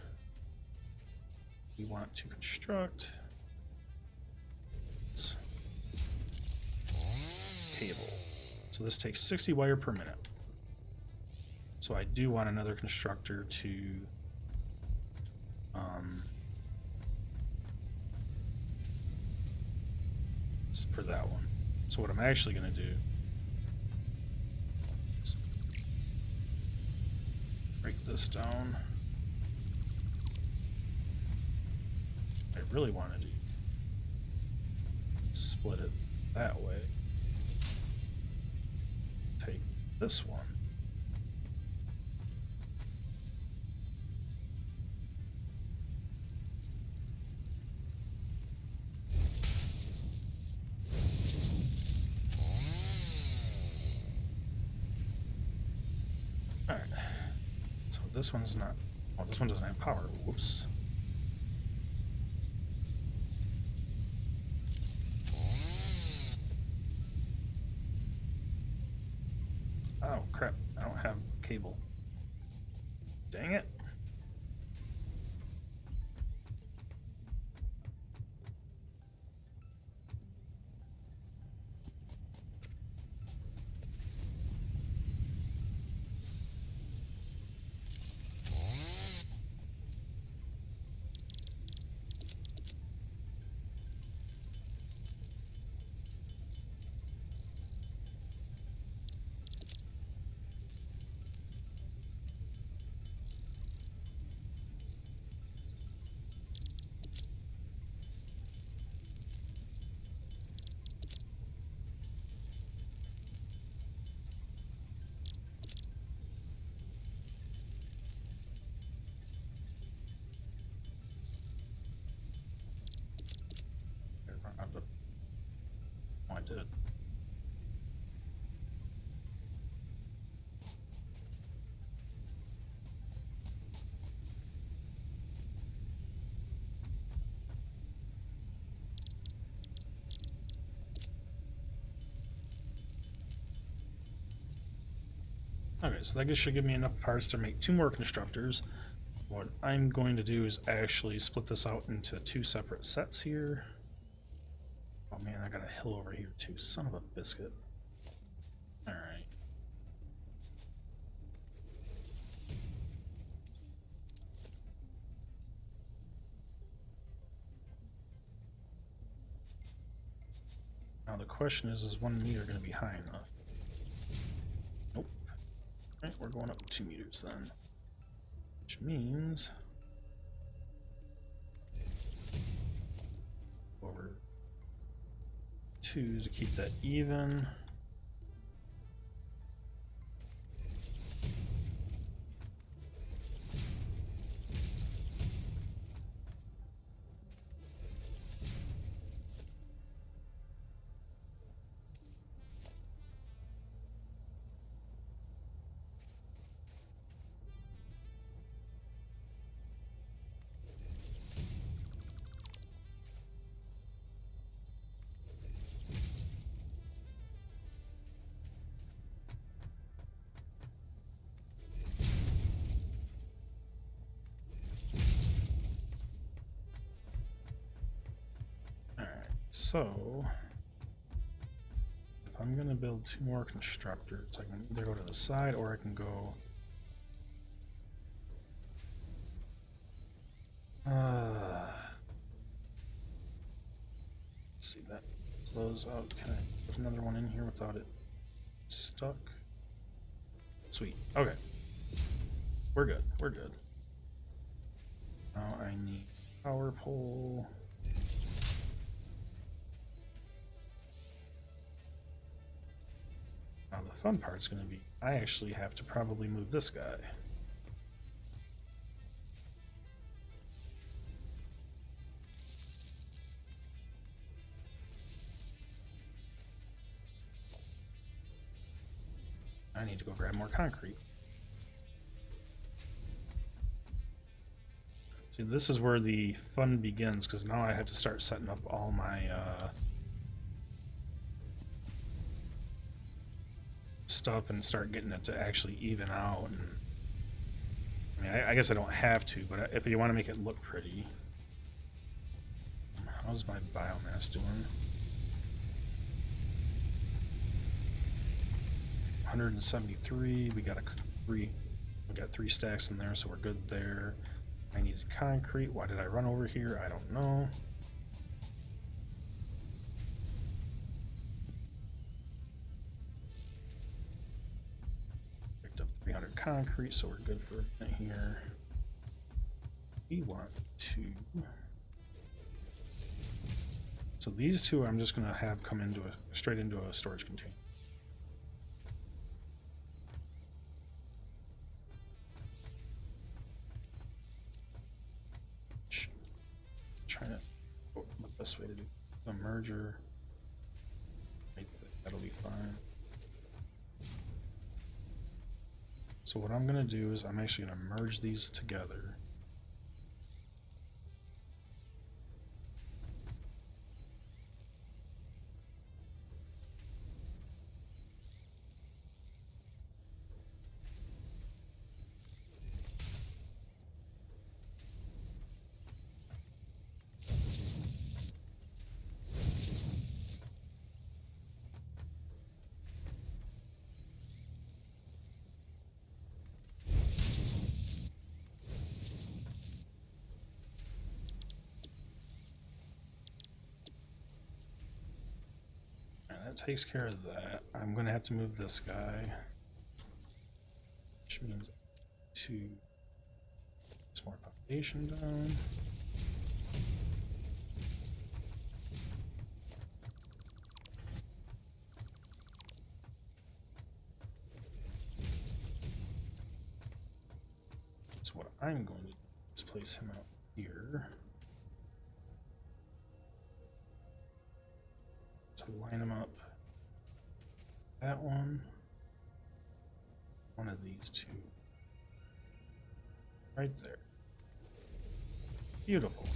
We want to construct cable. So this takes 60 wire per minute. So I do want another constructor to for that one. So what I'm actually going to do is break this down. I really want to do split it that way. Take this one. Alright. So this one's not... Oh, this one doesn't have power. Whoops. Oh, crap. I don't have cable. Dang it. Oh, I did. Okay, so that should give me enough parts to make 2 more constructors. What I'm going to do is actually split this out into 2 separate sets here. Oh man, I got a hill over here too. Son of a biscuit. Alright. Now the question is 1 meter going to be high enough? Nope. Alright, we're going up 2 meters then. Which means... over 2 to keep that even. So, if I'm going to build 2 more constructors, I can either go to the side or I can go... let's see, that those out. Can I put another one in here without it stuck? Sweet. Okay. We're good. We're good. Now I need power pole. Now the fun part's going to be I actually have to probably move this guy. I need to go grab more concrete. See, this is where the fun begins, because now I have to start setting up all my stuff and start getting it to actually even out. And I mean, I guess I don't have to, but if you want to make it look pretty. How's my biomass doing? 173. We got three stacks in there, so we're good there. I needed concrete. Why did I run over here? I don't know. Picked up 300 concrete, so we're good for a minute here. We want to. So these two I'm just going to have come into straight into a storage container. Trying to what the best way to do a merger. That'll be fine. So what I'm going to do is I'm actually going to merge these together. That takes care of that. I'm going to have to move this guy, which means to some more population down. So what I'm going to do is place him out here to line him up. That one of these two, right there. Beautiful.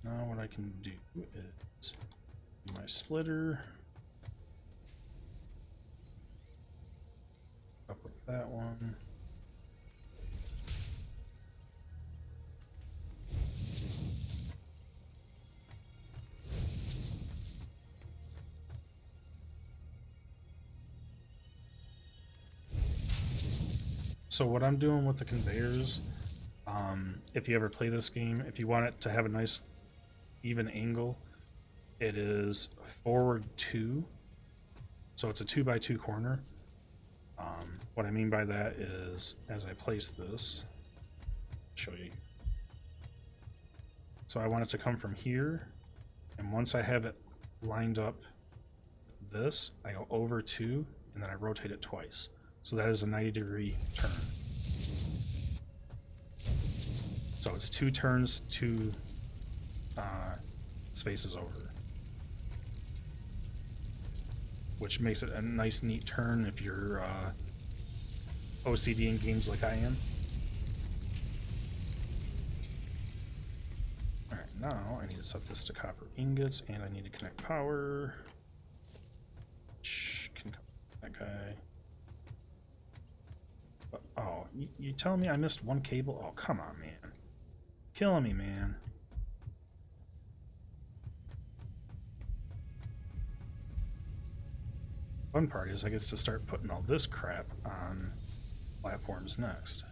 Now what I can do is do my splitter up with that one. So what I'm doing with the conveyors, if you ever play this game, if you want it to have a nice even angle, it is forward 2. So it's a 2x2 corner. What I mean by that is, as I place this, I'll show you. So I want it to come from here, and once I have it lined up this, I go over 2, and then I rotate it twice. So that is a 90-degree turn. So it's 2 turns, 2 spaces over, which makes it a nice, neat turn if you're OCD in games like I am. All right, now I need to set this to copper ingots, and I need to connect power. Can that guy. Oh, you telling me I missed one cable? Oh, come on, man. Killing me, man. Fun part is I get to start putting all this crap on platforms next.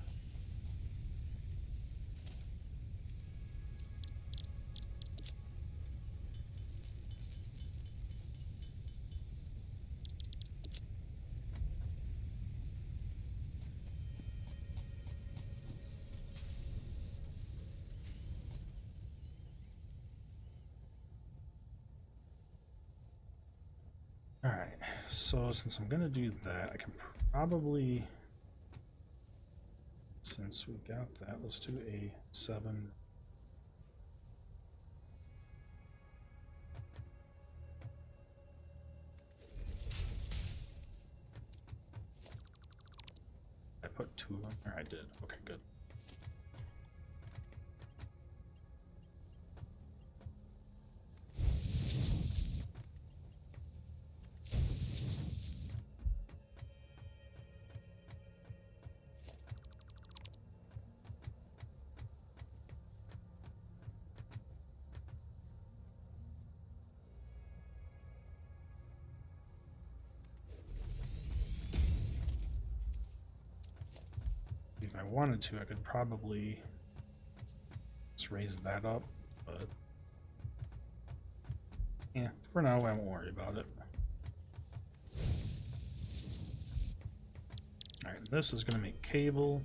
Alright, so since I'm gonna do that, I can probably, since we got that, let's do a 7. I put 2 on there? I did. Okay, good. If I wanted to, I could probably just raise that up, but yeah, for now I won't worry about it. Alright, this is going to make cable,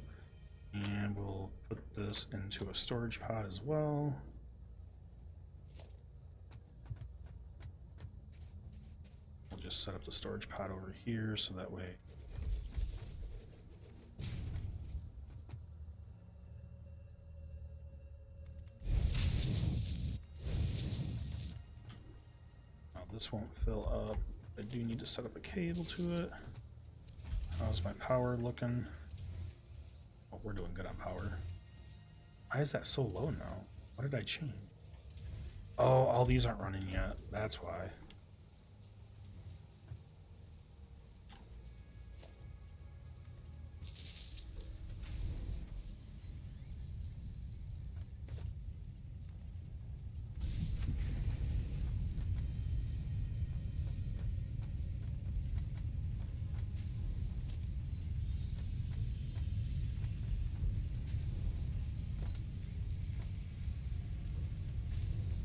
and we'll put this into a storage pod as well. We'll just set up the storage pod over here so that way this won't fill up. I do need to set up a cable to it. How's my power looking? Oh, we're doing good on power. Why is that so low now? What did I change? Oh, all these aren't running yet. That's why.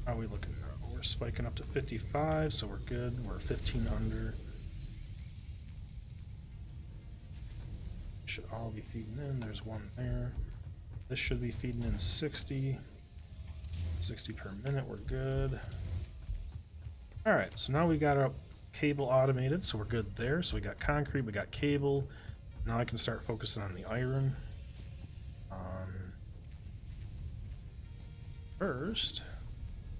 How are we looking now? We're spiking up to 55, so we're good. We're 15 under. Should all be feeding in. There's one there. This should be feeding in 60. 60 per minute. We're good. Alright, so now we got our cable automated, so we're good there. So we got concrete, we got cable. Now I can start focusing on the iron. First,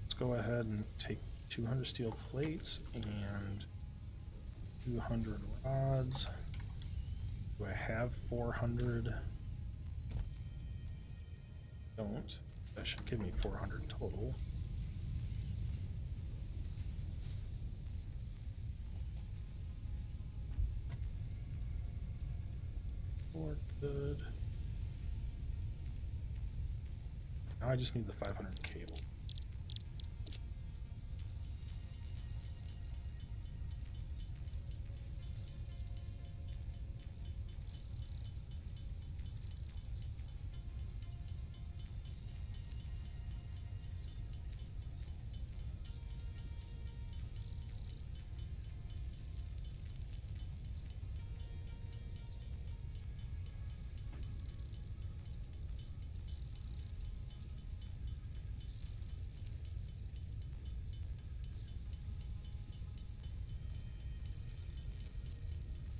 let's go ahead and take 200 steel plates and 200 rods. Do I have 400? Don't. That should give me 400 total. Good. Now I just need the 500 cable.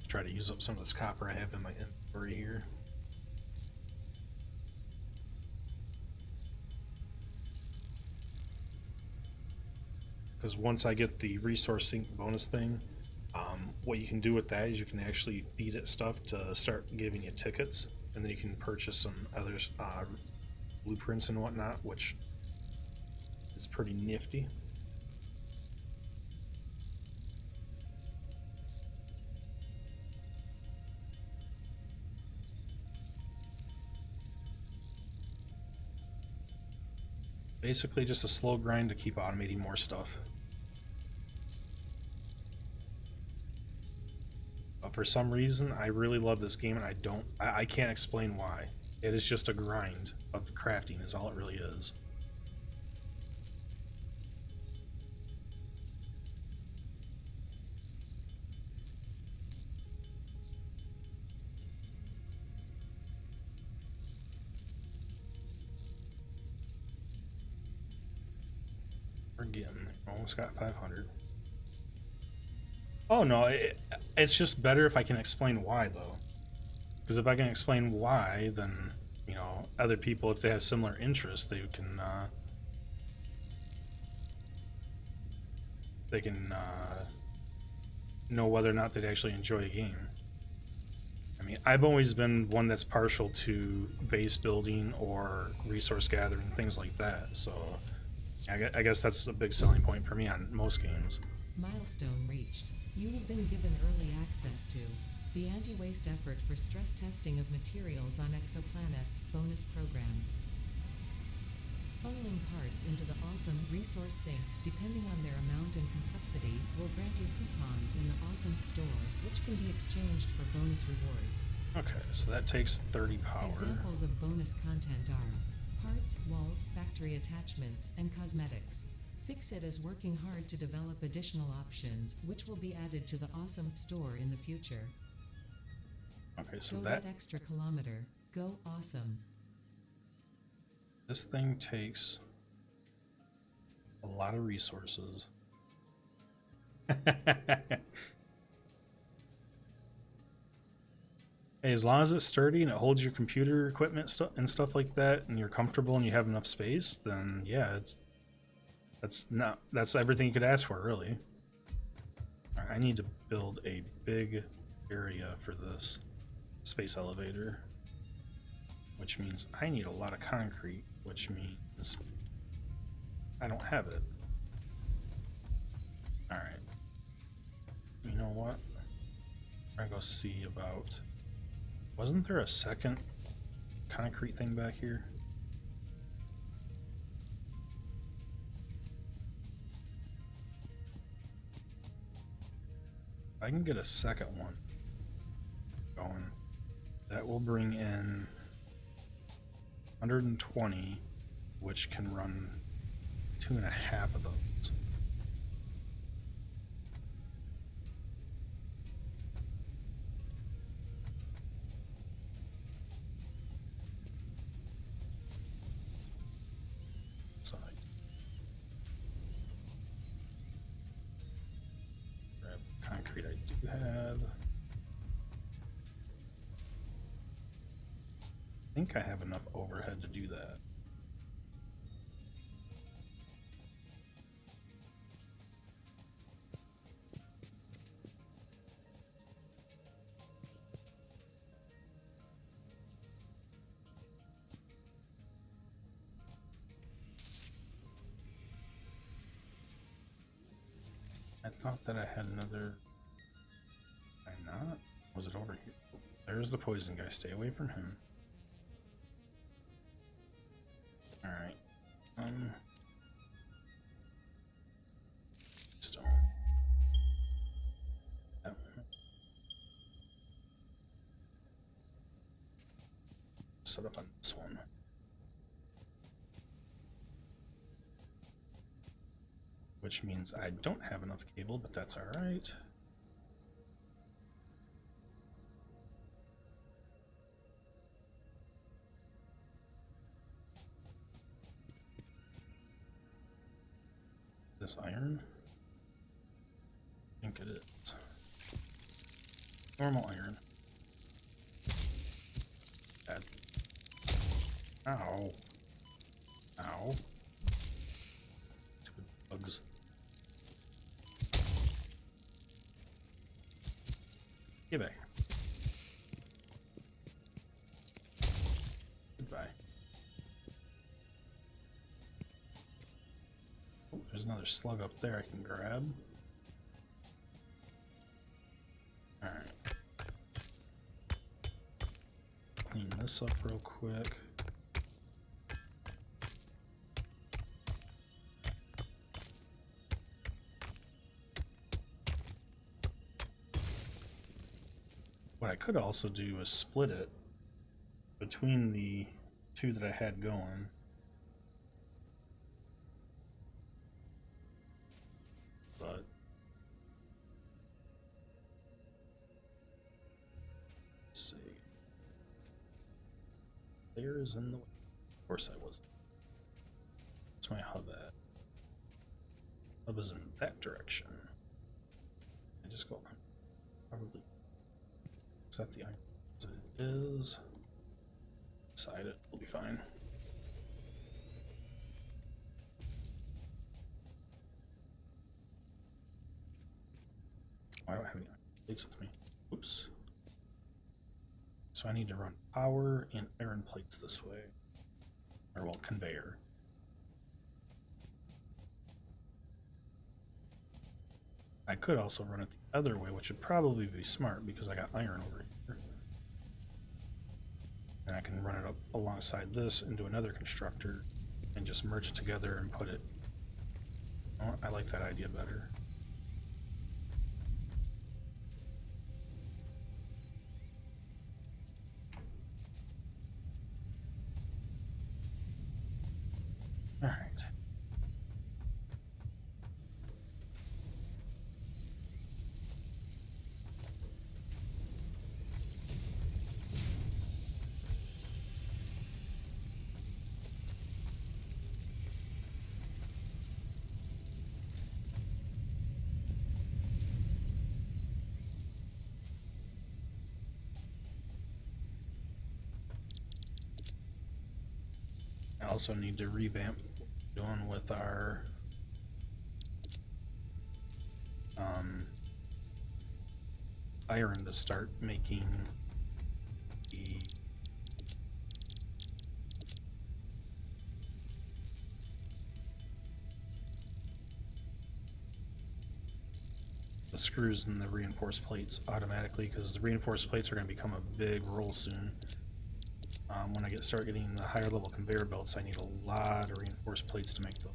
Try to use up some of this copper I have in my inventory here. Because once I get the resource sync bonus thing, what you can do with that is you can actually feed it stuff to start giving you tickets, and then you can purchase some other blueprints and whatnot, which is pretty nifty. Basically just a slow grind to keep automating more stuff. But for some reason, I really love this game, and I can't explain why. It is just a grind of crafting is all it really is. We're getting there. Almost got 500. Oh no, it's just better if I can explain why though. Because if I can explain why, then you know other people, if they have similar interests, they can know whether or not they'd actually enjoy a game. I mean, I've always been one that's partial to base building or resource gathering, things like that. So I guess that's a big selling point for me on most games. Milestone reached. You have been given early access to the Anti-Waste Effort for Stress Testing of Materials on Exoplanets bonus program. Funneling parts into the awesome resource sink, depending on their amount and complexity, will grant you coupons in the awesome store, which can be exchanged for bonus rewards. Okay, so that takes 30 power. Examples of bonus content are parts, walls, factory attachments, and cosmetics. Fixit is working hard to develop additional options, which will be added to the awesome store in the future. Okay, so Go that extra kilometer. Go awesome. this thing takes a lot of resources. Hey, as long as it's sturdy and it holds your computer equipment and stuff like that, and you're comfortable and you have enough space, then yeah, that's everything you could ask for, really. All right, I need to build a big area for this space elevator, which means I need a lot of concrete, which means I don't have it. All right. You know what? I'm gonna go see about. Wasn't there a second concrete thing back here? I can get a second one going. That will bring in 120, which can run 2.5 of those. So I grab concrete I do have. I think I have enough overhead to do that. I thought that I had another. Did I not? Was it over here? There's the poison guy. Stay away from him. Alright. Stone. That one. Set up on this one. Which means I don't have enough cable, but that's alright. This iron? I think it is. Normal iron. Bad. Ow. Ow. Stupid bugs. Get back. Goodbye. Oh, there's another slug up there I can grab. Alright. Clean this up real quick. What I could also do is split it between the two that I had going. But let's see. There is in the way. Of course I wasn't. Where's my hub at? Hub is in that direction. I just go probably set the iron as it is. Decide it. We'll be fine. I don't have any plates with me. Oops. So I need to run power and iron plates this way. Or, well, conveyor. I could also run it the other way, which would probably be smart because I got iron over here. And I can run it up alongside this into another constructor and just merge it together and put it. Oh, I like that idea better. All right. I also need to revamp what we're doing with our iron to start making the screws and the reinforced plates automatically, because the reinforced plates are going to become a big role soon. When I start getting the higher level conveyor belts, I need a lot of reinforced plates to make them.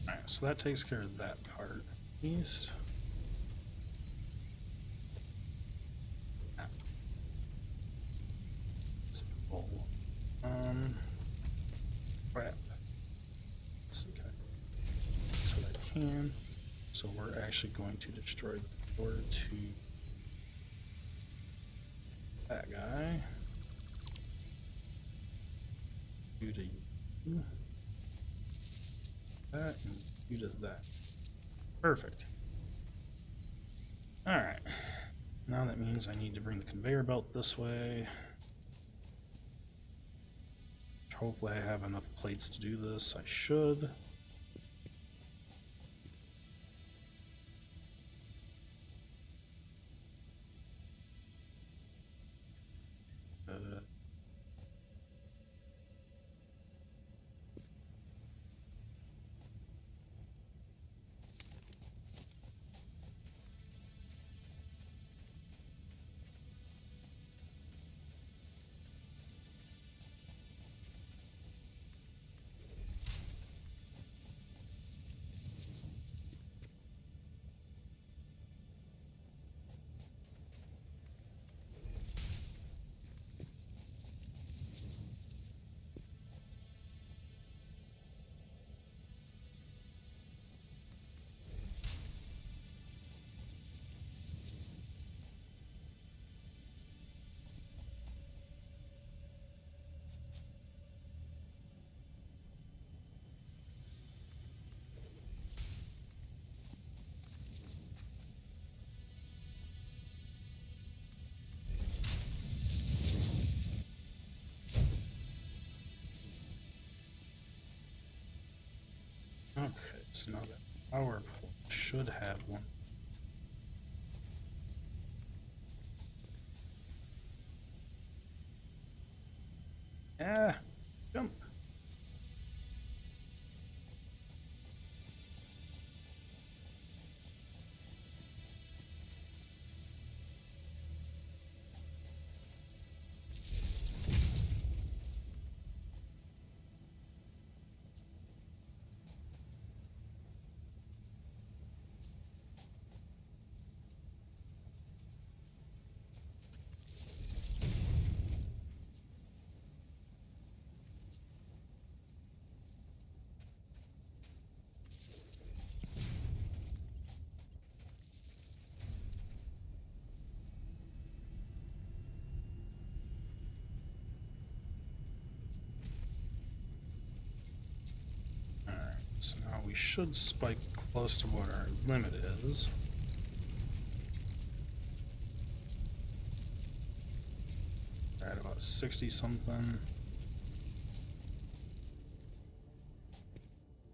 Alright, so that takes care of that part. East. It's full. Crap. Let's see, can I so I can. So we're actually going to destroy the door to that guy. You to you. That and you to that. Perfect. Alright. Now that means I need to bring the conveyor belt this way. Hopefully I have enough plates to do this. I should. Okay, so now that power pole should have one. Yeah, jump. Alright, so now we should spike close to what our limit is. At about 60 something.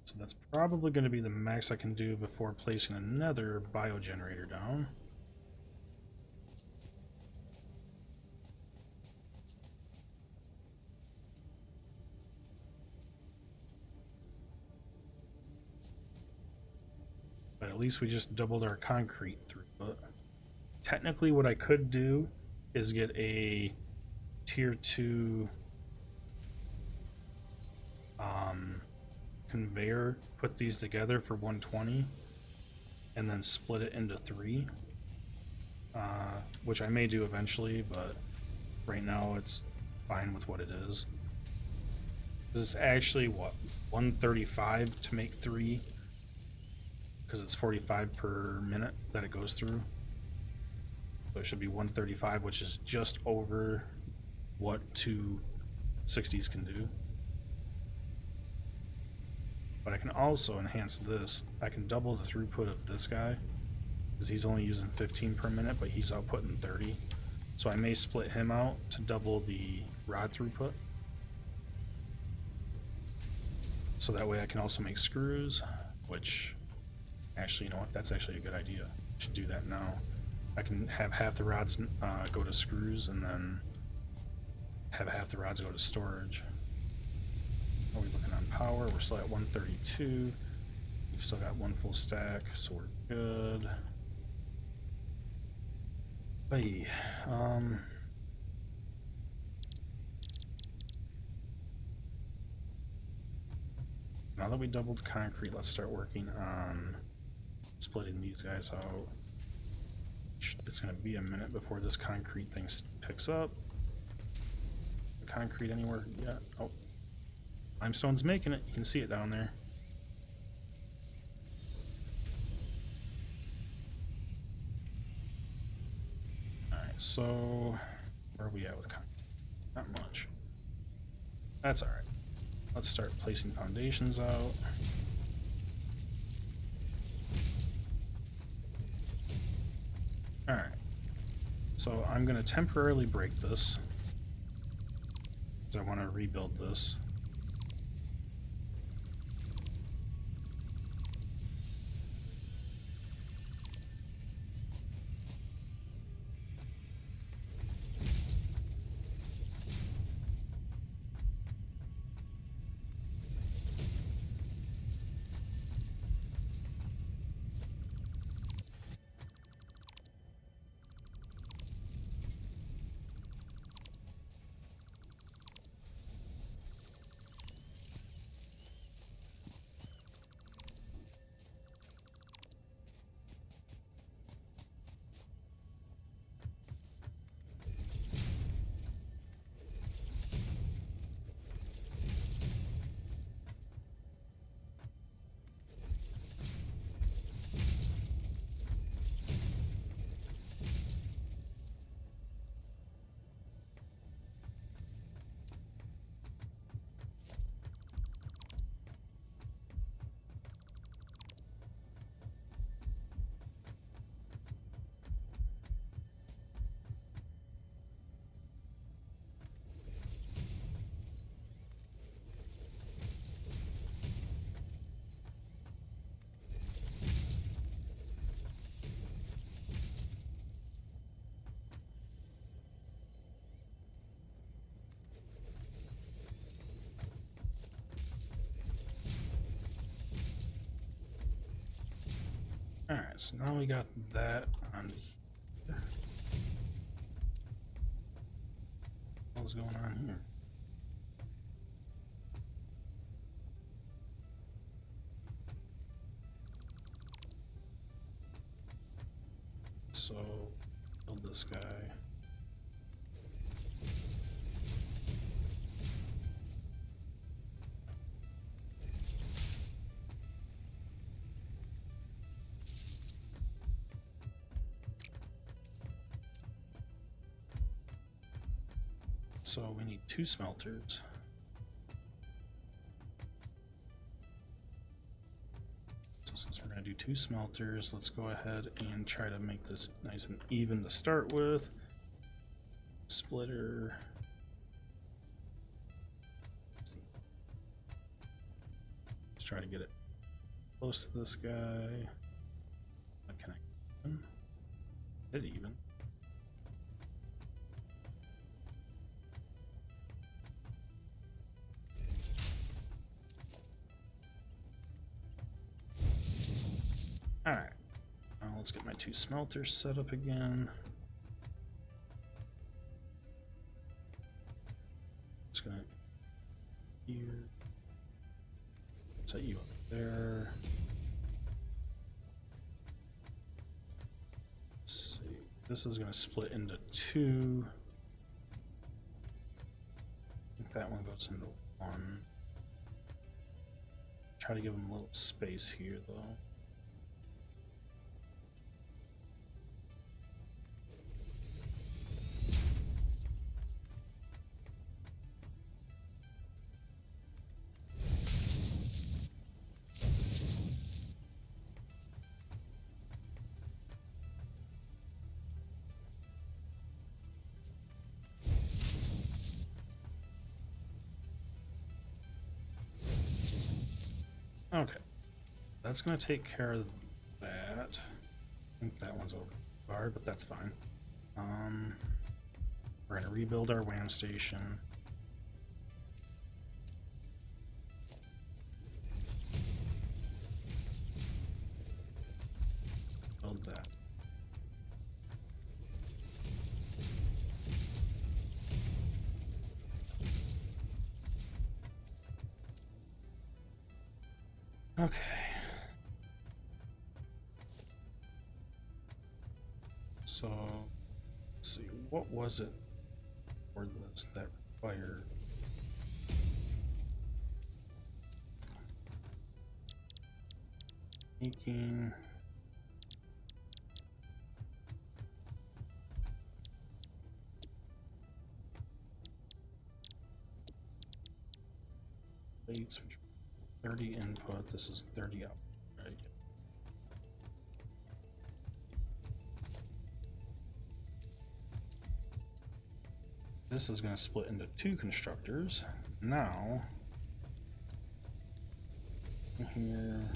So that's probably going to be the max I can do before placing another biogenerator down. But at least we just doubled our concrete throughput. Technically what I could do is get a tier 2 conveyor, put these together for 120, and then split it into 3, which I may do eventually, but right now it's fine with what it is. This is actually what, 135 to make 3, because it's 45 per minute that it goes through. So it should be 135, which is just over what 2 60s can do. But I can also enhance this. I can double the throughput of this guy, because he's only using 15 per minute, but he's outputting 30. So I may split him out to double the rod throughput. So that way I can also make screws, which, actually, you know what, that's actually a good idea. I should do that now. I can have half the rods go to screws, and then have half the rods go to storage. Are we looking on power? We're still at 132. We've still got one full stack, so we're good. Hey, now that we doubled concrete, let's start working on splitting these guys out. It's going to be a minute before this concrete thing picks up. Concrete anywhere yet? Oh, limestone's making it. You can see it down there. Alright, so where are we at with concrete? Not much. That's alright. Let's start placing foundations out. Alright. So I'm going to temporarily break this, because I want to rebuild this. so now we got that on here. What's going on here? So, build this guy. So we need 2 smelters. So since we're going to do 2 smelters, let's go ahead and try to make this nice and even to start with. Splitter. Let's try to get it close to this guy. Can I get it even? Alright, now let's get my 2 smelters set up again. Just gonna here, set you up there. Let's see, this is gonna split into 2. I think that one goes into 1. Try to give them a little space here though. Okay, that's going to take care of that. I think that one's over, but that's fine. We're going to rebuild our WAM station. Build that. Okay. So, let's see, what was it for this that required? Making. Plates, which 30 input, this is 30 output, right? This is going to split into 2 constructors. Now, here,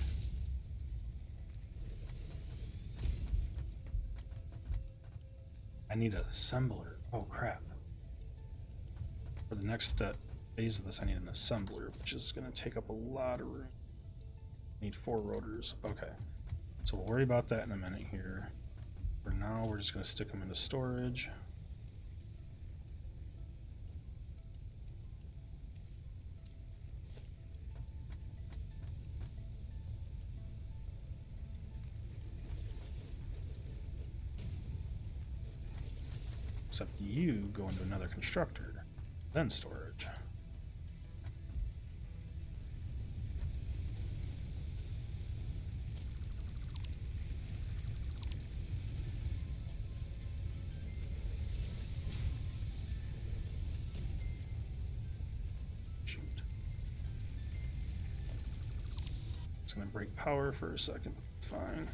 I need an assembler. Oh crap. For the next phase of this, I need an assembler, which is going to take up a lot of room. Need 4 rotors. Okay, so we'll worry about that in a minute here. For now, we're just going to stick them into storage. Except you go into another constructor, then storage. Shoot. It's gonna break power for a second. It's fine.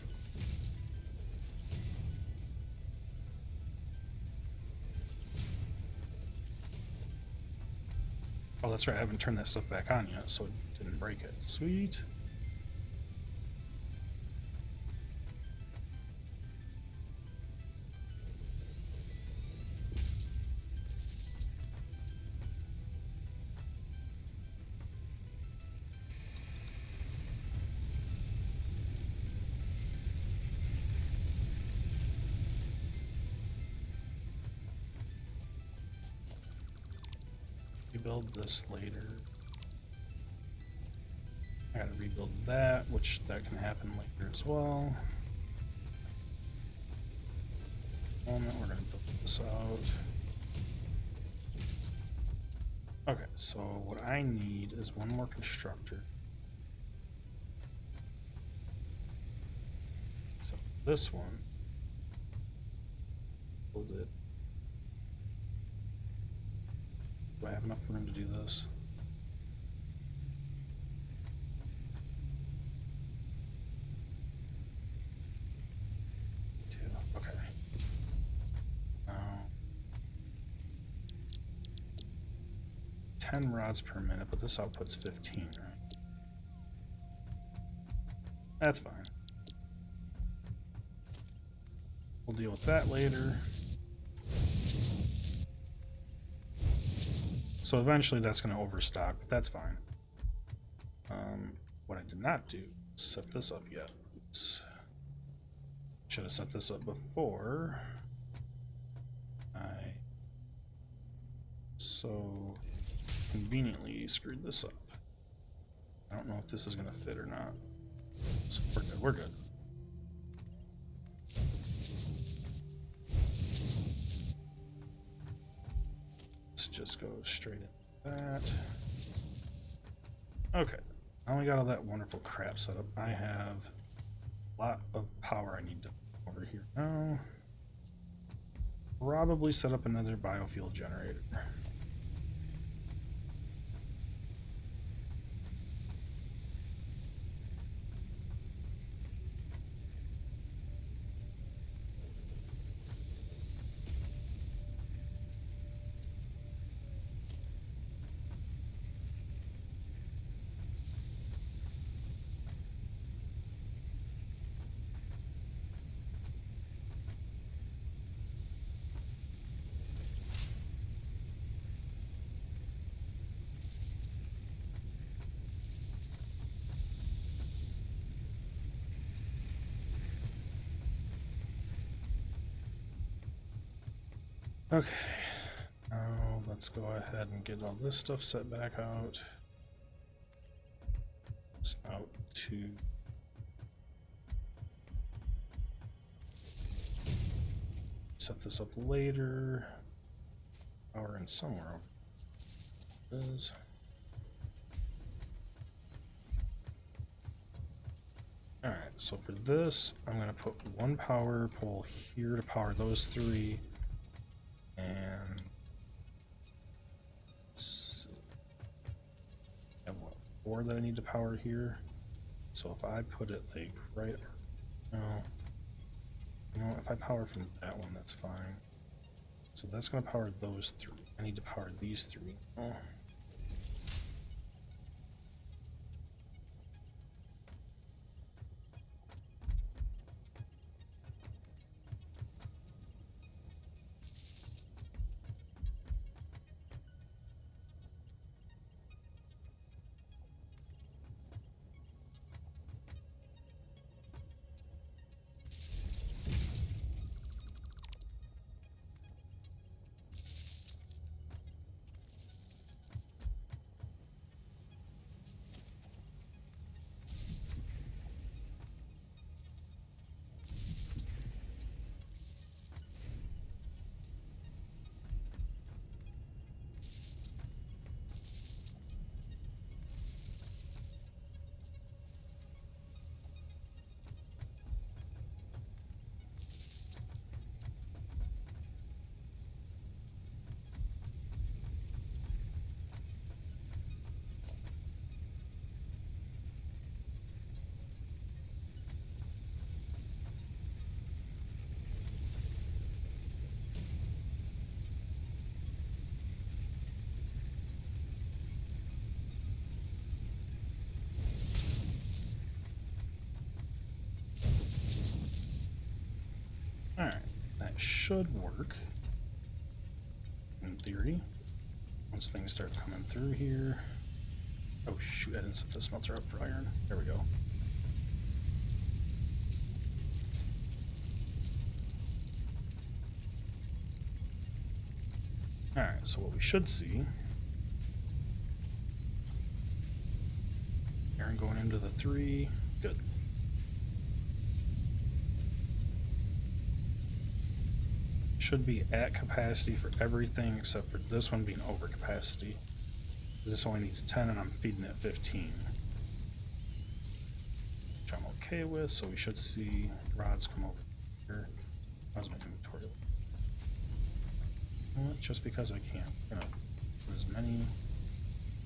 Oh, that's right, I haven't turned that stuff back on yet, so it didn't break it. Sweet. rebuild this later. I gotta rebuild that, which that can happen later as well. Moment, we're gonna build this out. Okay, so what I need is one more constructor. So this one, build it. Do I have enough room to do this? Two, okay. Now, 10 rods per minute, but this output's 15, right? That's fine. We'll deal with that later. So eventually that's going to overstock, but that's fine. What I did not do is set this up yet. Oops. Should have set this up before I so conveniently screwed this up. I don't know if this is going to fit or not. So we're good. We're good. Let's just go straight into that. Okay. Now we got all that wonderful crap set up. I have a lot of power I need to over here now. Probably set up another biofuel generator. Okay, now let's go ahead and get all this stuff set back out. It's out to set this up later. Power in somewhere. It is. Alright, so for this, I'm going to put one power pole here to power those three. And I have what, 4 that I need to power here. So if I put it like right, no, you know, if I power from that one, that's fine. So that's going to power those 3. I need to power these 3. Oh. Alright, that should work. In theory. Once things start coming through here. Oh shoot, I didn't set the smelter up for iron. There we go. Alright, so what we should see iron going into the 3. Good. Should be at capacity for everything except for this one being over capacity. This only needs 10 and I'm feeding it 15. Which I'm okay with, so we should see rods come over here. How's my inventory? Just because I can. I'm gonna put as many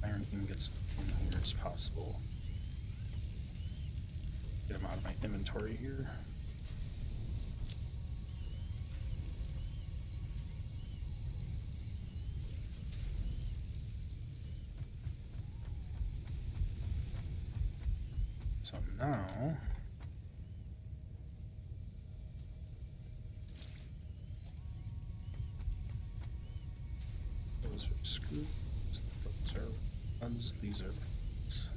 iron ingots in here as possible. Get them out of my inventory here. So now those are screws, those are rods, these are rods.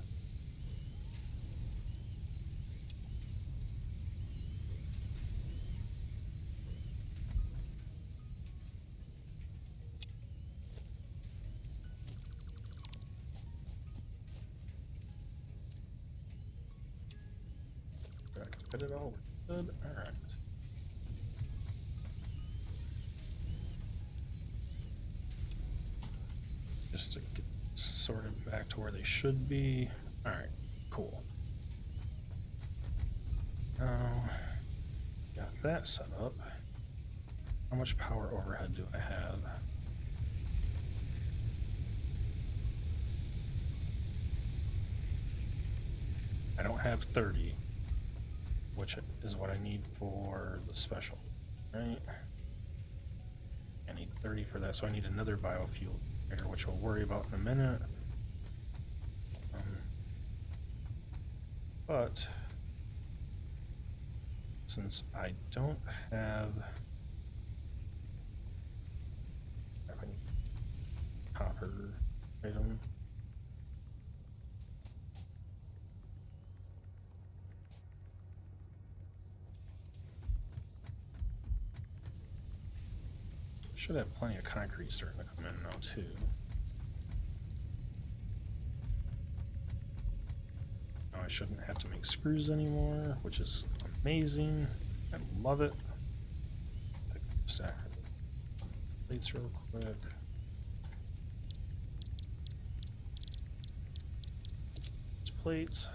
I can fit it all. We're good. All right. Just to get sorted back to where they should be. All right. Cool. Now, got that set up. How much power overhead do I have? I don't have 30, which is what I need for the special, right? I need 30 for that, so I need another biofuel here, which we'll worry about in a minute. But since I don't have any copper item, should have plenty of concrete starting to come in now too. Now I shouldn't have to make screws anymore, which is amazing. I love it. Pick up the stack of plates real quick. Plates.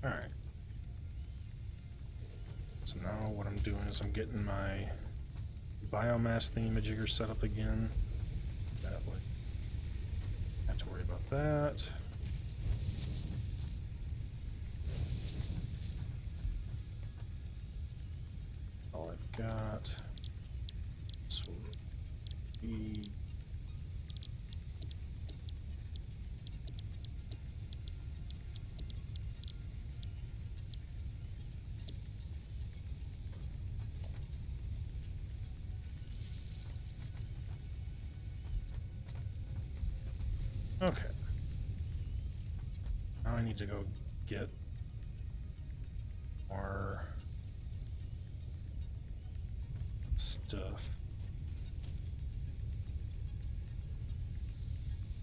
All right. So now what I'm doing is I'm getting my biomass thingamajigger set up again. That way, have to worry about that. All I've got. So be okay. Now I need to go get more stuff.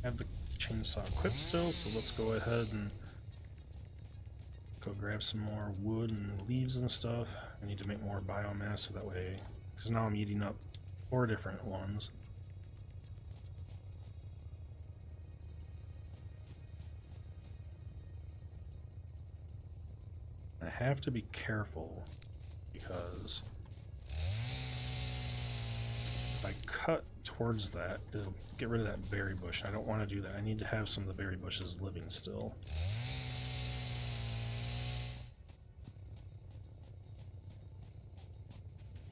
I have the chainsaw equipped still, so let's go ahead and go grab some more wood and leaves and stuff. I need to make more biomass so that way, because now I'm eating up 4 different ones. I have to be careful because if I cut towards that, it'll get rid of that berry bush. I don't want to do that. I need to have some of the berry bushes living still.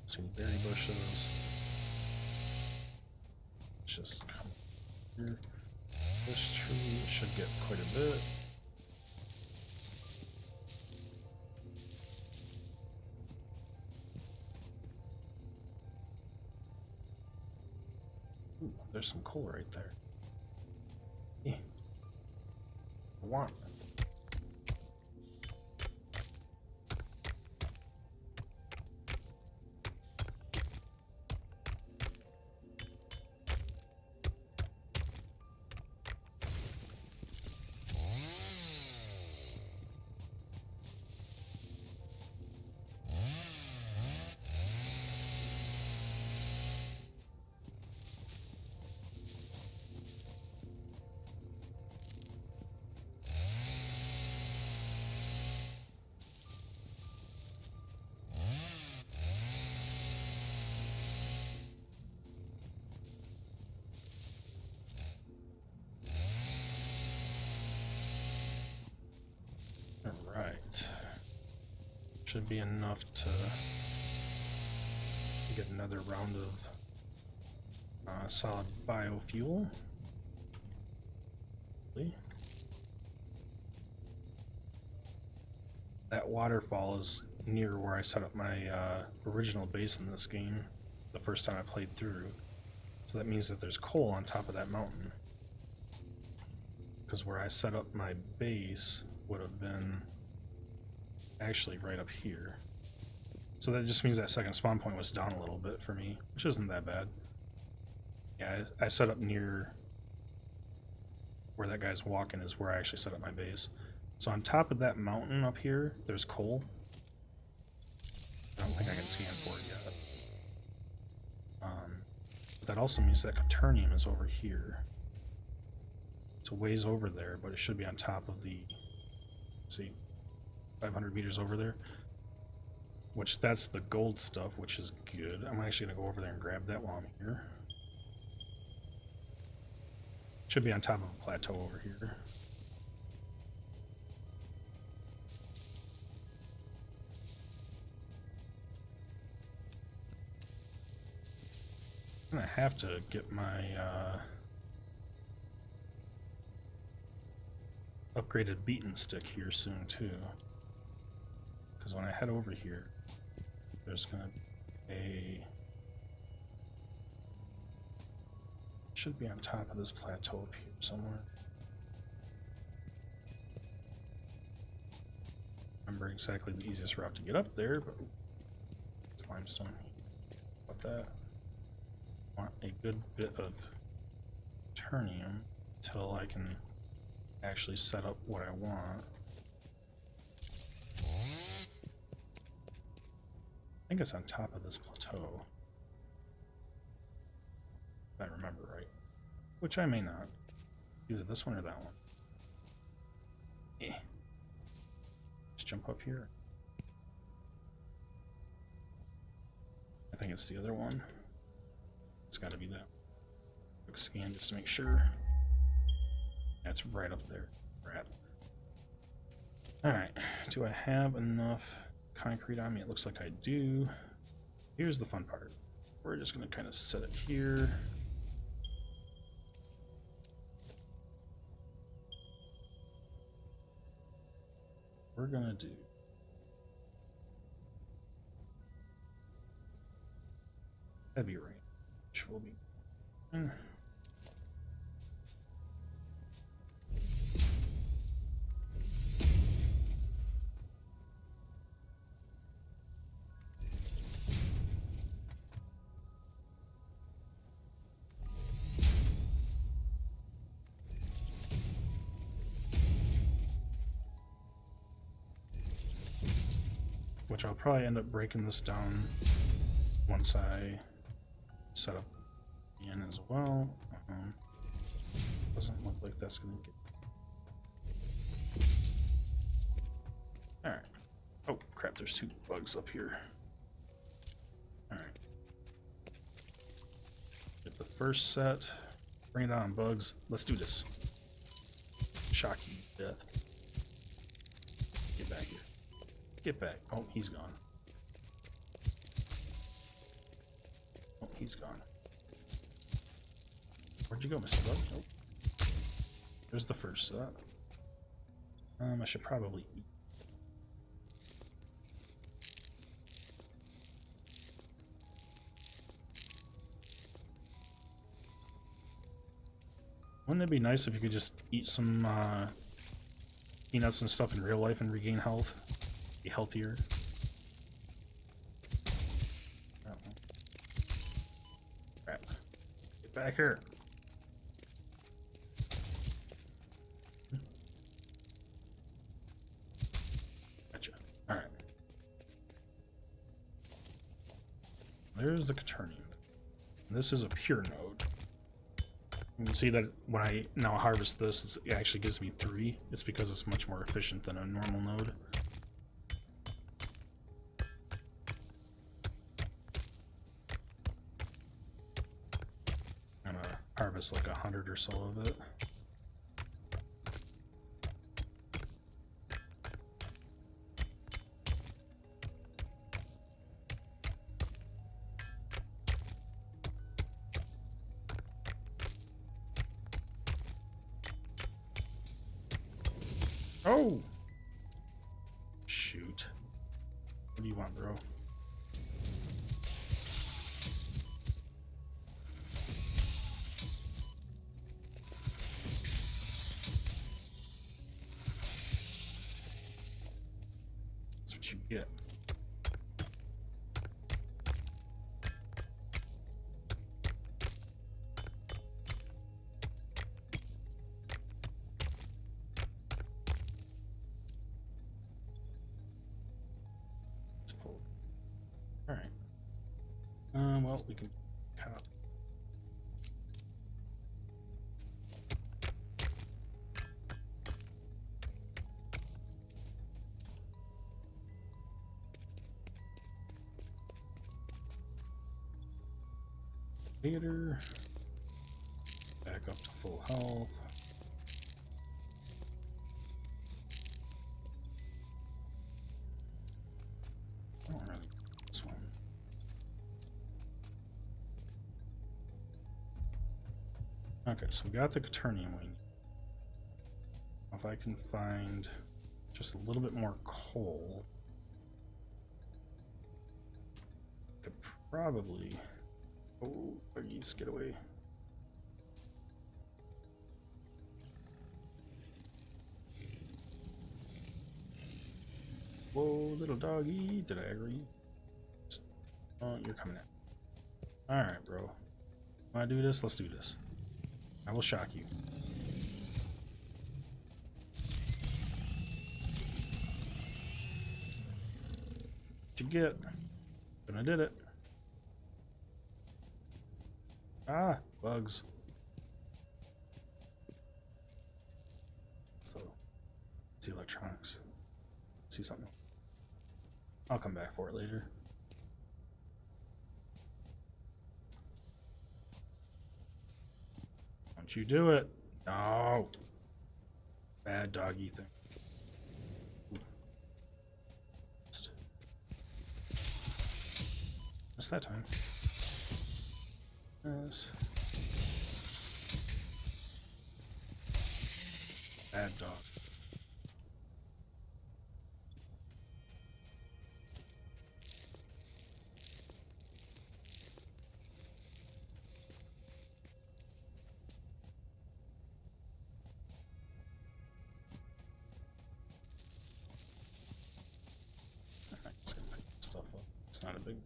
So berry bushes. Let's just come here. This tree should get quite a bit. Ooh, there's some coal right there. Yeah. I want it. Should be enough to get another round of solid biofuel. That waterfall is near where I set up my original base in this game the first time I played through. So that means that there's coal on top of that mountain. Because where I set up my base would have been actually right up here. So that just means that second spawn point was down a little bit for me, which isn't that bad. Yeah, I set up near where that guy's walking is where I actually set up my base. So on top of that mountain up here, there's coal. I don't think I can scan for it yet. But that also means that quaternium is over here. It's a ways over there, but it should be on top of the, let's see, 500 meters over there. Which, that's the gold stuff, which is good. I'm actually going to go over there and grab that while I'm here. Should be on top of a plateau over here. I'm going to have to get my upgraded beaten stick here soon too. Because when I head over here, there's going to be a... should be on top of this plateau up here somewhere. Remember exactly the easiest route to get up there, but it's limestone. What that? Want a good bit of ternium until I can actually set up what I want. I think it's on top of this plateau, if I remember right. Which I may not. Either this one or that one. Eh. Let's jump up here. I think it's the other one. It's got to be that. Quick scan just to make sure. That's right up there. Crap. Alright. Do I have enough concrete on me? It looks like I do. Here's the fun part. We're just going to kind of set it here. We're going to do heavy rain, which will be which I'll probably end up breaking this down once I set up in as well. Doesn't look like that's going to get... Alright. Oh, crap, there's two bugs up here. Alright. Get the first set. Bring it on, bugs. Let's do this. Shock you to death. Get back here. Get back. Oh, he's gone. Oh, he's gone. Where'd you go, Mr. Bug? Nope. There's the first set. I should probably eat. Wouldn't it be nice if you could just eat some peanuts and stuff in real life and regain health? Be healthier. Crap. Get back here. Gotcha. Alright. There's the quaternium. This is a pure node. You can see that when I now harvest this, it actually gives me 3. It's because it's much more efficient than a normal node. I'm gonna harvest like 100 or so of it. Oh! Shoot. What do you want, bro? That's what you get. It's full. Alright. Well, we can kind of. Theater. Back up to full health. I don't really like this one. Okay, so we got the Quaternium we need. If I can find just a little bit more coal, I could probably. Oh, please get away. Whoa, little doggy. Did I agree? Oh, you're coming in. Alright, bro. Wanna do this? Let's do this. I will shock you. What'd you get? And I did it. Ah, bugs. So, see electronics. See something. I'll come back for it later. Don't you do it. No. Bad doggy thing. Missed that time. Yes. Bad dog. Let's go pick this stuff up. It's not a big.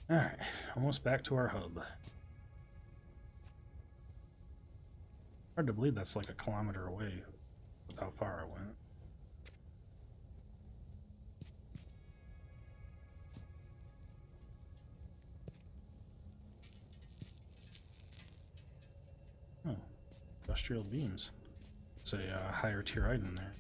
Alright, almost back to our hub. Hard to believe that's like a kilometer away with how far I went. Oh, industrial beams. It's a higher tier item there.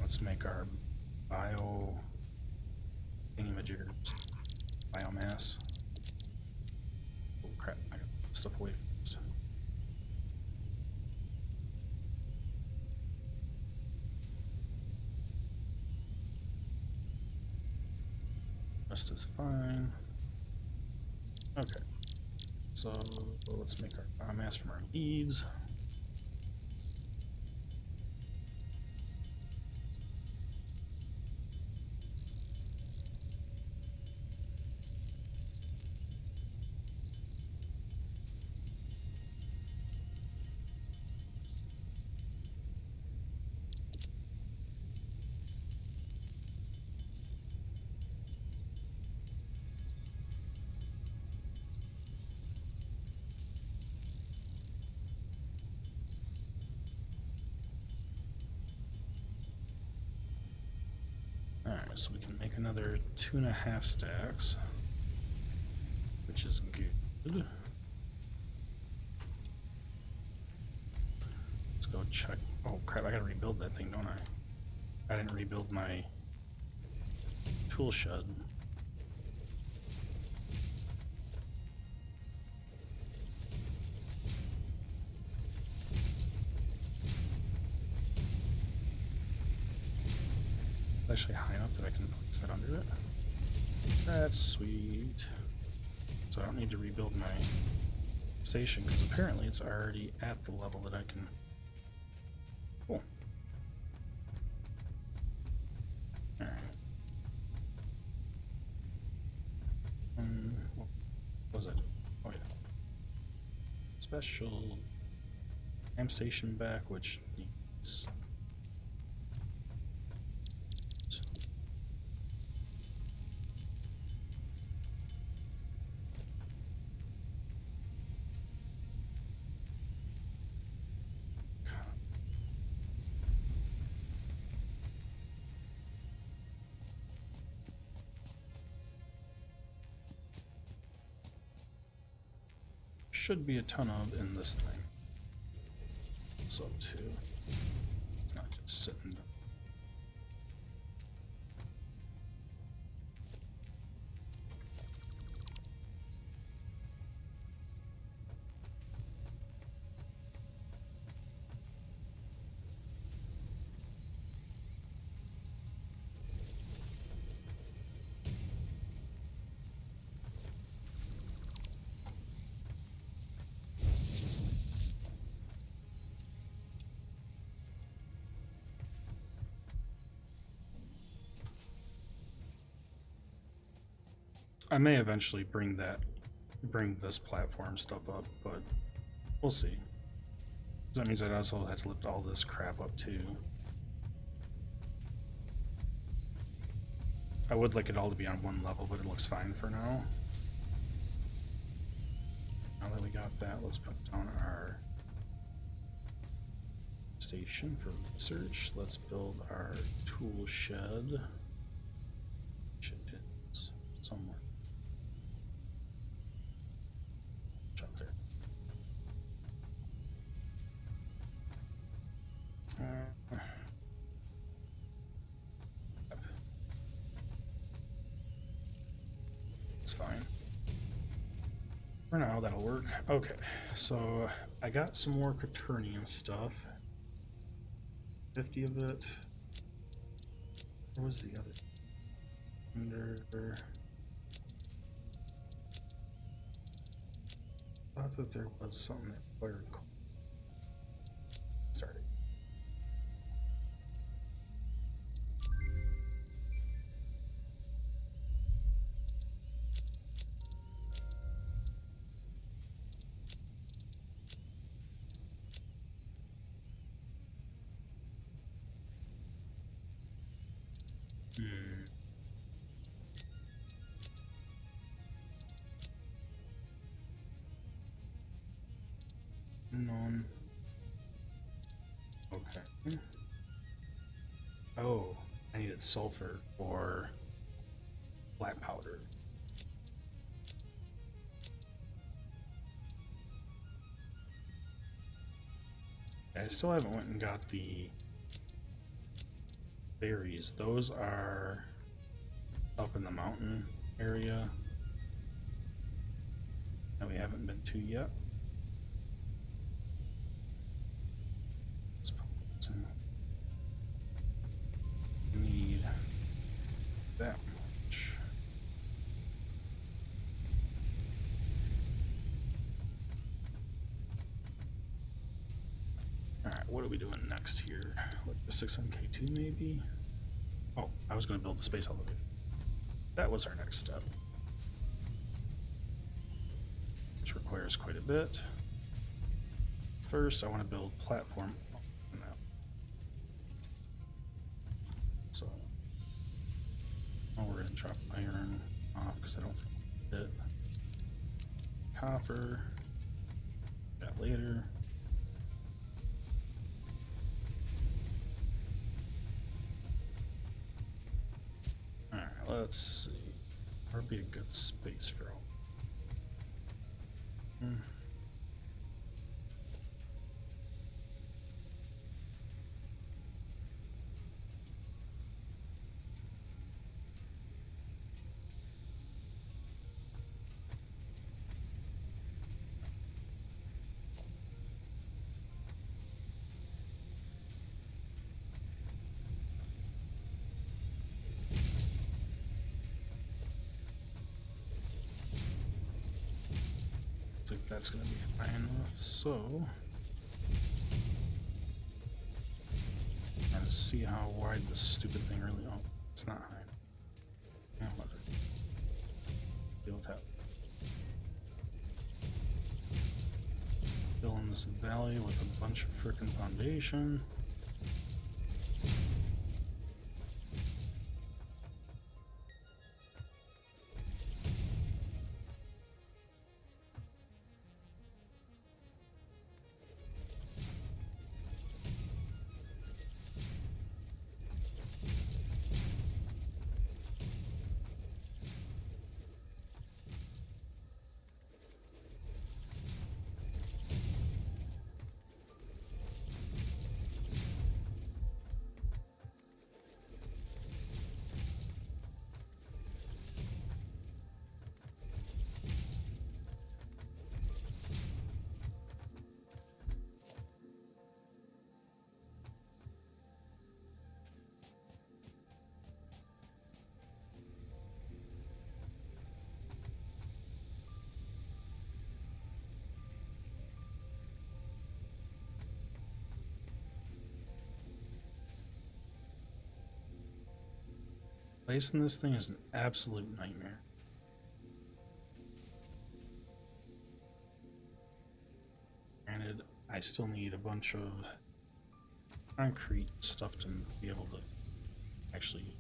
Let's make our bio thingy-majiggers. Biomass. Oh crap, I got stuff away first. Rest is fine. Okay. So let's make our biomass from our leaves. Alright, so we can make another 2.5 stacks, which is good. Let's go check. Oh crap, I gotta rebuild that thing, don't I? I didn't rebuild my tool shed. Actually high enough that I can place that under it. That's sweet. So I don't need to rebuild my station because apparently it's already at the level that I can. Cool. Alright. What was it? Oh yeah. Special am station back, which needs. Should be a ton of in this thing. So too. It's not just sitting there. I may eventually bring this platform stuff up, but we'll see. That means I'd also have to lift all this crap up too. I would like it all to be on one level, but it looks fine for now. Now that we got that, let's put down our station for research. Let's build our tool shed. It is somewhere. Up there. It's fine. For now, that'll work. Okay, so I got some more quaternium stuff. 50 of it. Where was the other? Under. I thought that there was something that required. Started. None. Okay. Oh, I needed sulfur for black powder. I still haven't went and got the berries. Those are up in the mountain area that we haven't been to yet. Let's put some. Need that much. Alright, what are we doing next here? Logistics on K2 maybe? Oh, I was going to build the space elevator. That was our next step. Which requires quite a bit. First, I want to build platform. No. So, we're going to drop iron off because I don't fit it. Copper. That later. Alright, let's see. Where would be a good space for all? that's going to be high enough. So, trying to see how wide this stupid thing really. Oh, it's not high enough. Yeah, whatever. Deal with that. Fill in this valley with a bunch of frickin' foundation. Placing this thing is an absolute nightmare. Granted, I still need a bunch of concrete stuff to be able to actually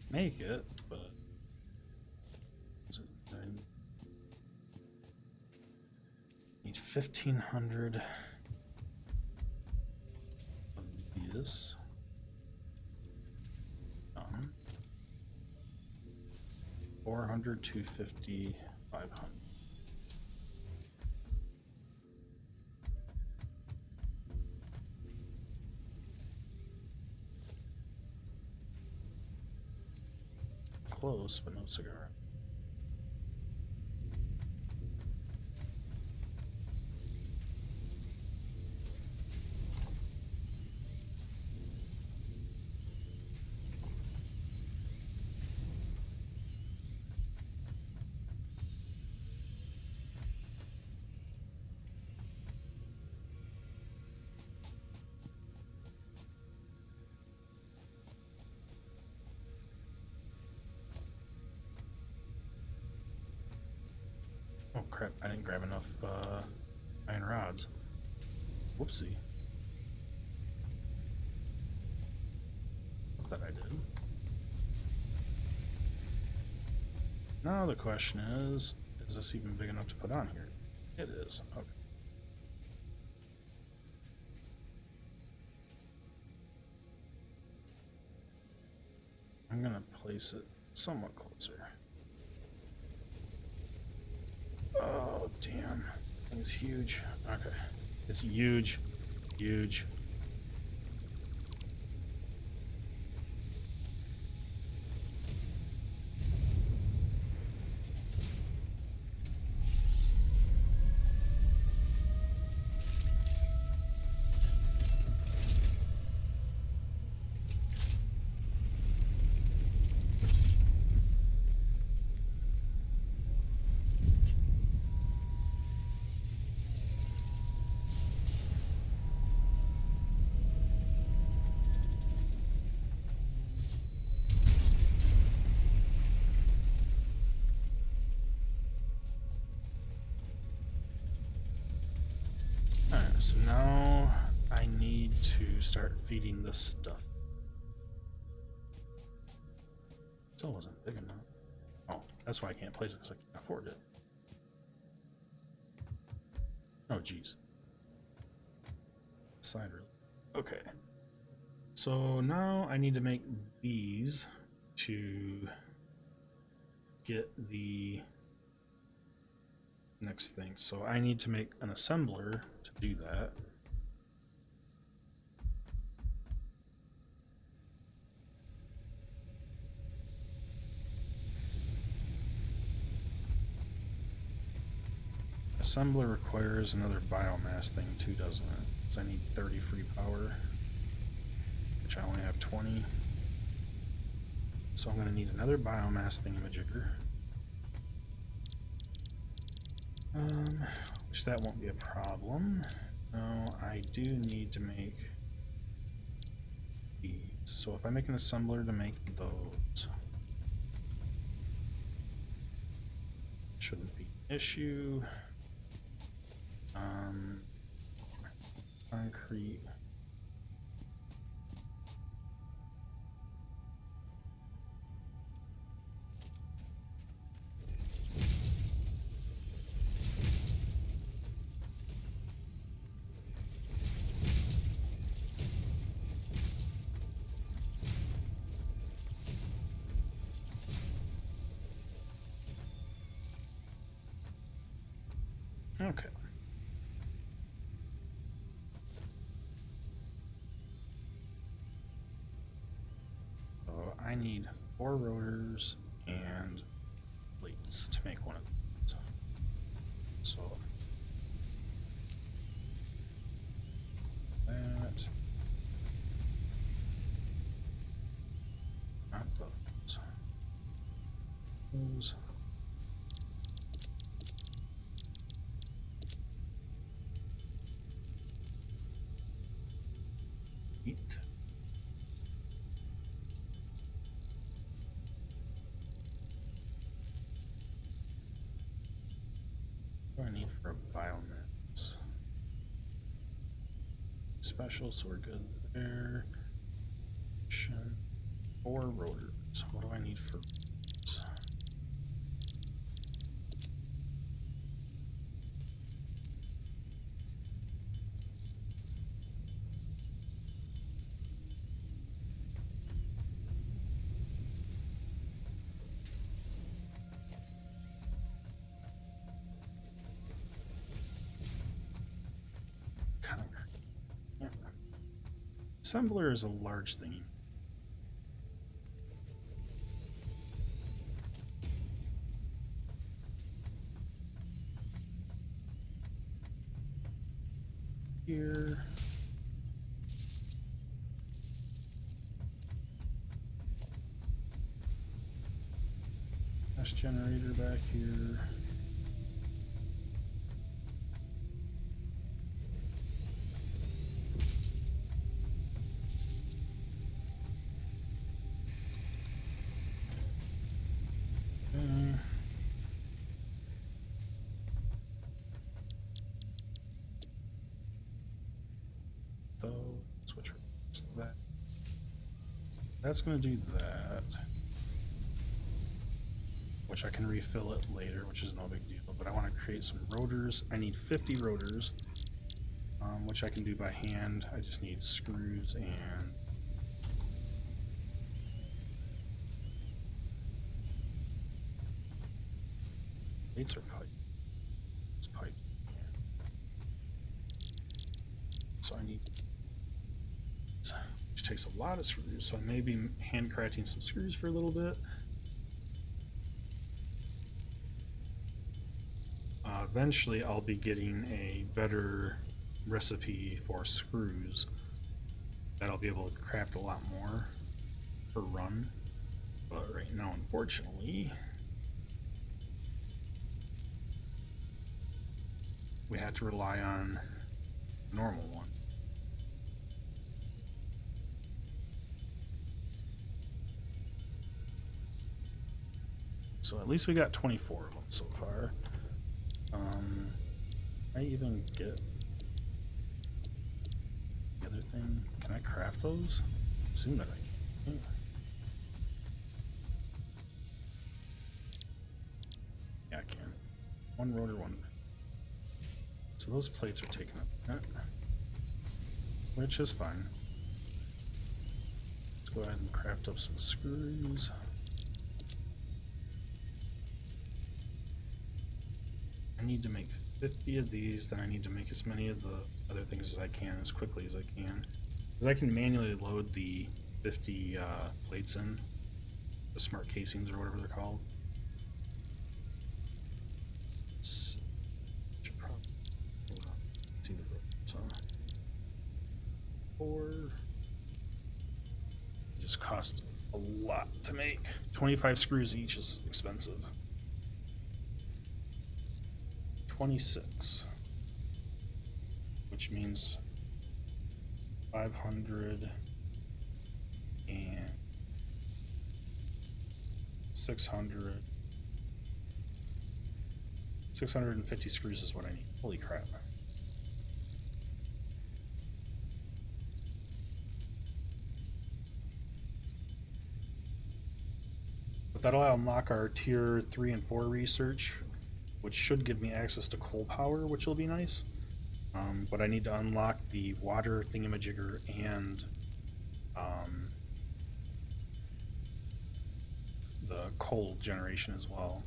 make it, but I need 1,500 of this. 400, 250, 500. Close, but no cigar. Oh crap, I didn't grab enough iron rods. Whoopsie. Not that I did. Now the question is this even big enough to put on here? It is. Okay. I'm gonna place it somewhat closer. Oh, damn. Thing's huge. Okay. It's huge. Huge. So now I need to start feeding this stuff. Still wasn't big enough. Oh, that's why I can't place it, because I can't afford it. Oh, geez. Side really. Okay. So now I need to make these to get the next thing. So I need to make an assembler to do that. Assembler requires another biomass thing too, doesn't it? Because I need 30 free power, which I only have 20. So I'm going to need another biomass thingamajigger. Which that won't be a problem. No, I do need to make these. So if I make an assembler to make those, shouldn't be an issue. Concrete. Okay. So I need 4 rotors and plates to make one of those. So that, not those. Those. Eat. What do I need for a biomass? Special, so we're good there. 4 rotors. What do I need for rotors? Yeah. Assembler is a large thing. Here. Gas generator back here. Switch that. That's going to do that, which I can refill it later, which is no big deal. But I want to create some rotors. I need 50 rotors, which I can do by hand. I just need screws and plates or pipe. It's pipe. So I need, which takes a lot of screws. So I may be handcrafting some screws for a little bit. Eventually I'll be getting a better recipe for screws that I'll be able to craft a lot more per run. But right now, unfortunately, we have to rely on the normal one. So at least we got 24 of them so far. I even get the other thing. Can I craft those? Assume that I can. Yeah, I can. One rotor, one. So those plates are taken up, which is fine. Let's go ahead and craft up some screws. I need to make 50 of these, then I need to make as many of the other things as I can as quickly as I can. Because I can manually load the 50 plates in, the smart casings or whatever they're called. Should probably see the roads, huh? 4. It just cost a lot to make. 25 screws each is expensive. 26, which means 500 and 600. 650 screws is what I need. Holy crap. But that'll unlock our tier 3 and 4 research, which should give me access to coal power, which will be nice. But I need to unlock the water thingamajigger and the coal generation as well.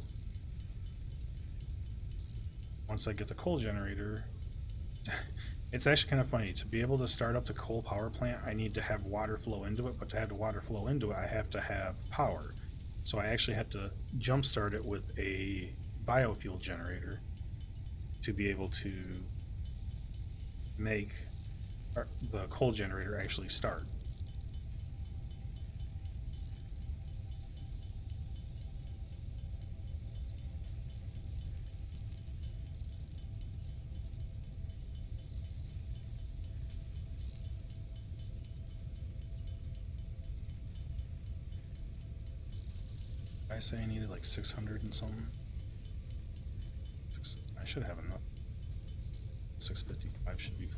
Once I get the coal generator, it's actually kind of funny. To be able to start up the coal power plant, I need to have water flow into it, but to have the water flow into it, I have to have power. So I actually have to jumpstart it with a biofuel generator to be able to make the coal generator actually start. I say I needed like 600 and something. I should have enough. 655 should be.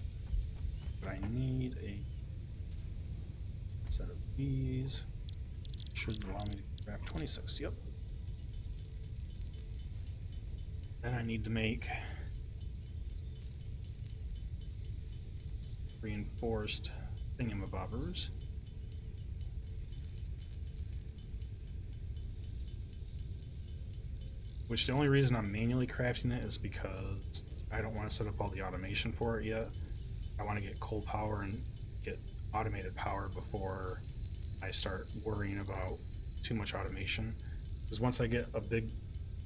But I need a set of these. Should allow me to craft 26. Yep. Then I need to make reinforced thingamabobbers. Which the only reason I'm manually crafting it is because I don't want to set up all the automation for it yet. I want to get coal power and get automated power before I start worrying about too much automation. Because once I get a big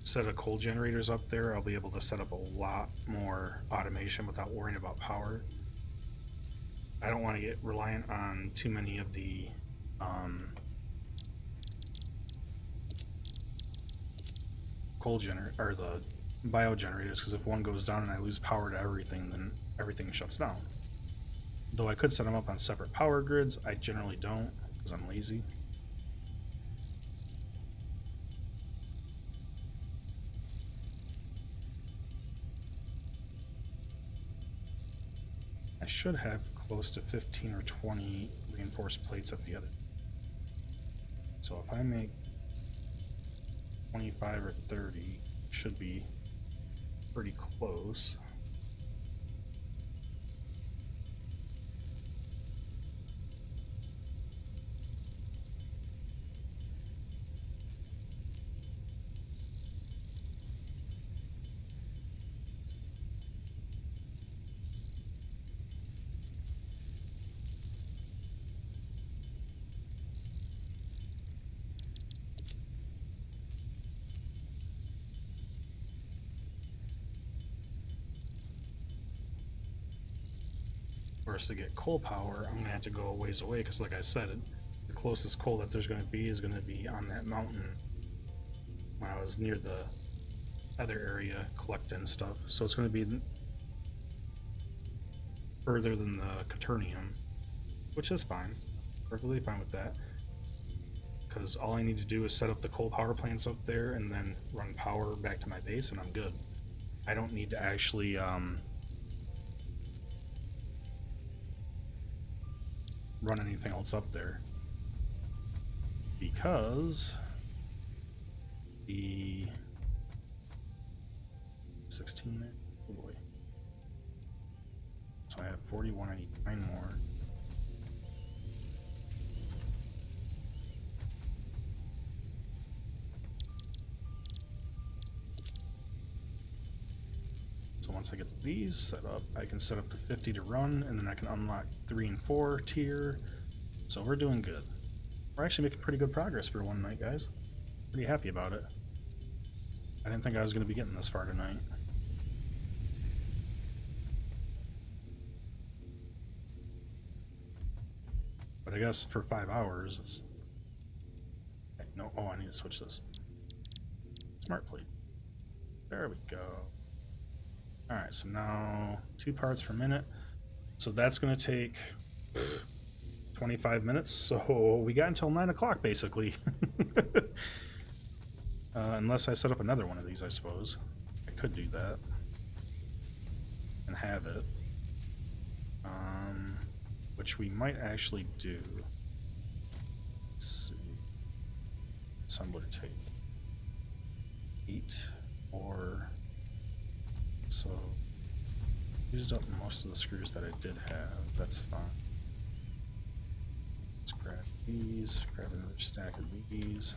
set of coal generators up there, I'll be able to set up a lot more automation without worrying about power. I don't want to get reliant on too many of the coal generator or the bio generators, because if one goes down and I lose power to everything, then everything shuts down. Though I could set them up on separate power grids, I generally don't because I'm lazy. I should have close to 15 or 20 reinforced plates at the other. So if I make 25 or 30, should be pretty close. Of course, to get coal power, I'm going to have to go a ways away because, like I said, the closest coal that there's going to be is going to be on that mountain when I was near the other area collecting stuff. So it's going to be further than the Quaternium, which is fine. Perfectly fine with that. Because all I need to do is set up the coal power plants up there and then run power back to my base and I'm good. I don't need to actually run anything else up there because the 16 there, oh boy. So I have 41, I need 9 more. So once I get these set up, I can set up to 50 to run, and then I can unlock 3 and 4 tier. So we're doing good. We're actually making pretty good progress for one night, guys. Pretty happy about it. I didn't think I was going to be getting this far tonight. But I guess for 5 hours, it's... No, oh, I need to switch this. Smart plate. There we go. All right, so now 2 parts per minute. So that's going to take 25 minutes. So we got until 9 o'clock basically. Unless I set up another one of these, I suppose. I could do that and have it. Which we might actually do. Let's see. Assembler tape. 8 or so. Used up most of the screws that I did have. That's fine. Let's grab these. Grab another stack of these.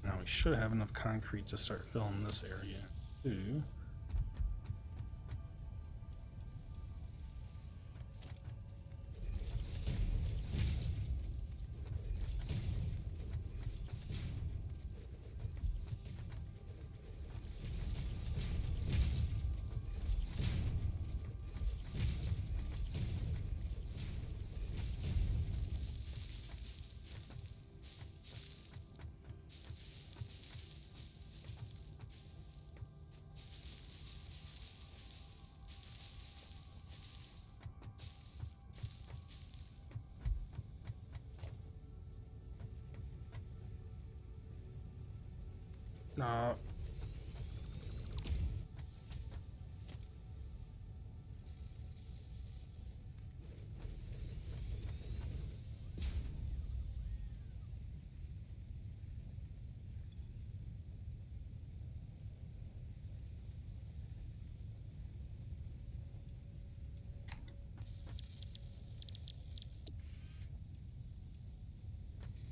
Now we should have enough concrete to start filling this area too. No.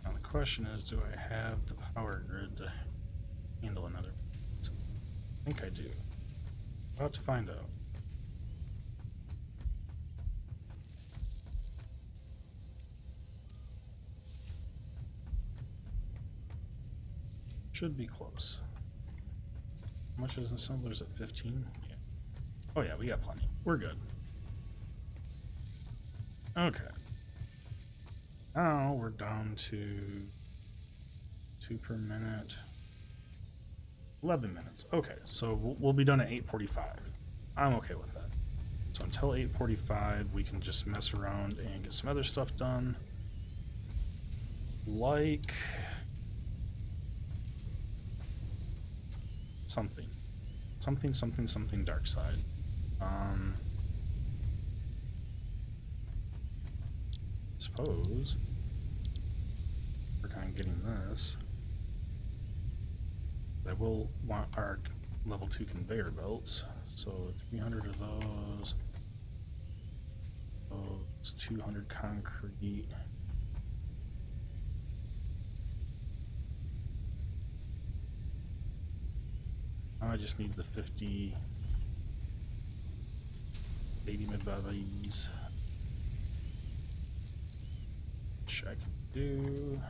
Now the question is, do I have the power grid to handle another? I think I do. About to find out. Should be close. How much is assemblers at 15? Yeah. Oh yeah, we got plenty. We're good. Okay. Now we're down to 2 per minute. 11 minutes. Okay, so we'll be done at 8:45. I'm okay with that. So until 8:45, we can just mess around and get some other stuff done. Like something dark side. Suppose we're kind of getting this. I will want our level 2 conveyor belts, so 300 of those. Those 200 concrete. I just need the 50 80 mid-bodies, which I can do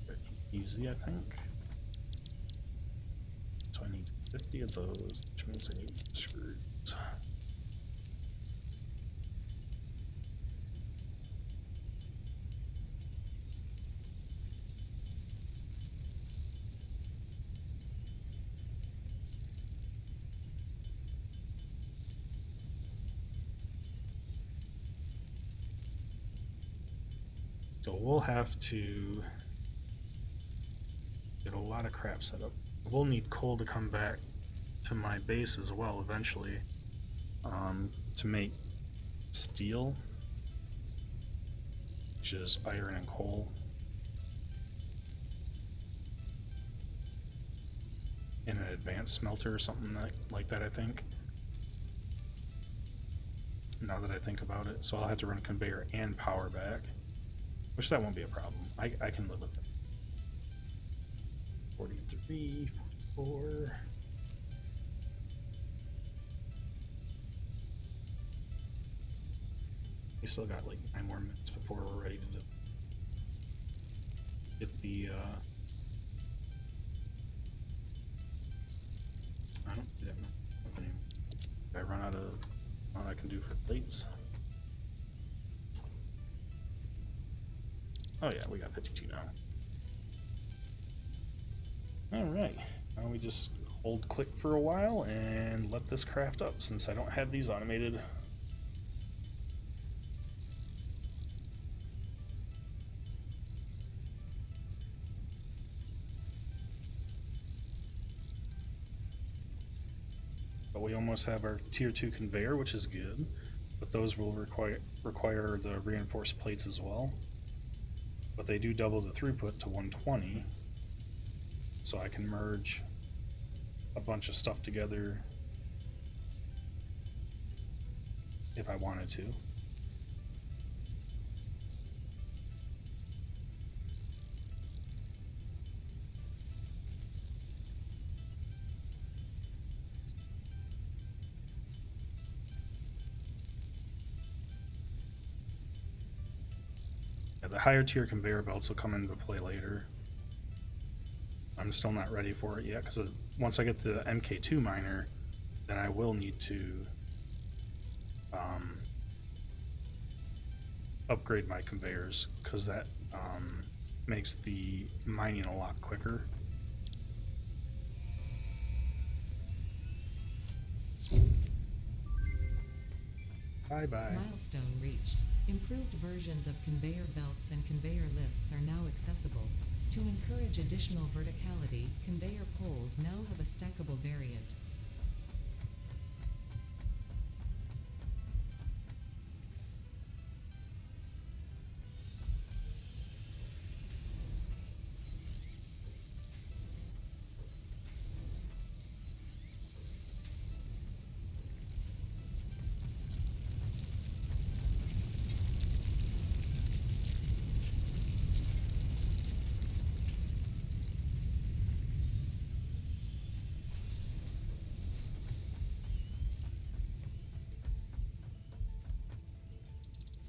very easy, I think. So I need 50 of those, which means I need screws. So we'll have to get a lot of crap set up. We'll need coal to come back to my base as well eventually, to make steel, which is iron and coal. In an advanced smelter or something like that, I think. Now that I think about it. So I'll have to run conveyor and power back. Which that won't be a problem. I can live with it. 43, 4. We still got like 9 more minutes before we're ready to get the I don't see that much anymore. I run out of what I can do for plates. Oh yeah, we got 52 now. Alright, now we just hold click for a while and let this craft up since I don't have these automated. But we almost have our tier 2 conveyor, which is good, but those will require the reinforced plates as well. But they do double the throughput to 120, so I can merge a bunch of stuff together if I wanted to. Yeah, the higher tier conveyor belts will come into play later. I'm still not ready for it yet because once I get the MK2 miner, then I will need to upgrade my conveyors because that makes the mining a lot quicker. Bye-bye. Milestone reached. Improved versions of conveyor belts and conveyor lifts are now accessible. To encourage additional verticality, conveyor poles now have a stackable variant.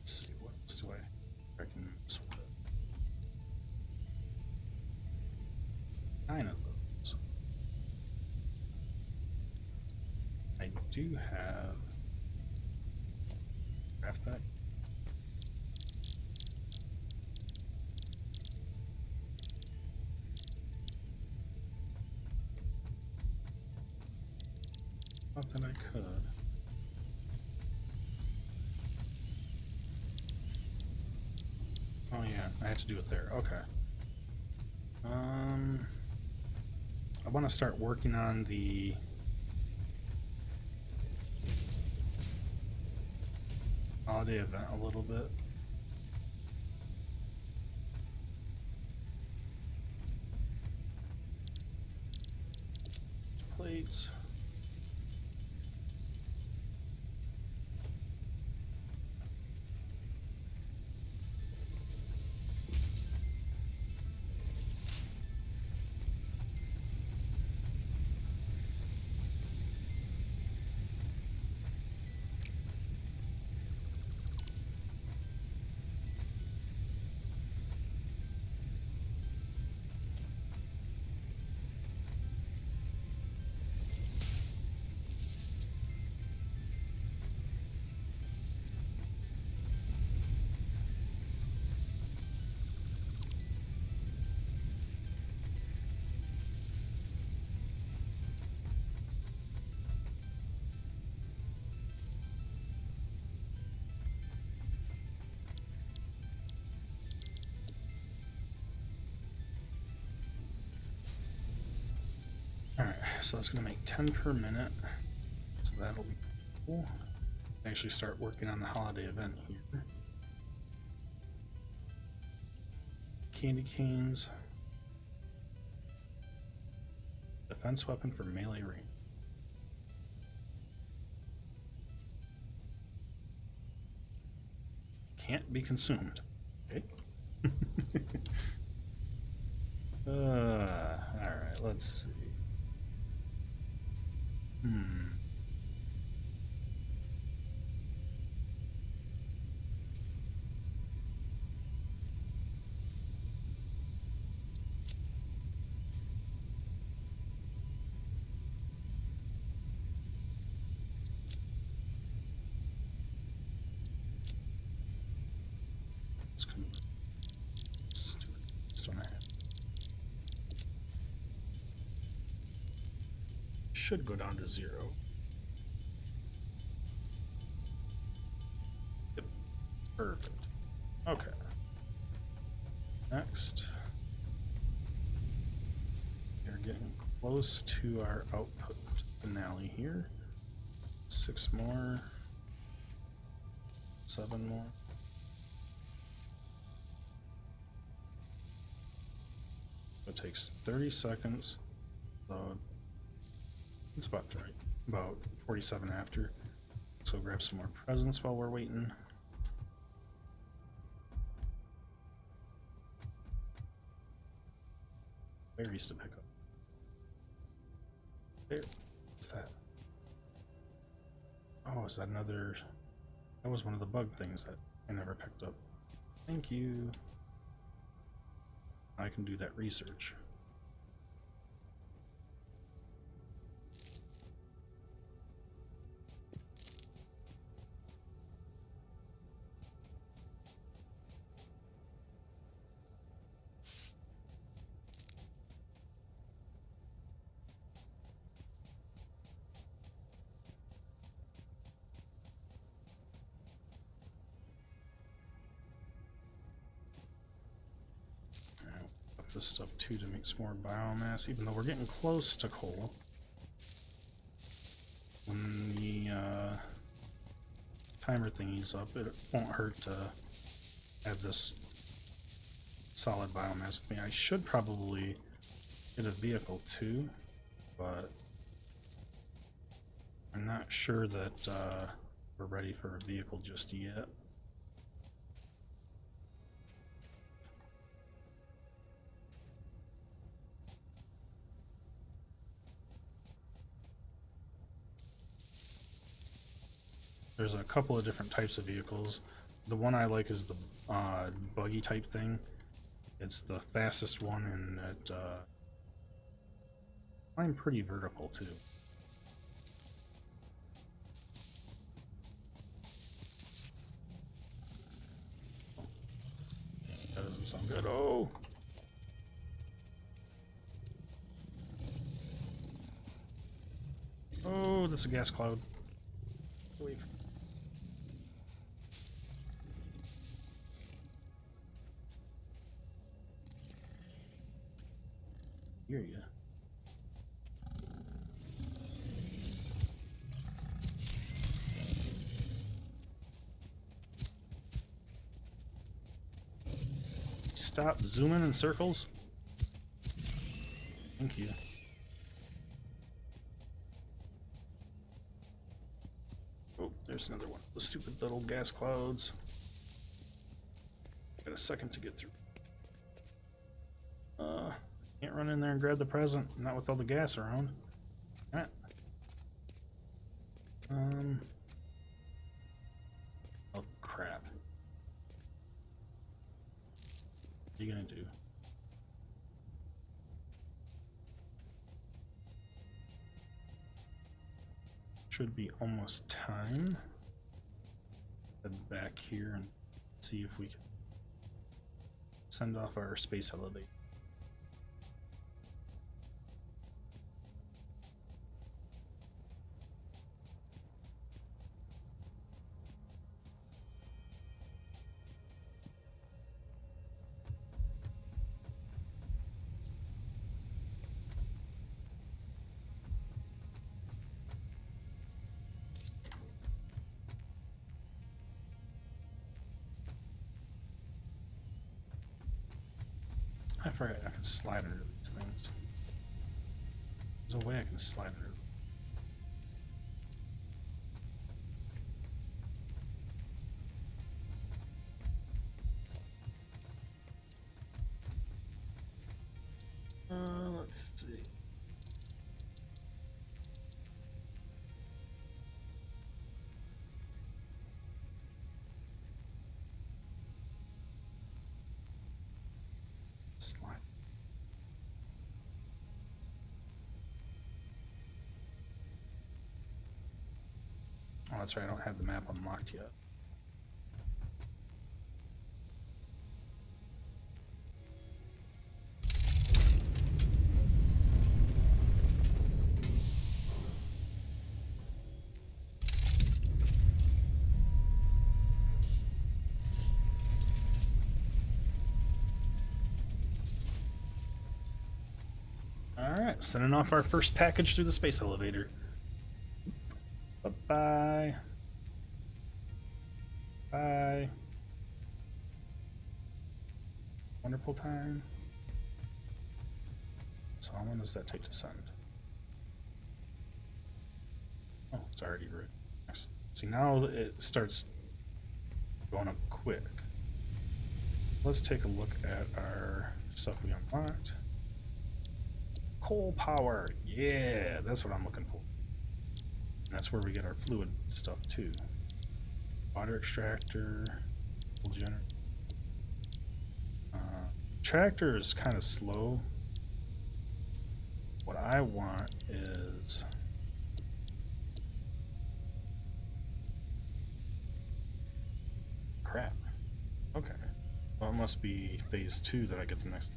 Let's see, what else do I can split? 9 of those. I do have craft that. Thought that I could. Oh yeah, I had to do it there. Okay. I want to start working on the holiday event a little bit. Plates. Alright, so that's going to make 10 per minute. So that'll be cool. Actually start working on the holiday event here. Candy canes. Defense weapon for melee range. Can't be consumed. Okay. Alright, let's see. Hmm. It's gonna be stupid. This one I have. Should go down to 0. Yep. Perfect. Okay. Next. We're getting close to our output finale here. 6 more. 7 more. It takes 30 seconds. So it's about right. About 47 after. So grab some more presents while we're waiting. Berries to pick up. There. What's that? Oh, is that another? That was one of the bug things that I never picked up. Thank you. I can do that research. This stuff too to make some more biomass, even though we're getting close to coal. When the timer thingy's up, it won't hurt to have this solid biomass with me. I should probably get a vehicle too, but I'm not sure that we're ready for a vehicle just yet. There's a couple of different types of vehicles. The one I like is the buggy type thing. It's the fastest one, and it I'm pretty vertical too. That doesn't sound good. Oh! Oh, that's a gas cloud. Wait. Hear ya. Stop zooming in circles. Thank you. Oh, there's another one. The stupid little gas clouds. Got a second to get through. Can't run in there and grab the present. Not with all the gas around. Ah. Oh crap. What are you gonna do? Should be almost time. Head back here and see if we can send off our space elevator. I forgot I can slide under these things. There's a way I can slide under them. Let's see. Oh, that's right, I don't have the map unlocked yet. Alright, sending off our first package through the space elevator. Bye-bye. Bye. Wonderful time. So how long does that take to send? Oh, it's already written. See, now it starts going up quick. Let's take a look at our stuff we unlocked. Coal power, yeah, that's what I'm looking for. And that's where we get our fluid stuff too. Water extractor, coal generator. Tractor is kind of slow. What I want is crap. Okay. Well, it must be phase 2 that I get the next,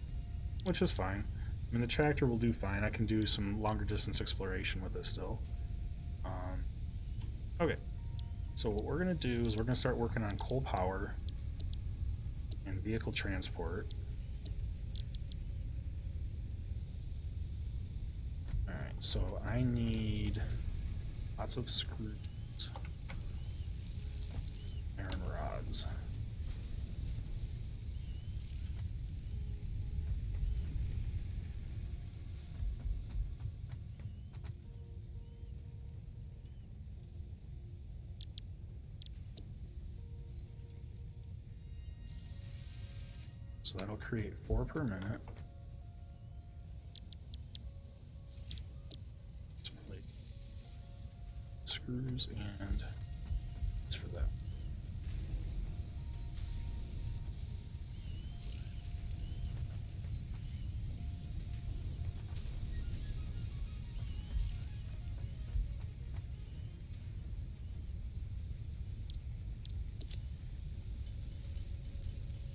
which is fine. I mean, the tractor will do fine. I can do some longer distance exploration with it still. Okay. So what we're going to do is we're going to start working on coal power and vehicle transport. Alright, so I need lots of screws, iron rods. So that'll create 4 per minute. Screws and it's for that.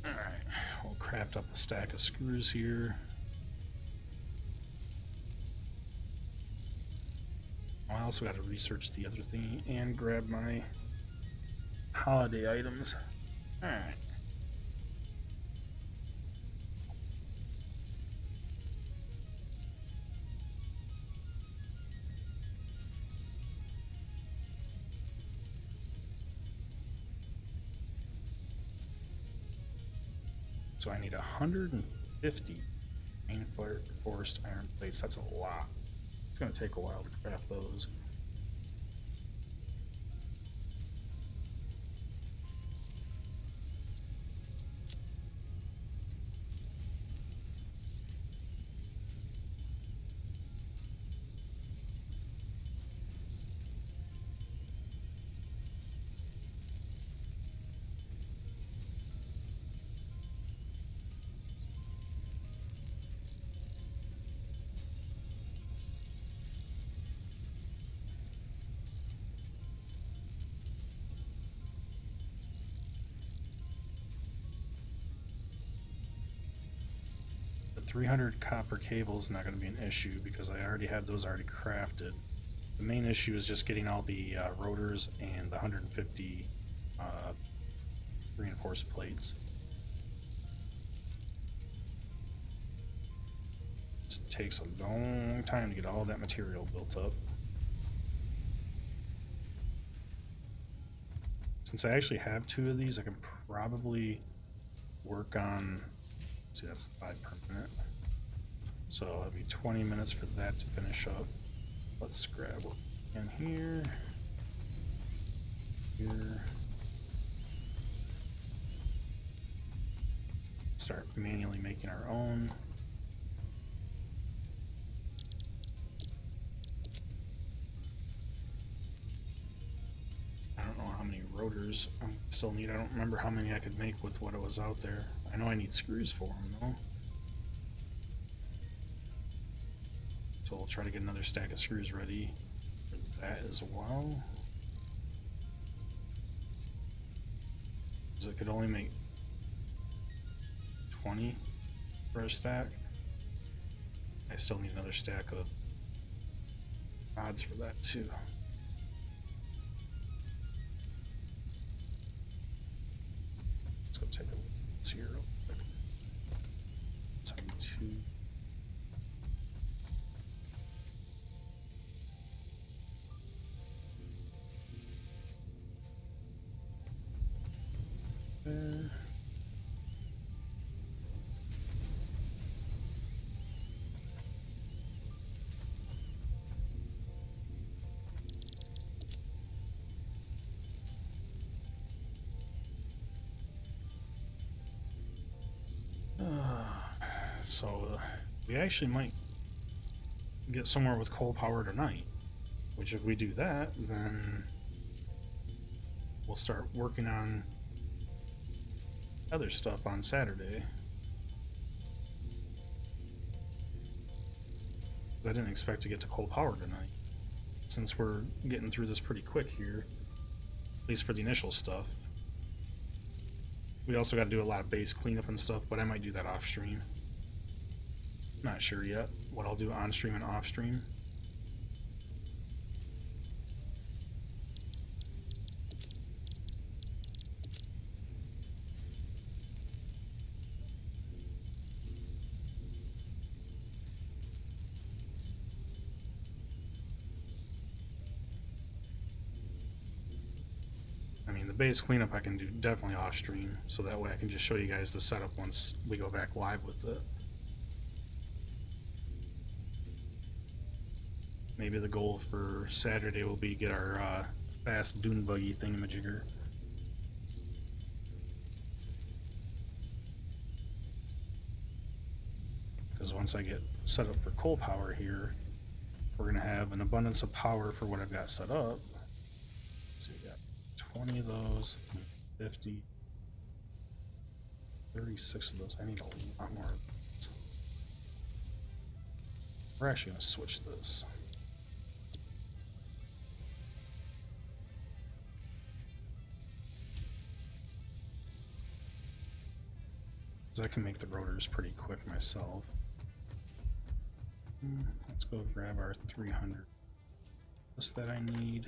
All right, we'll craft up a stack of screws here. I also got to research the other thing and grab my holiday items. Alright. So I need 150 reinforced iron plates. That's a lot. It's going to take a while to craft those. The 300 copper cable is not going to be an issue because I already had those already crafted. The main issue is just getting all the rotors and the 150 reinforced plates. It takes a long time to get all that material built up. Since I actually have 2 of these, I can probably work on, let's see, that's 5 per minute. So it'll be 20 minutes for that to finish up. Let's grab one in here. Here. Start manually making our own. I don't know how many rotors I still need. I don't remember how many I could make with what was out there. I know I need screws for them though. So we'll try to get another stack of screws ready for that as well. because it could only make 20 for a stack. I still need another stack of odds for that too. Let's go take a look at this here real quick. 72. So we actually might get somewhere with coal power tonight, which if we do that, then we'll start working on other stuff on Saturday. I didn't expect to get to coal power tonight, since we're getting through this pretty quick here, at least for the initial stuff. We also got to do a lot of base cleanup and stuff, but I might do that off stream. Not sure yet what I'll do on stream and off stream. I mean, the base cleanup I can do definitely off stream, so that way I can just show you guys the setup once we go back live with it. Maybe the goal for Saturday will be get our fast dune buggy thingamajigger. Because once I get set up for coal power here, we're going to have an abundance of power for what I've got set up. So we got 20 of those, 50, 36 of those. I need a lot more of those. We're actually going to switch this. I can make the rotors pretty quick myself. Let's go grab our 300. This that I need.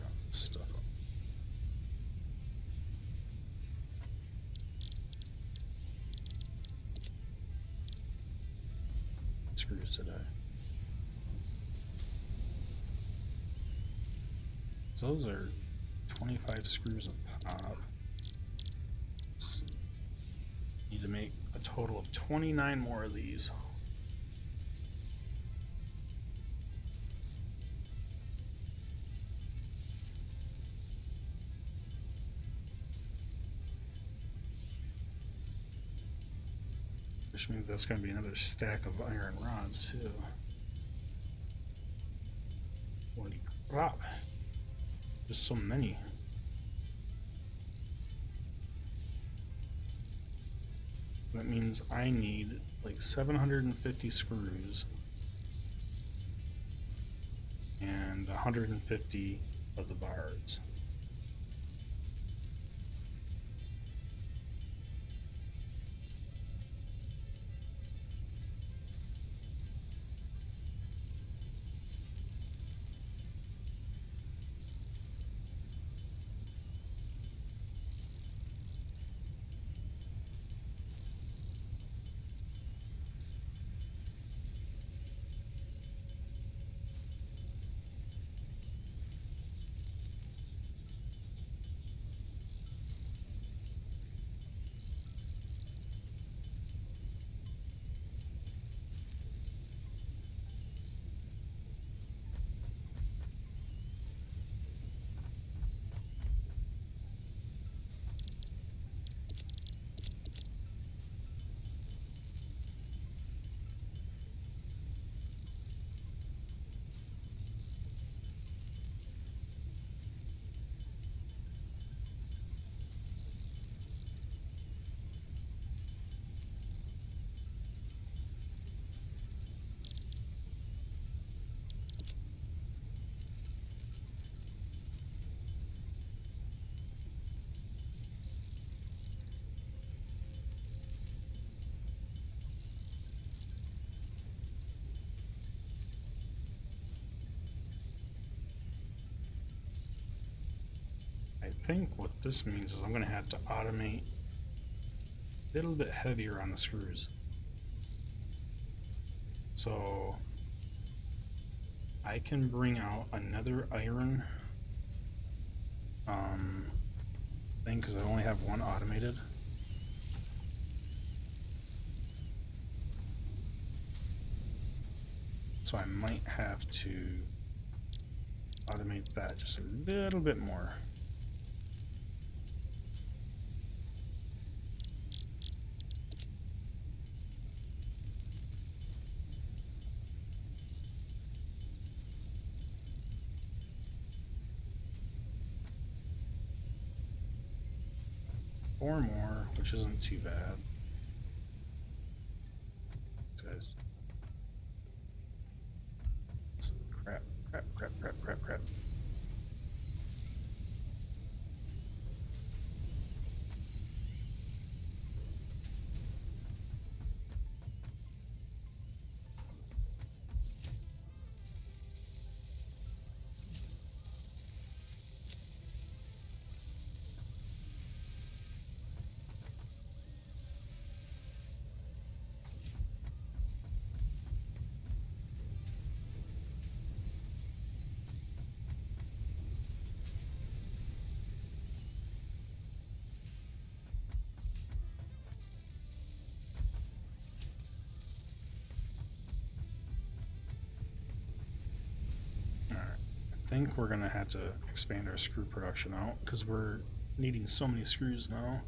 Got this stuff up. Screws today. So those are 25 screws a pop. Need to make a total of 29 more of these. Which means that's going to be another stack of iron rods too. Holy crap. Just so many. That means I need like 750 screws and 150 of the bars. think what this means is I'm going to have to automate a little bit heavier on the screws. So I can bring out another iron thing because I only have one automated. So I might have to automate that just a little bit more. Four more, which isn't too bad. These guys. Crap, crap, crap, crap, crap, crap. I think we're gonna have to expand our screw production out because we're needing so many screws now.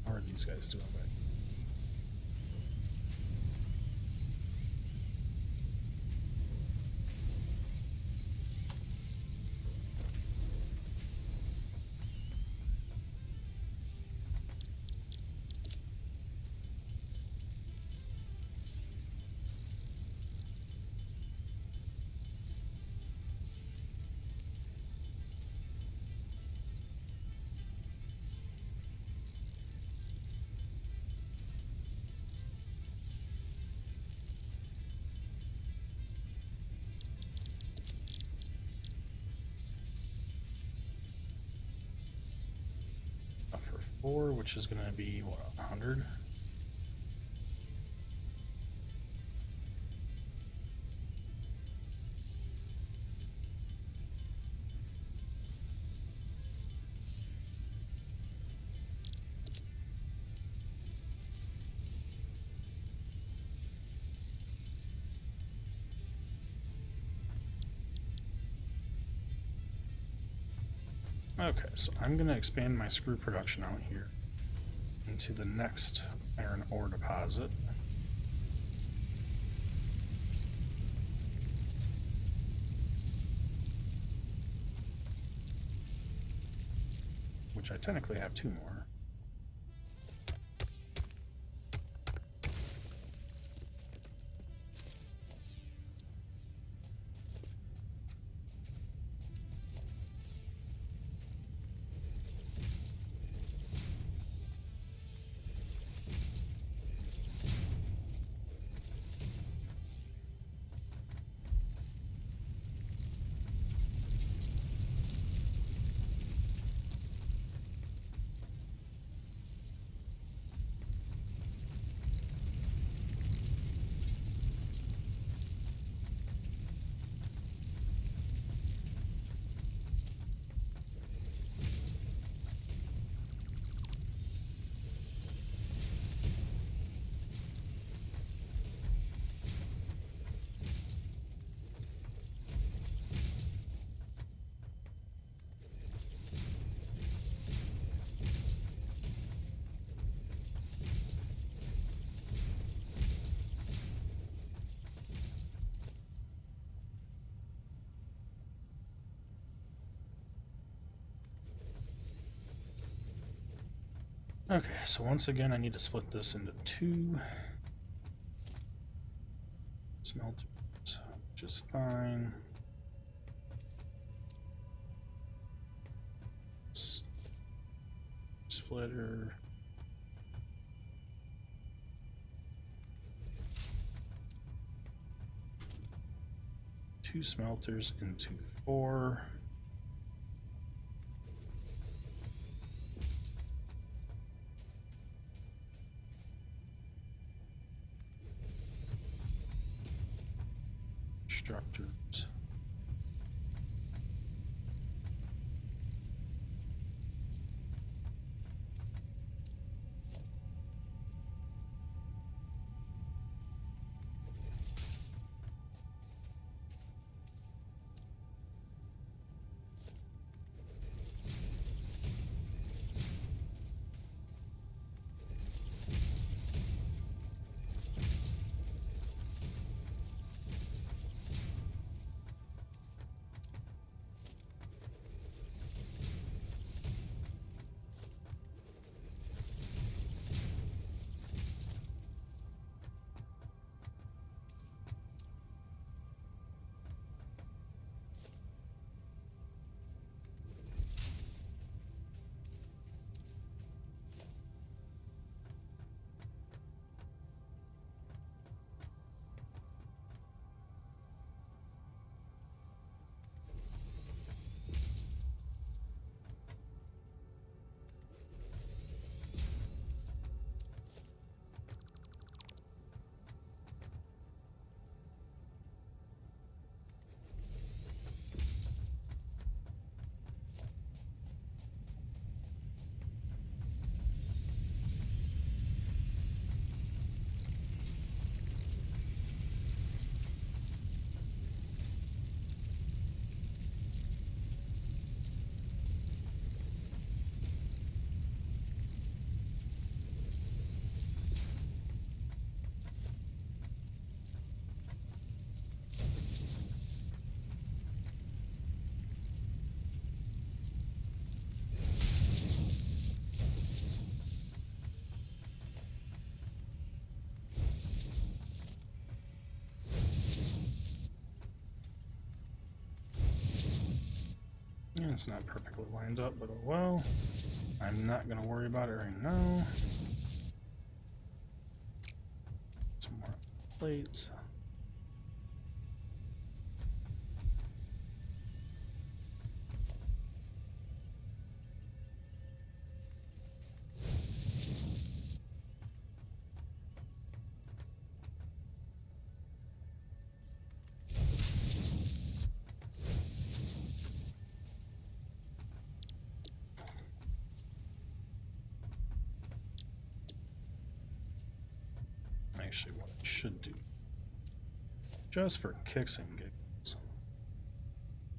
How are these guys doing back? For 4, which is gonna be what, 100? Okay, so I'm going to expand my screw production out here into the next iron ore deposit. Which I technically have 2 more. Okay, so once again I need to split this into 2 smelters, which is fine. Splitter. 2 smelters into 4. Structures. Yeah, it's not perfectly lined up, but oh well. I'm not going to worry about it right now. Some more plates. Actually, what I should do, just for kicks and giggles,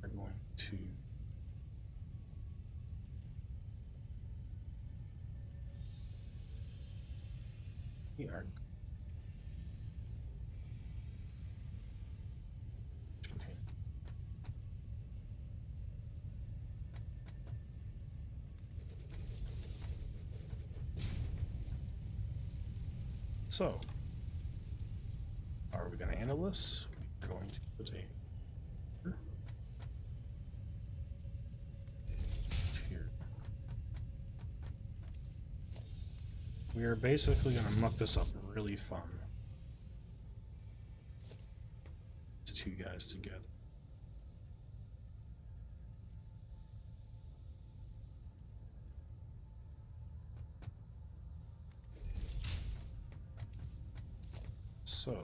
we're going to are so, are we going to handle this? We're going to put a here. We are basically going to muck this up really fun. These two guys together. So,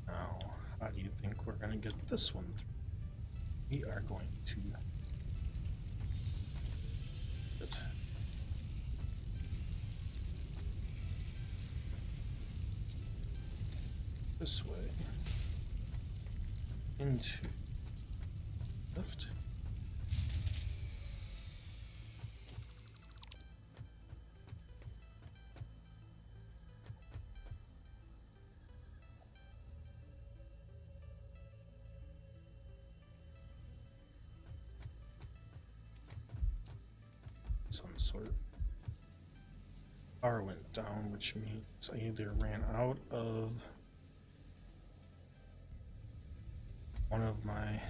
now, how do you think we're going to get this one through? We are going to put this way into left. some sort. Power went down, which means I either ran out of one of my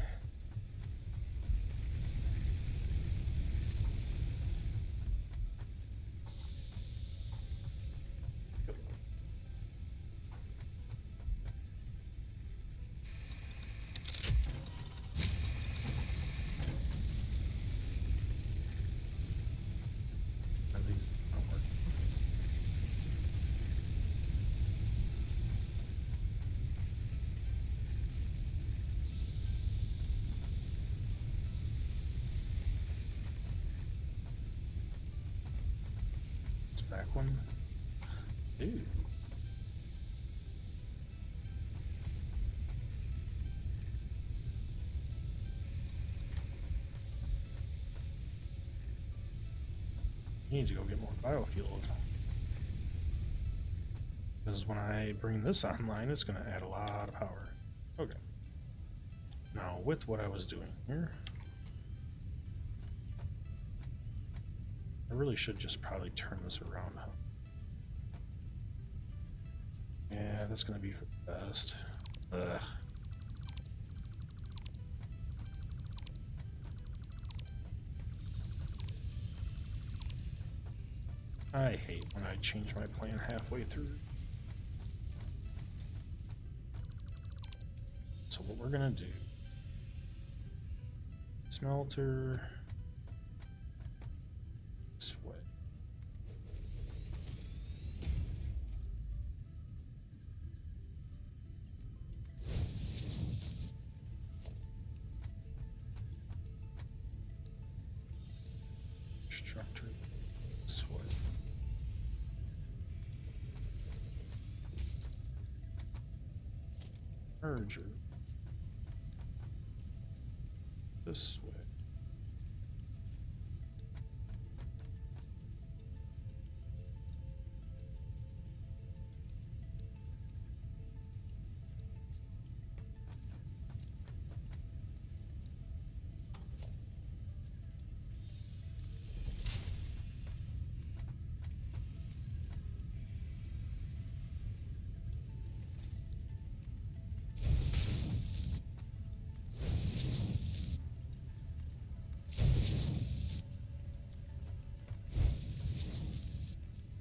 back one. Dude. I need to go get more biofuel. Because when I bring this online, it's going to add a lot of power. Okay. Now, with what I was doing here, I really should just probably turn this around. Yeah, that's going to be for the best. Ugh. I hate when I change my plan halfway through. So what we're going to do, smelter, sweat. Structure, sweat. Merger. This way.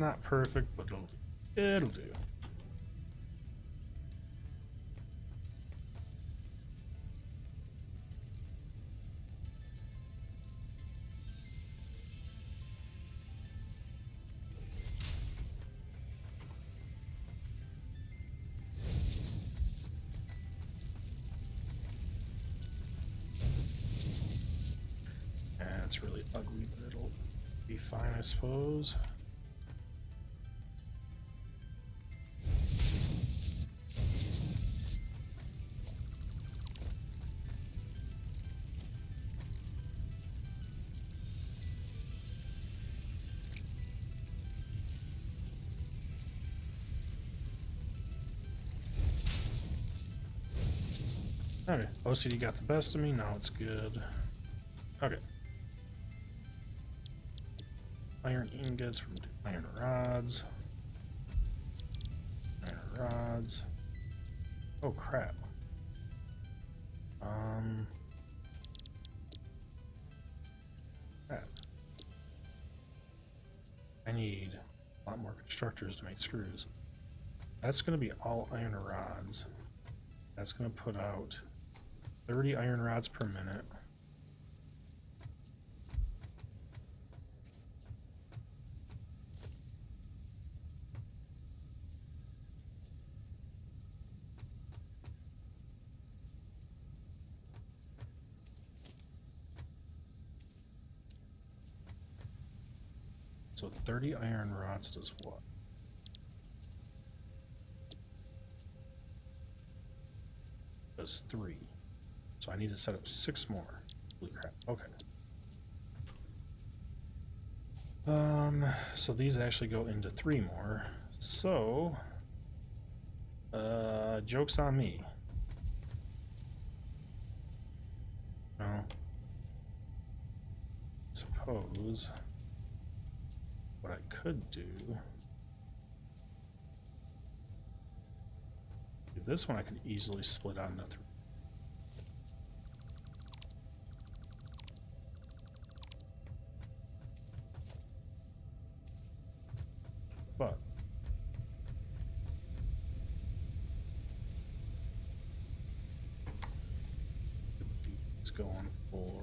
Not perfect, but it'll do. It'll do. Yeah, it's really ugly, but it'll be fine, I suppose. Okay, OCD got the best of me, now it's good. Okay. Iron ingots from iron rods. Iron rods. Oh crap. Crap. I need a lot more constructors to make screws. That's going to be all iron rods. That's going to put out 30 iron rods per minute. So 30 iron rods does what? Does 3. So I need to set up 6 more. Holy crap. Okay. So these actually go into 3 more. So joke's on me. No. Suppose what I could do. This one I could easily split out into 3. But it's going for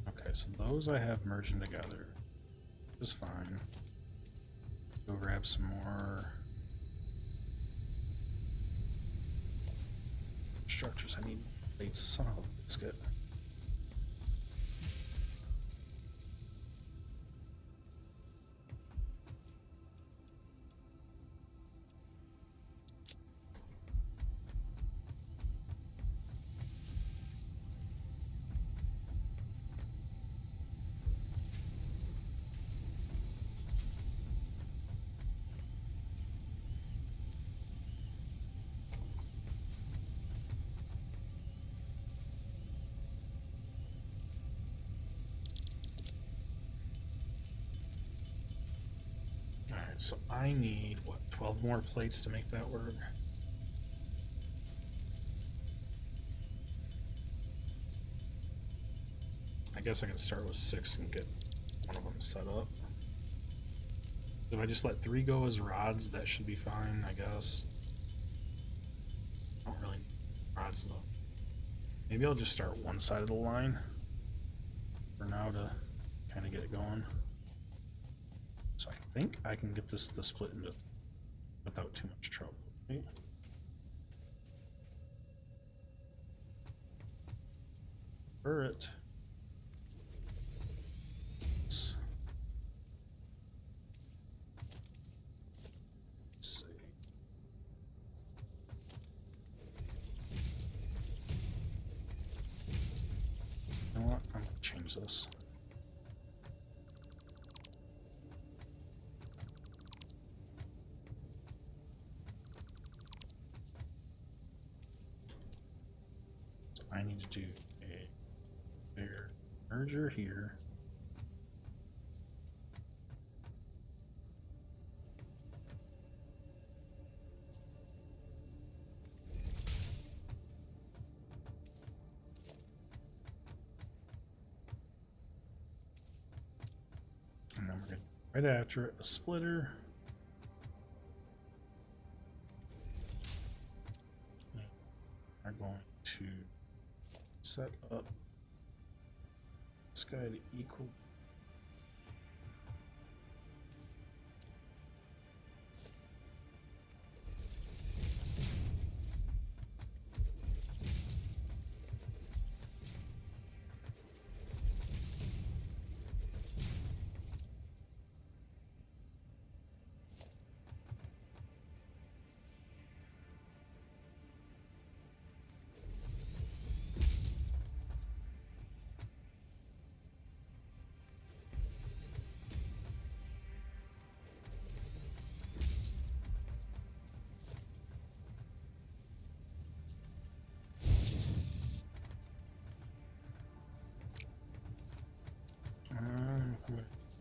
okay, so those I have merging together. Just fine. Go grab some more structures. I need a son of a biscuit. Alright, so I need, what, 12 more plates to make that work? I guess I can start with 6 and get one of them set up. If I just let 3 go as rods, that should be fine, I guess. I don't really need rods though. Maybe I'll just start one side of the line for now to kind of get it going. So I think I can get this to split into without too much trouble. Right? Turret. Let's see. You know what? I'm gonna change this. So I need to do a bigger merger here. And then we're going to, right after it, a splitter. We're going to set up this guy to equal.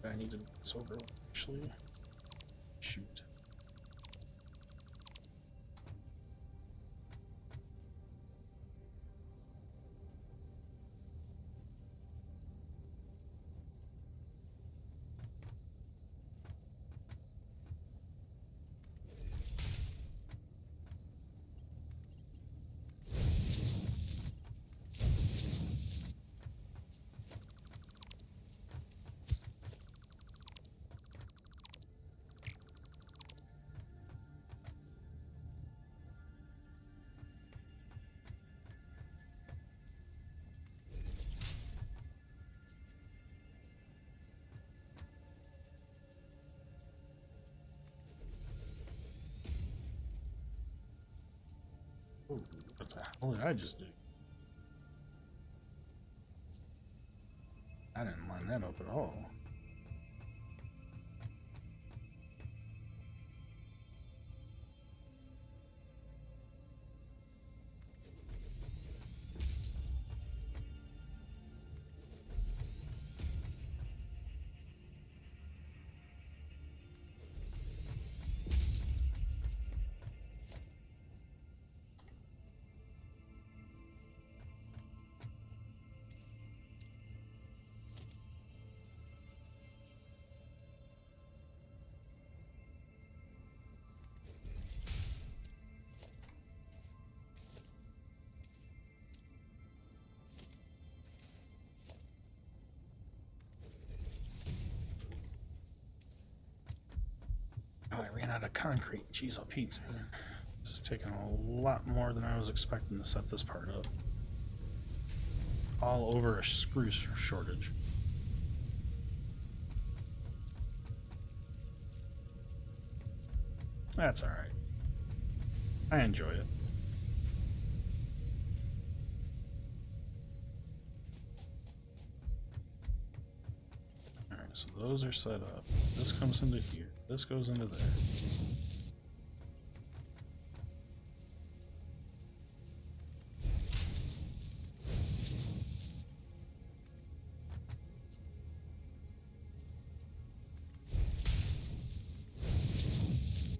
I need to do this over actually. Shoot. Ooh, what the hell did I just do? I didn't line that up at all. Oh, I ran out of concrete. Jeez, oh Pete. This is taking a lot more than I was expecting to set this part up. All over a screw shortage. That's alright. I enjoy it. Alright, so those are set up. This comes into here. This goes into there.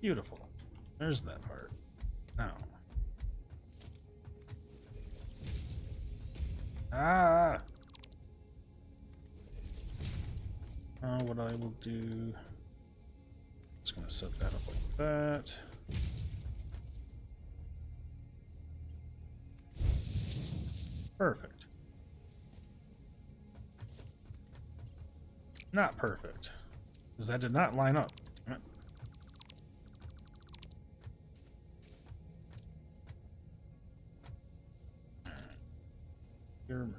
Beautiful. There's that part. Now. Ah! What I will do... Just gonna set that up like that. Perfect. Not perfect. Because that did not line up. Damn it. Here, merge.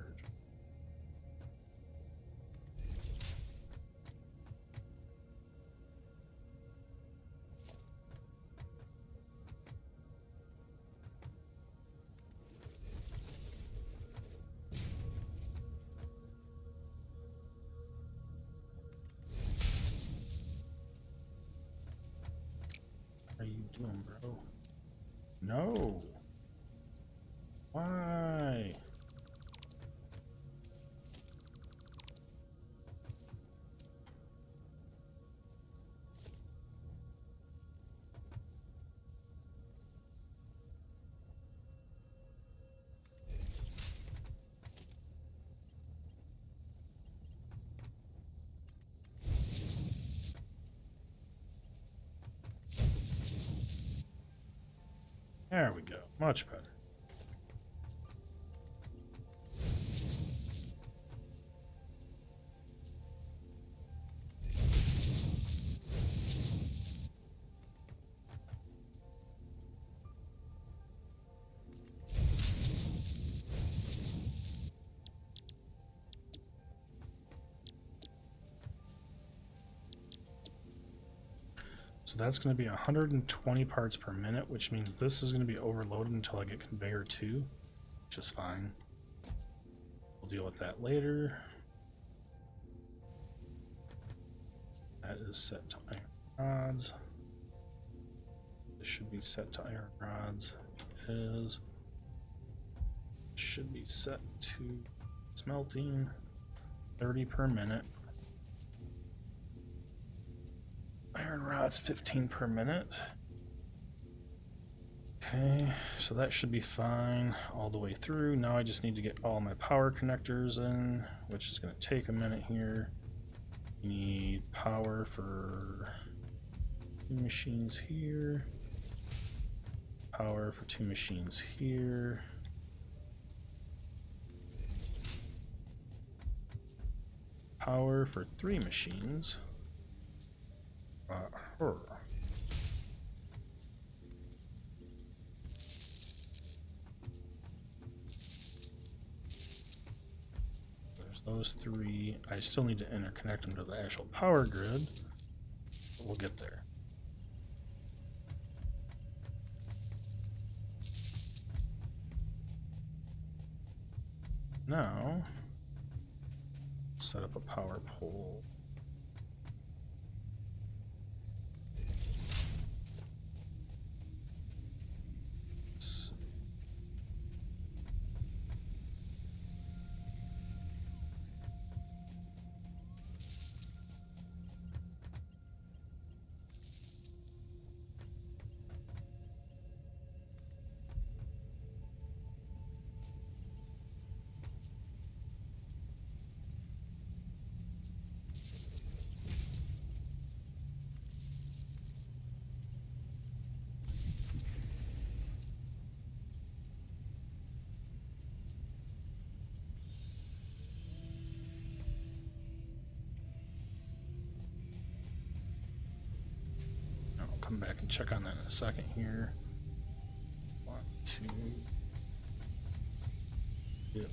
What are you doing, bro? No. Why? There we go. Much better. So that's going to be 120 parts per minute, which means this is going to be overloaded until I get conveyor 2, which is fine. We'll deal with that later. That is set to iron rods. This should be set to iron rods. It is. Should be set to smelting 30 per minute. Iron rods 15 per minute. Okay, so that should be fine all the way through. Now I just need to get all my power connectors in, which is going to take a minute here. You need power for 2 machines here. Power for 2 machines here. Power for 3 machines. There's those 3. I still need to interconnect them to the actual power grid, but we'll get there. Now, set up a power pole. I'll come back and check on that in a second here. Want to get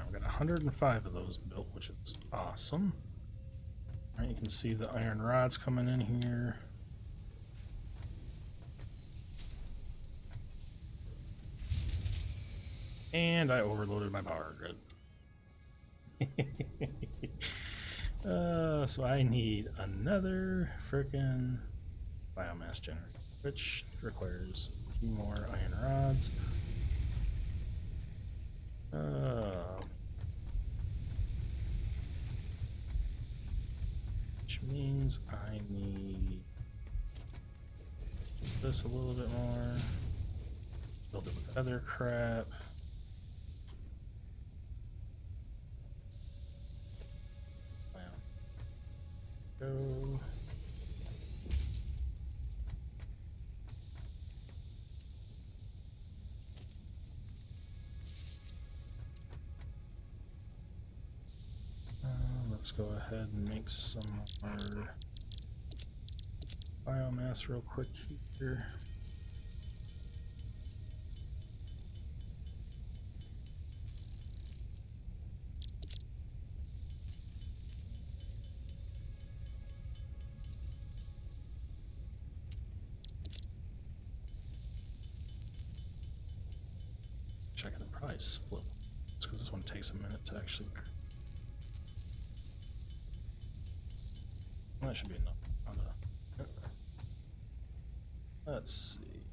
I've got 105 of those built, which is awesome. All right, you can see the iron rods coming in here. And I overloaded my power grid. So I need another frickin' biomass generator, which requires a few more iron rods. Which means I need this a little bit more. Build it with other crap. Wow. Go. Let's go ahead and make some more biomass real quick here. I can probably split because this one takes a minute to actually. Well, that should be enough. Let's see.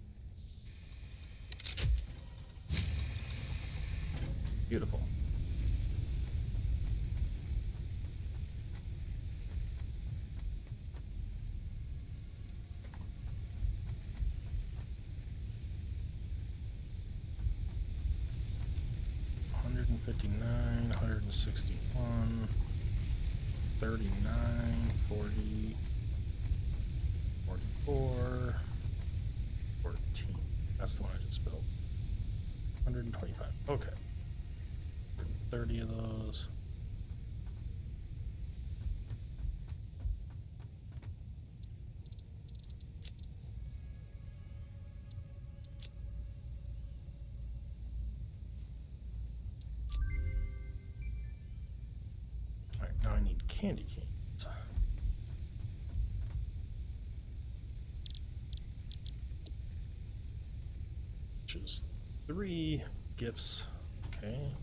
Beautiful. $159, $161, $39, $40, $44, $14. That's the one I just built. $125. Okay. 30 of those. Alright, now I need candy canes. Which is 3 gifts. Okay.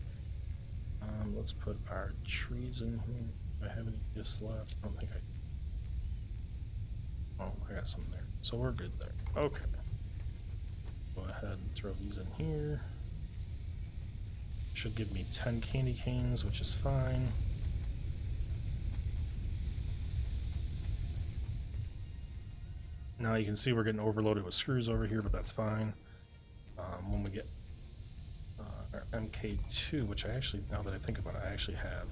Let's put our trees in here. Do I have any gifts left? I don't think I. Oh, I got some there. So we're good there. Okay. Go ahead and throw these in here. Should give me 10 candy canes, which is fine. Now you can see we're getting overloaded with screws over here, but that's fine. When we get our MK2, which I actually, now that I think about it, I actually have.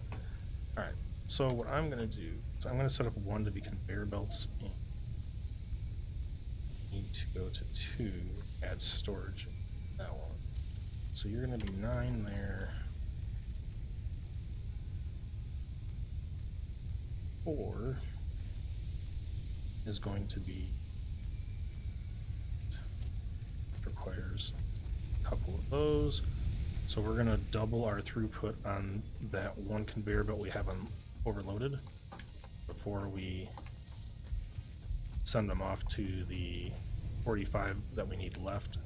Alright, so what I'm going to do is I'm going to set up 1 to be conveyor belts. And need to go to 2, add storage in that one. So you're going to be 9 there. 4 is going to be, requires a couple of those. So we're going to double our throughput on that one conveyor belt we have on overloaded before we send them off to the 45 that we need left,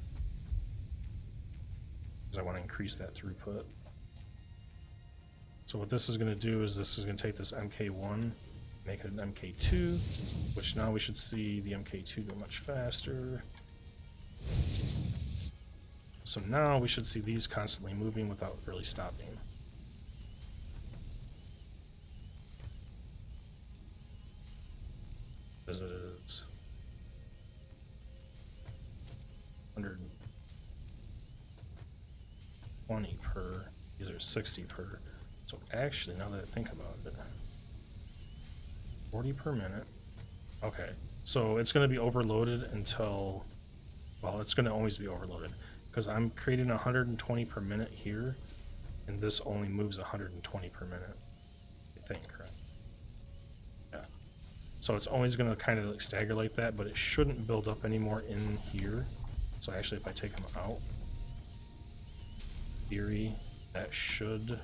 because I want to increase that throughput. So what this is going to do is this is going to take this MK1, make it an MK2, which now we should see the MK2 go much faster. So now we should see these constantly moving without really stopping. Because it is 120 per, these are 60 per. So actually, now that I think about it, 40 per minute. Okay, so it's going to be overloaded until, well, it's going to always be overloaded because I'm creating 120 per minute here, and this only moves 120 per minute, I think, right? Yeah. So it's always going to kind of like stagger like that, but it shouldn't build up anymore in here. So actually, if I take them out, theory, that should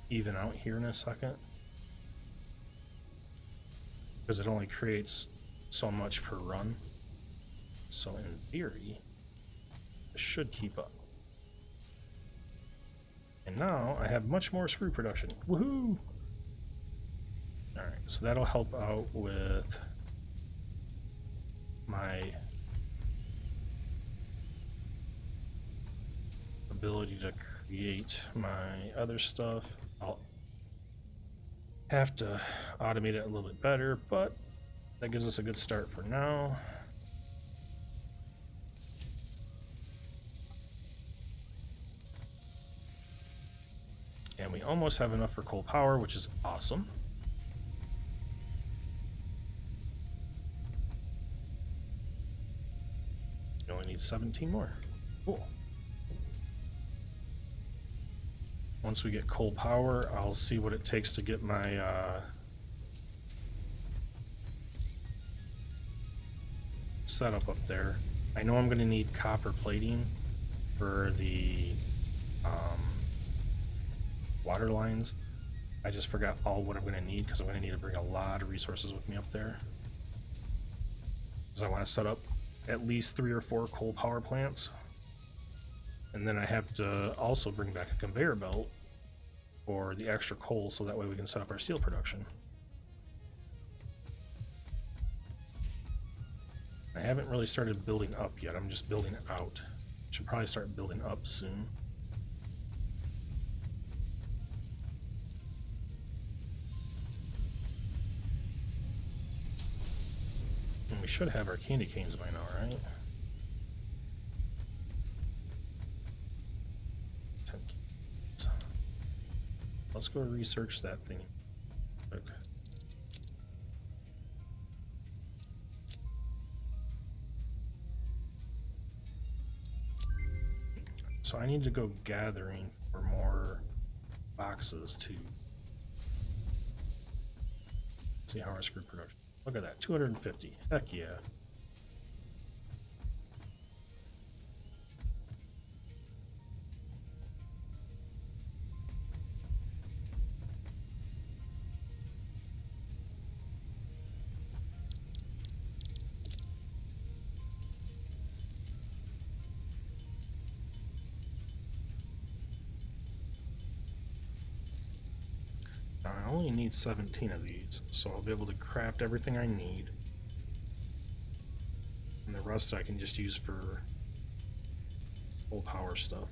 even out here in a second, because it only creates so much per run. So in theory, it should keep up. And now I have much more screw production. Woohoo! Alright, so that'll help out with my ability to create my other stuff. I'll have to automate it a little bit better, but that gives us a good start for now. And we almost have enough for coal power, which is awesome. We only need 17 more. Cool. Once we get coal power, I'll see what it takes to get my setup up there. I know I'm going to need copper plating for the water lines. I just forgot all what I'm going to need because I'm going to need to bring a lot of resources with me up there. Because I want to set up at least 3 or 4 coal power plants. And then I have to also bring back a conveyor belt for the extra coal so that way we can set up our steel production. I haven't really started building up yet, I'm just building out. Should probably start building up soon. And we should have our candy canes by now, right? 10 canes. Let's go research that thing. Okay. So I need to go gathering for more boxes too. See how our screw production. Look at that, 250. Heck yeah. I only need 17 of these, so I'll be able to craft everything I need. And the rest I can just use for full power stuff.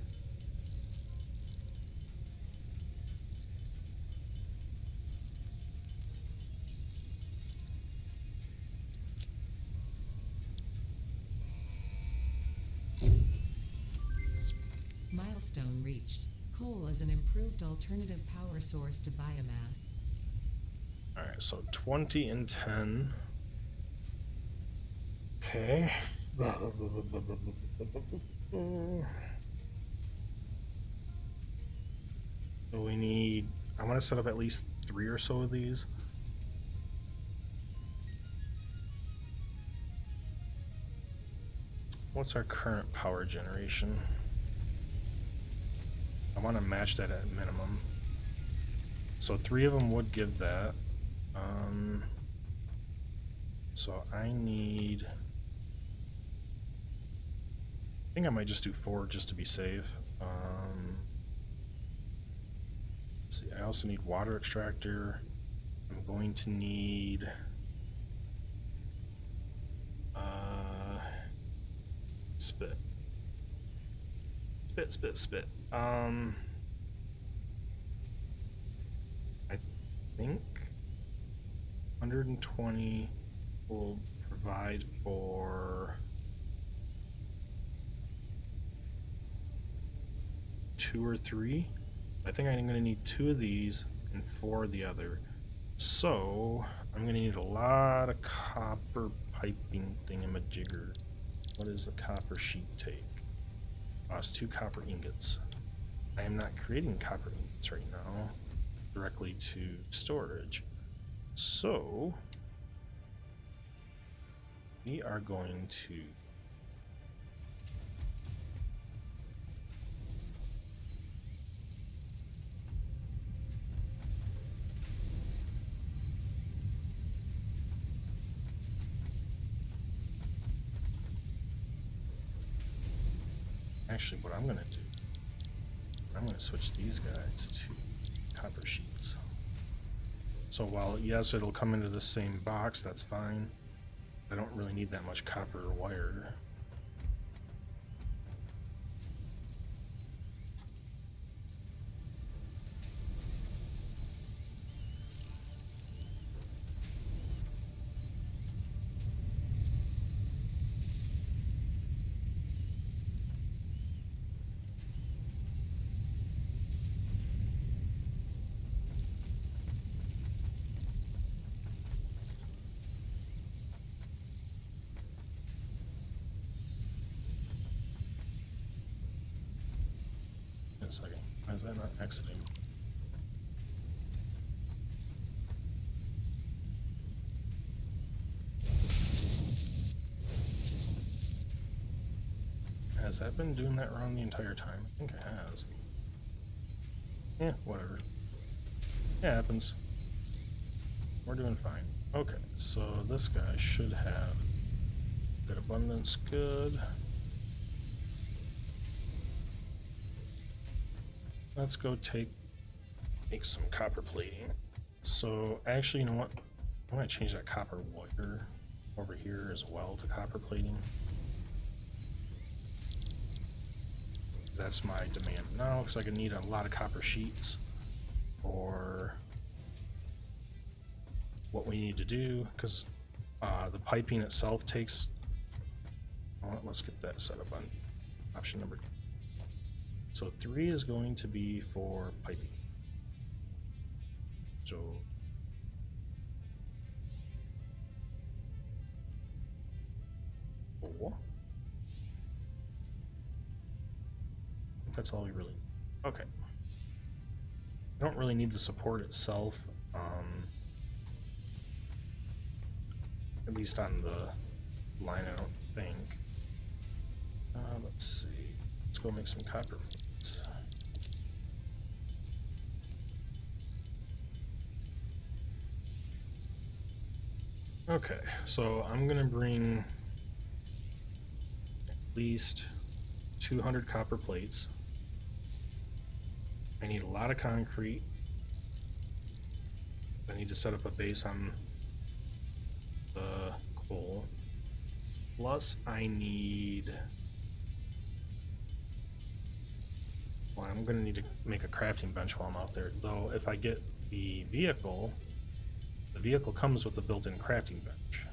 Milestone reached. Coal is an improved alternative power source to biomass. Alright, so 20 and 10. Okay. So we need, I want to set up at least 3 or so of these. What's our current power generation? I want to match that at minimum. So 3 of them would give that. So I need... I think I might just do 4 just to be safe. Let's see, I also need water extractor. I'm going to need... spit. Spit. I think 120 will provide for 2 or 3. I think I'm going to need 2 of these and 4 of the other. So I'm going to need a lot of copper piping thingamajigger. What does the copper sheet take? Costs 2 copper ingots. I am not creating copper ingots right now directly to storage. So we are going to actually, what I'm going to do, I'm going to switch these guys to copper sheets. So while, yes, it'll come into the same box, that's fine. I don't really need that much copper wire. A second. Why is that not exiting? Has that been doing that wrong the entire time? I think it has. Yeah, whatever. Yeah, it happens. We're doing fine. Okay, so this guy should have good abundance, good. Let's go make some copper plating. So actually, you know what? I want to change that copper wire over here as well to copper plating. That's my demand now, because I can need a lot of copper sheets for what we need to do, because the piping itself takes... Well, let's get that set up on option number 2. So 3 is going to be for piping. So four. I think that's all we really need. Okay. I don't really need the support itself, at least on the line, I don't think. Let's see. Let's go make some copper plates. Okay, so I'm gonna bring at least 200 copper plates. I need a lot of concrete. I need to set up a base on the coal. Plus I need... Well, I'm going to need to make a crafting bench while I'm out there. Though, if I get the vehicle comes with a built-in crafting bench.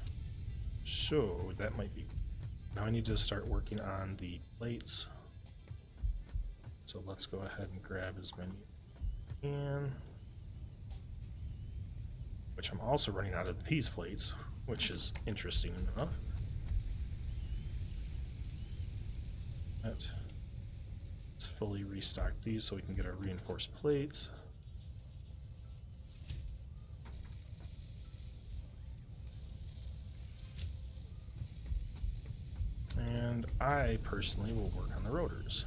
So, that might be... Now I need to start working on the plates. So let's go ahead and grab as many as I can. Which I'm also running out of these plates, which is interesting enough. Let's fully restock these so we can get our reinforced plates. I personally will work on the rotors.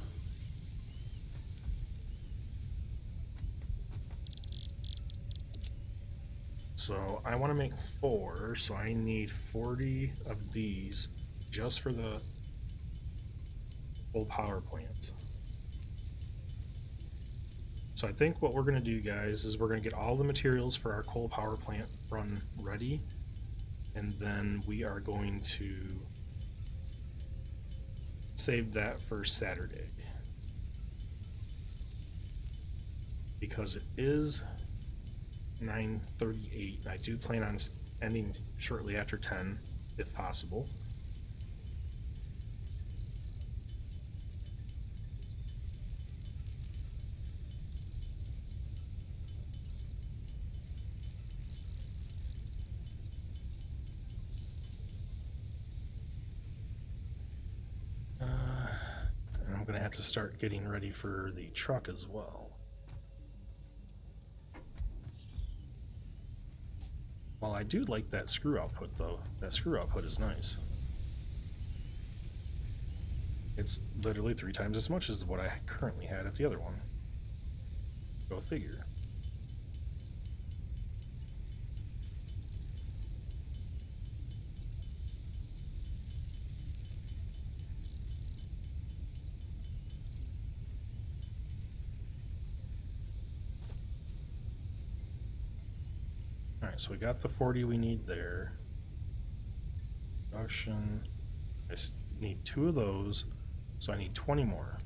So I want to make 4, so I need 40 of these just for the coal power plant. So I think what we're going to do, guys, is we're going to get all the materials for our coal power plant run ready, and then we are going to save that for Saturday. Because it is 9:38. I do plan on ending shortly after 10, if possible. And I'm gonna have to start getting ready for the truck as well. Well, I do like that screw output though. That screw output is nice. It's literally 3 times as much as what I currently had at the other one. Go figure. Alright, so we got the 40 we need there. Production. I need 2 of those, so I need 20 more.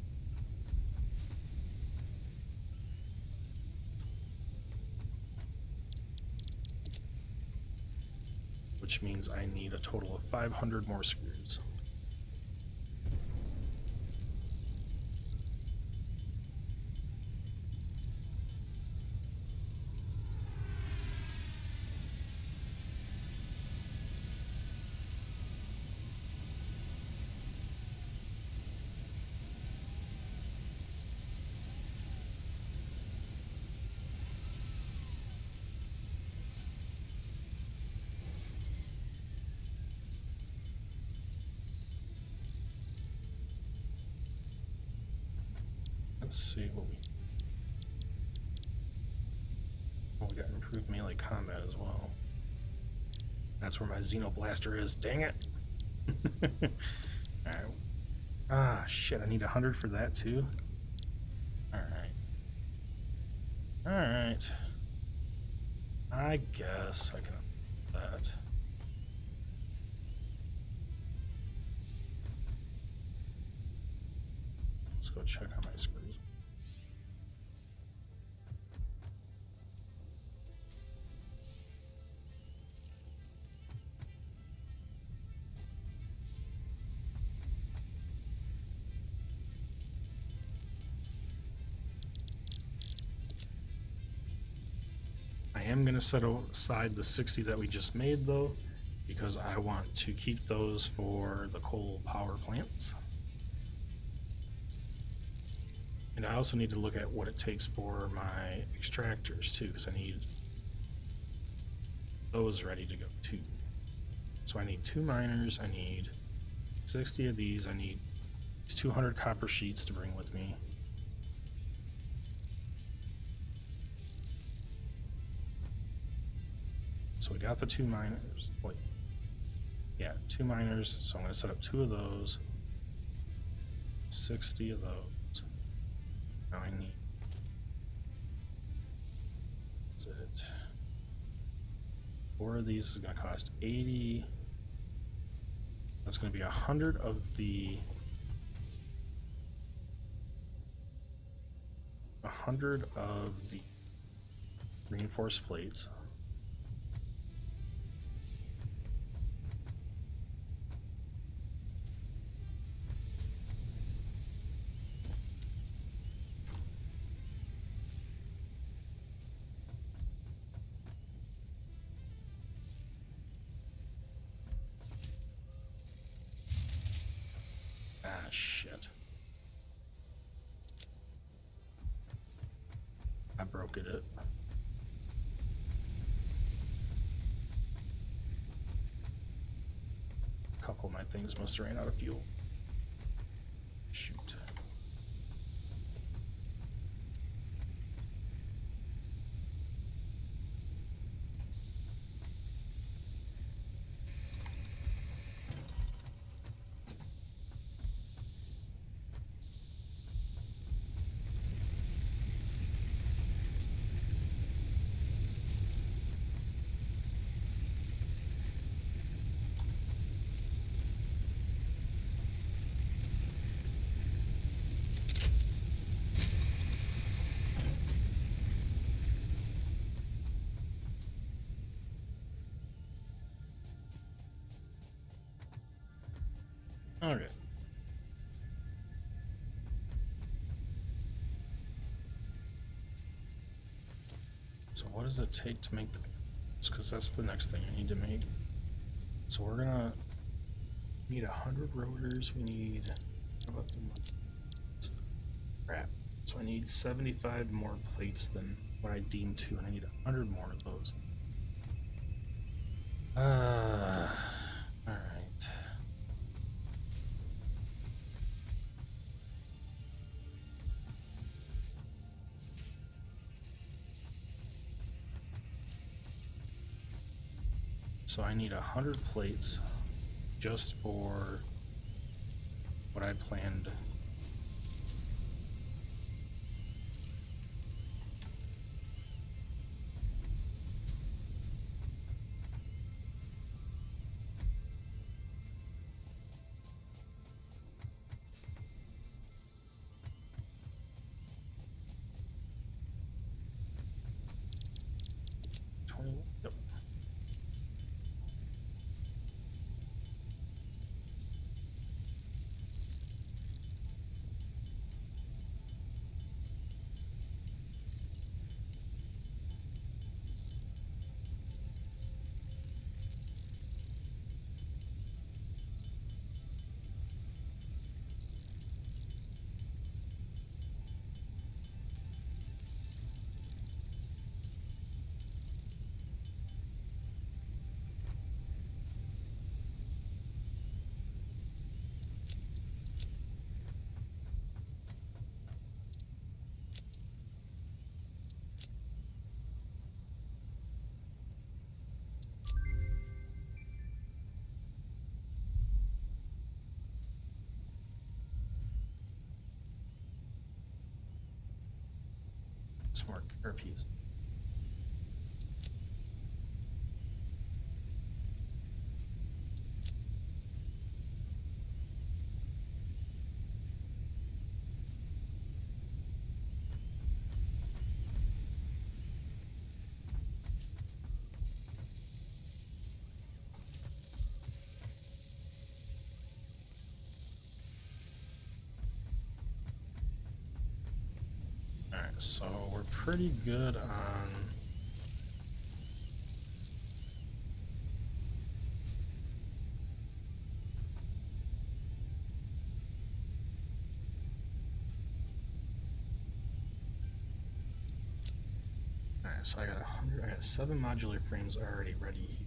Which means I need a total of 500 more screws. Let's see what we... Oh, we got improved melee combat as well. That's where my Xenoblaster is, dang it! Alright. Ah, shit, I need 100 for that too? Alright. Alright. I guess I can do that. Let's go check on my screws. I am going to set aside the 60 that we just made though, because I want to keep those for the coal power plants. And I also need to look at what it takes for my extractors too, because I need those ready to go too. So I need 2 miners, I need 60 of these, I need 200 copper sheets to bring with me. So we got the 2 miners. Wait. Yeah, 2 miners, so I'm going to set up 2 of those. 60 of those. Now I need... That's it. 4 of these is going to cost 80. That's going to be 100 of the... 100 of the reinforced plates. Ah, shit. I broke it. A couple of my things must have ran out of fuel. Shoot. Okay. So what does it take to make the... Because that's the next thing I need to make. So we're gonna need 100 rotors. We need... How about the... Crap. So I need 75 more plates than what I deemed to, and I need 100 more of those. Alright. So I need 100 plates just for what I planned. Yep. Some more carapace. Alright, so we're pretty good on... Alright, so I got 100, I got 7 modular frames already ready.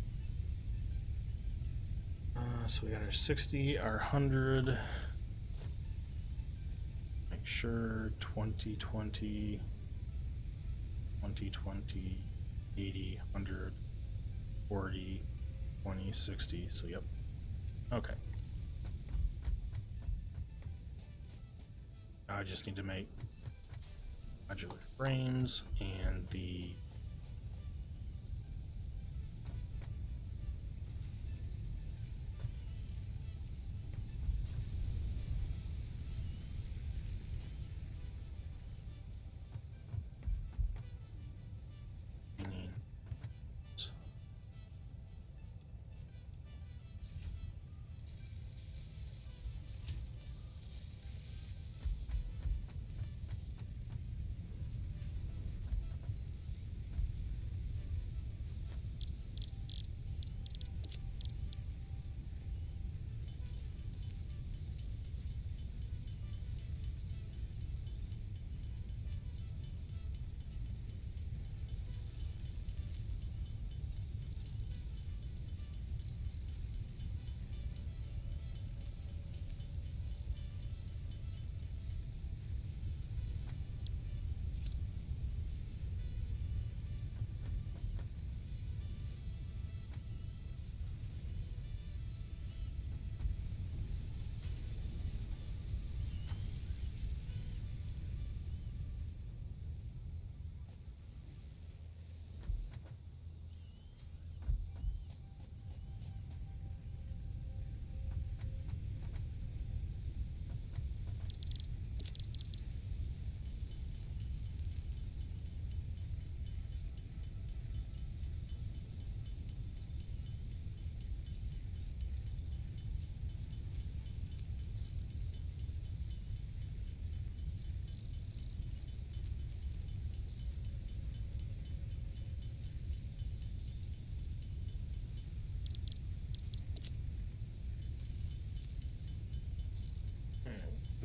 So we got our 60, our 100. Make sure 20, 20, 20, 20, 80, 100, 40, 20, 60. So, yep. Okay. Now I just need to make modular frames and the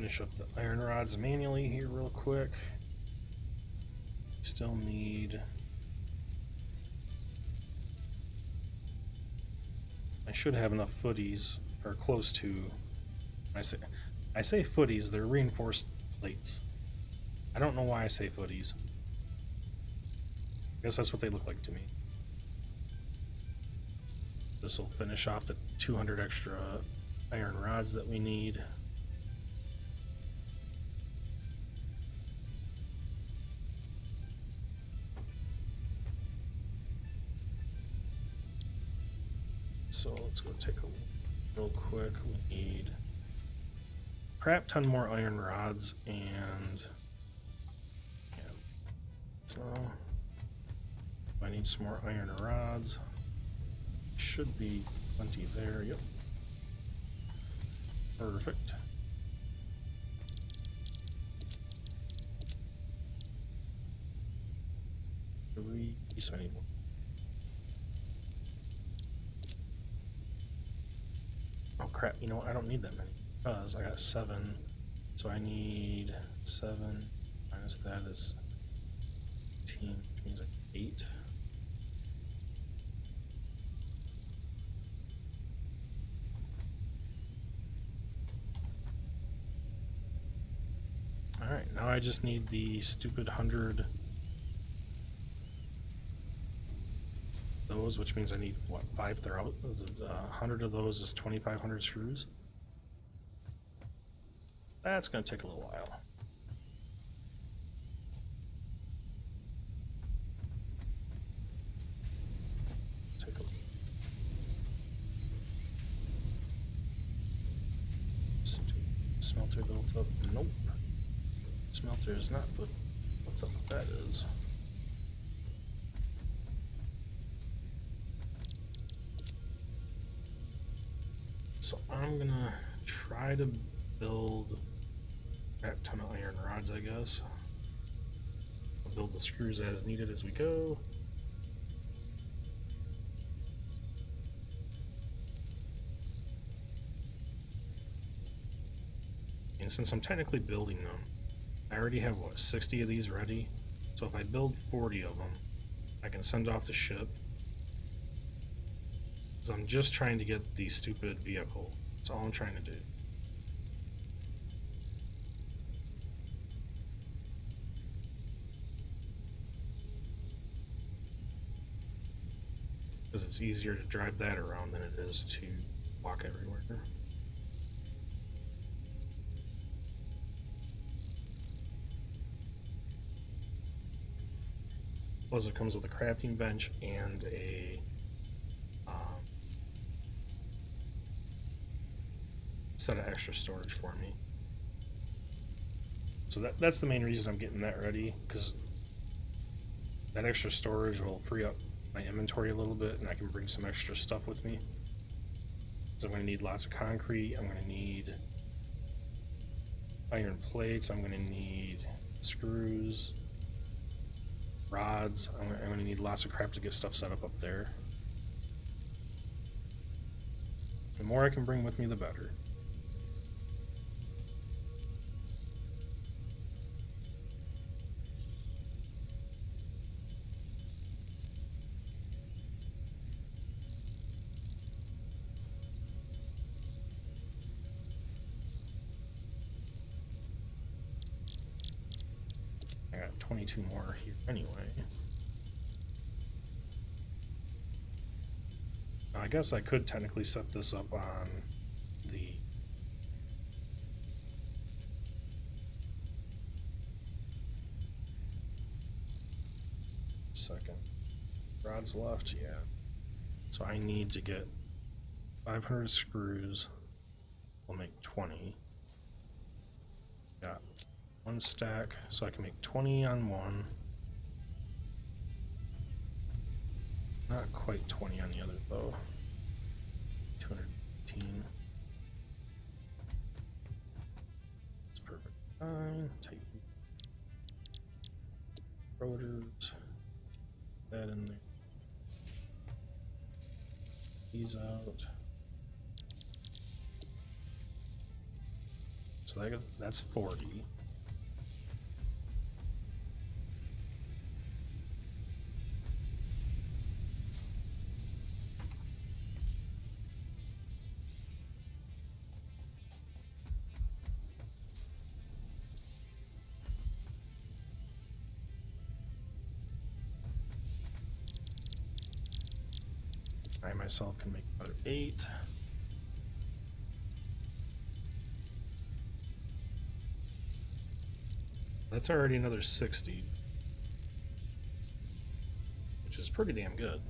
Finish up the iron rods manually here real quick. Still need... I should have enough footies, or close to... I say footies, they're reinforced plates. I don't know why I say footies. I guess that's what they look like to me. This will finish off the 200 extra iron rods that we need. So let's go take a look real quick. We need crap ton more iron rods and yeah. So I need some more iron rods. Should be plenty there. Yep. Perfect. So I need one. Oh crap, you know what? I don't need that many because I got 7. So I need 7 minus that is 18, which means like 8. Alright, now I just need the stupid 100 those, which means I need, what, 5,000? 100 of those is 2,500 screws. That's going to take a little while. Take a look. Smelter built up. Nope. Smelter is not built up what that is. So I'm gonna try to build a ton of iron rods, I guess. I'll build the screws as needed as we go. And since I'm technically building them, I already have, what, 60 of these ready? So if I build 40 of them, I can send off the ship. Because I'm just trying to get the stupid vehicle. That's all I'm trying to do. Because it's easier to drive that around than it is to walk everywhere. Plus it comes with a crafting bench and a set of extra storage for me. So that's the main reason I'm getting that ready, because that extra storage will free up my inventory a little bit and I can bring some extra stuff with me. So I'm going to need lots of concrete, I'm going to need iron plates, I'm going to need screws, rods, I'm going to need lots of crap to get stuff set up there. The more I can bring with me, the better. I got 22 more here anyway. I guess I could technically set this up on the second. Rods left, yeah. So I need to get 500 screws. We'll make 20. Got 1 stack, so I can make 20 on one. Not quite 20 on the other though. 218. That's perfect. Fine. Take rotors. That in there. These out. So that's 40. I myself can make another 8. That's already another 60, which is pretty damn good.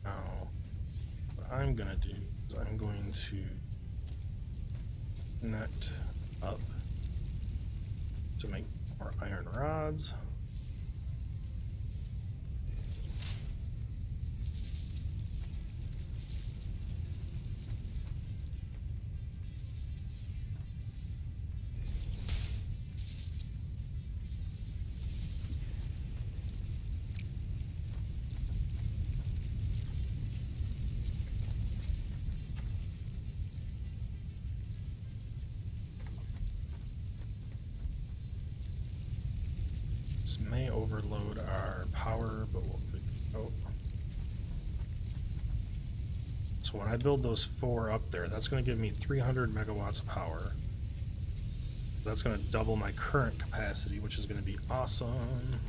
Now, what I'm gonna do is I'm going to connect up to make more iron rods. This may overload our power, but we'll figure it out. So when I build those 4 up there, that's going to give me 300 megawatts of power. That's going to double my current capacity, which is going to be awesome.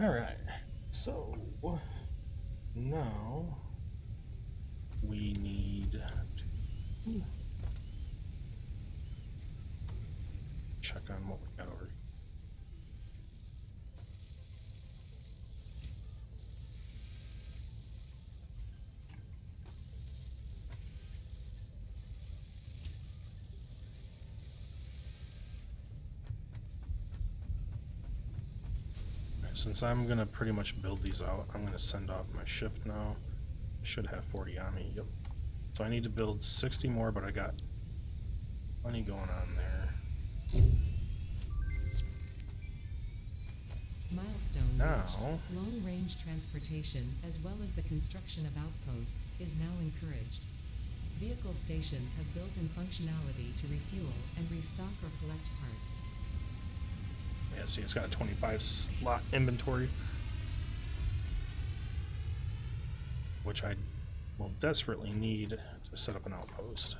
All right, so now we need to check on what we got over here. Since I'm gonna pretty much build these out, I'm gonna send off my ship now. I should have 40 on me, yep. So I need to build 60 more, but I got plenty going on there. Milestone Now, reached. Long-range transportation, as well as the construction of outposts, is now encouraged. Vehicle stations have built-in functionality to refuel and restock or collect parts. yeah, see, it's got a 25 slot inventory, which I will desperately need to set up an outpost.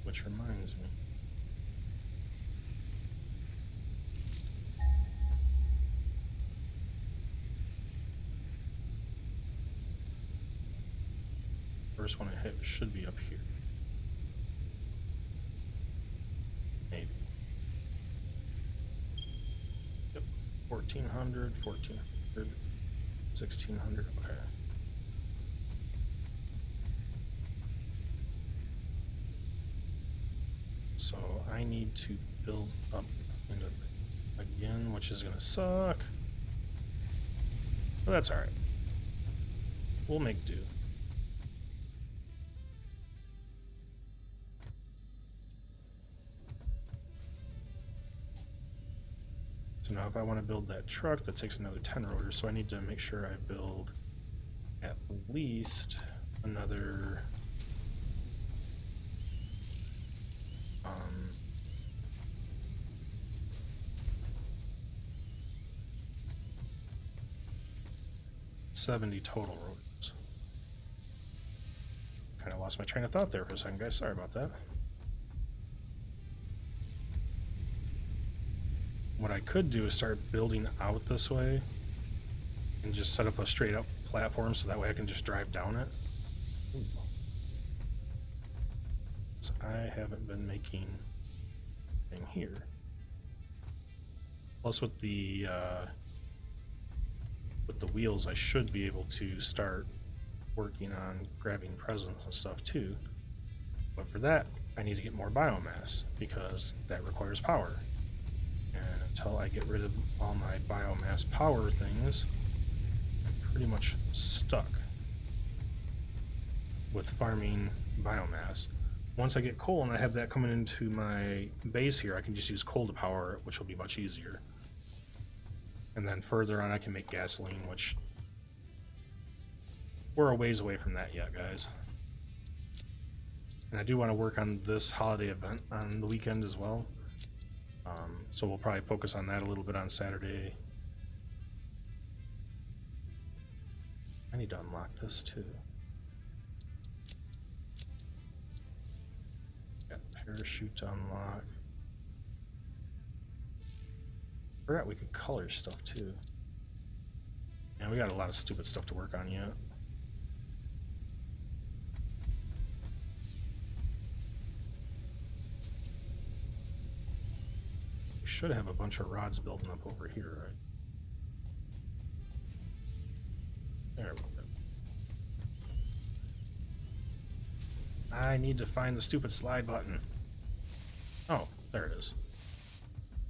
Which reminds me. First one I hit should be up here. Maybe. Yep. 1400, 1400, 1600. Okay. So I need to build up into again, which is gonna suck. But that's alright. We'll make do. So now if I want to build that truck, that takes another 10 rotors, so I need to make sure I build at least another 70 total rotors. Kind of lost my train of thought there for a second, guys. Sorry about that. What I could do is start building out this way and just set up a straight up platform so that way I can just drive down it. Ooh. So I haven't been making thing here. Plus with the wheels, I should be able to start working on grabbing presents and stuff too. But for that, I need to get more biomass because that requires power. And until I get rid of all my biomass power things, I'm pretty much stuck with farming biomass. Once I get coal and I have that coming into my base here, I can just use coal to power it, which will be much easier. And then further on I can make gasoline, which we're a ways away from that yet, guys. And I do want to work on this holiday event on the weekend as well. So we'll probably focus on that a little bit on Saturday. I need to unlock this too. Got parachute to unlock. Forgot we could color stuff too. And we got a lot of stupid stuff to work on yet. We should have a bunch of rods building up over here, right? There we go. I need to find the stupid slide button. Oh, there it is.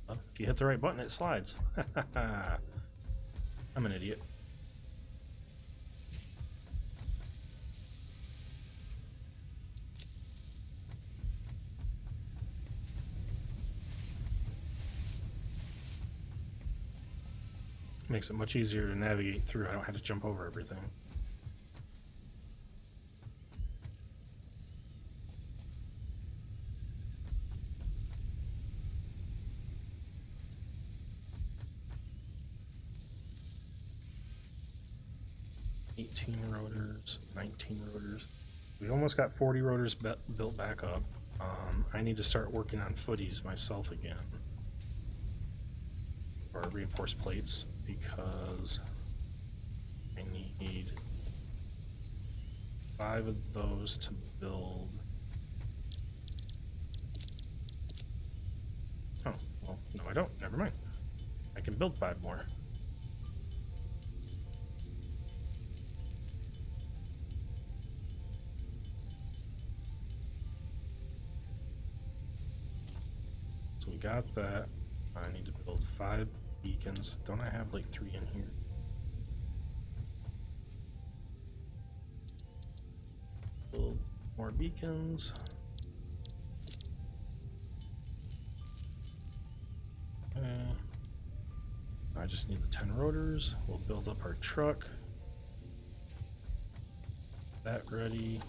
Well, if you hit the right button, it slides. I'm an idiot. Makes it much easier to navigate through. I don't have to jump over everything. Rotors, 19 rotors. We almost got 40 rotors built back up. I need to start working on footies myself again, or reinforced plates, because I need 5 of those to build. Oh, well, no I don't. Never mind. I can build 5 more. So we got that. I need to build 5 beacons. Don't I have like 3 in here? Build more beacons. Okay. I just need the 10 rotors. We'll build up our truck. That ready.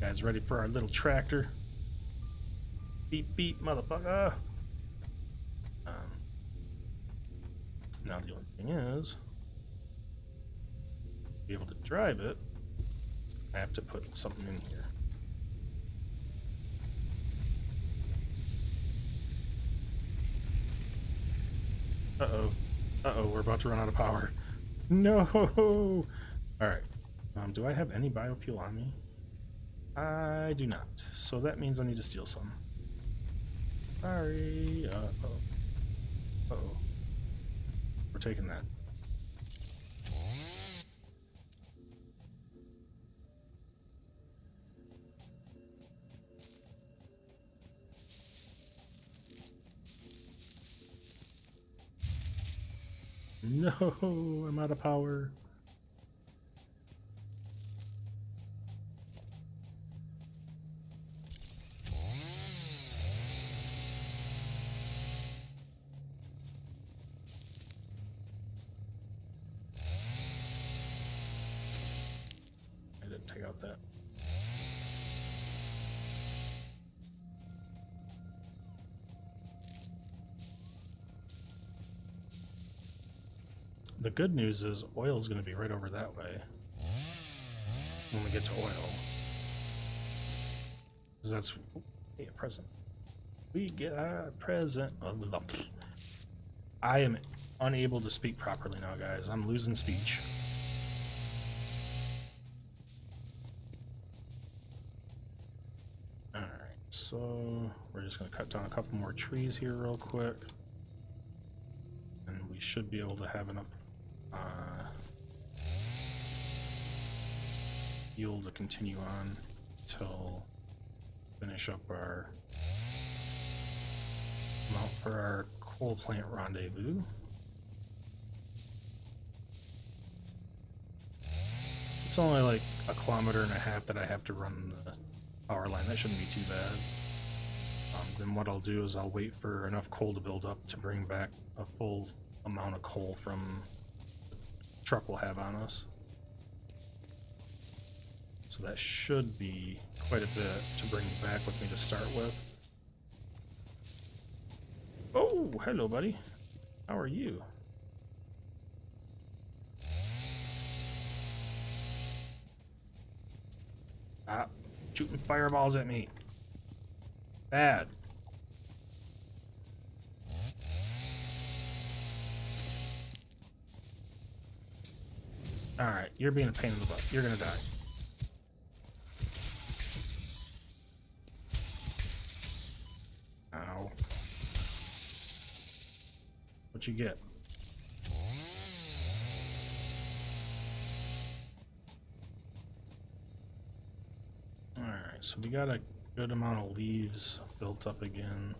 Guys, ready for our little tractor? Beep beep, motherfucker! Now the only thing is, to be able to drive it, I have to put something in here. Uh-oh. Uh-oh, we're about to run out of power. No! Alright. Do I have any biofuel on me? I do not. So that means I need to steal some. Sorry. Uh-oh. Uh-oh. We're taking that. No, I'm out of power. I didn't take out that. The good news is oil is going to be right over that way when we get to oil. Because that's a present. We get a present. I am unable to speak properly now, guys. I'm losing speech. so we're just going to cut down a couple more trees here real quick. And we should be able to have enough fuel to continue on till finish up our mount for our coal plant rendezvous. It's only like 1.5 kilometers that I have to run the power line. That shouldn't be too bad. Then what I'll do is I'll wait for enough coal to build up to bring back a full amount of coal from the truck we'll have on us. So that should be quite a bit to bring back with me to start with. Oh, hello, buddy. How are you? Ah, shooting fireballs at me. Bad. Alright, you're being a pain in the butt. You're gonna die. Ow. What you get? Alright, so we got a good amount of leaves built up again.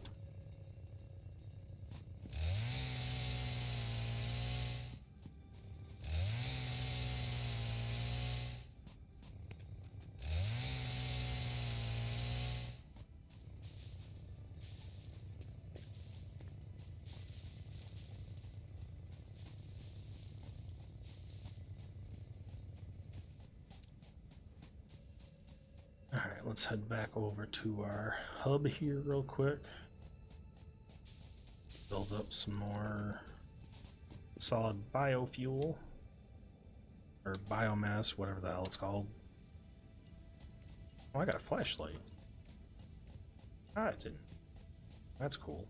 Alright, let's head back over to our hub here real quick. Build up some more solid biofuel. Or biomass, whatever the hell it's called. Oh, I got a flashlight. Ah, I didn't. That's cool.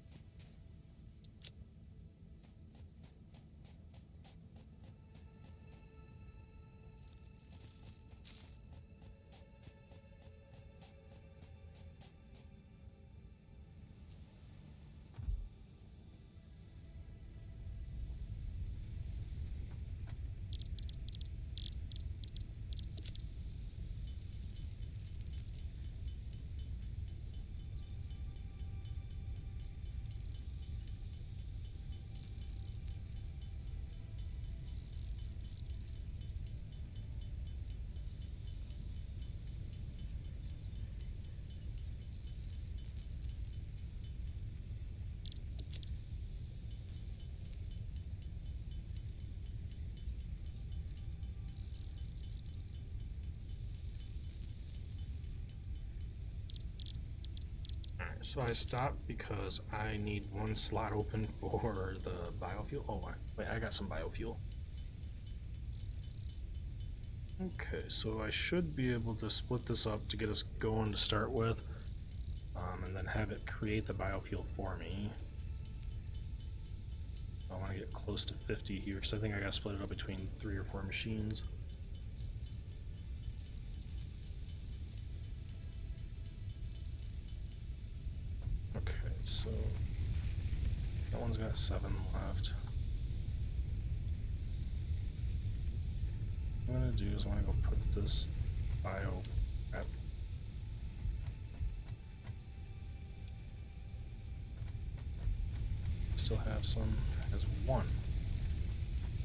So I stopped because I need one slot open for the biofuel. Oh, wait, I got some biofuel. Okay, so I should be able to split this up to get us going to start with, and then have it create the biofuel for me. I want to get close to 50 here because I think I got to split it up between 3 or 4 machines. Okay, so that one's got 7 left. What I'm gonna do is I want to go put this bio at still have some as 1.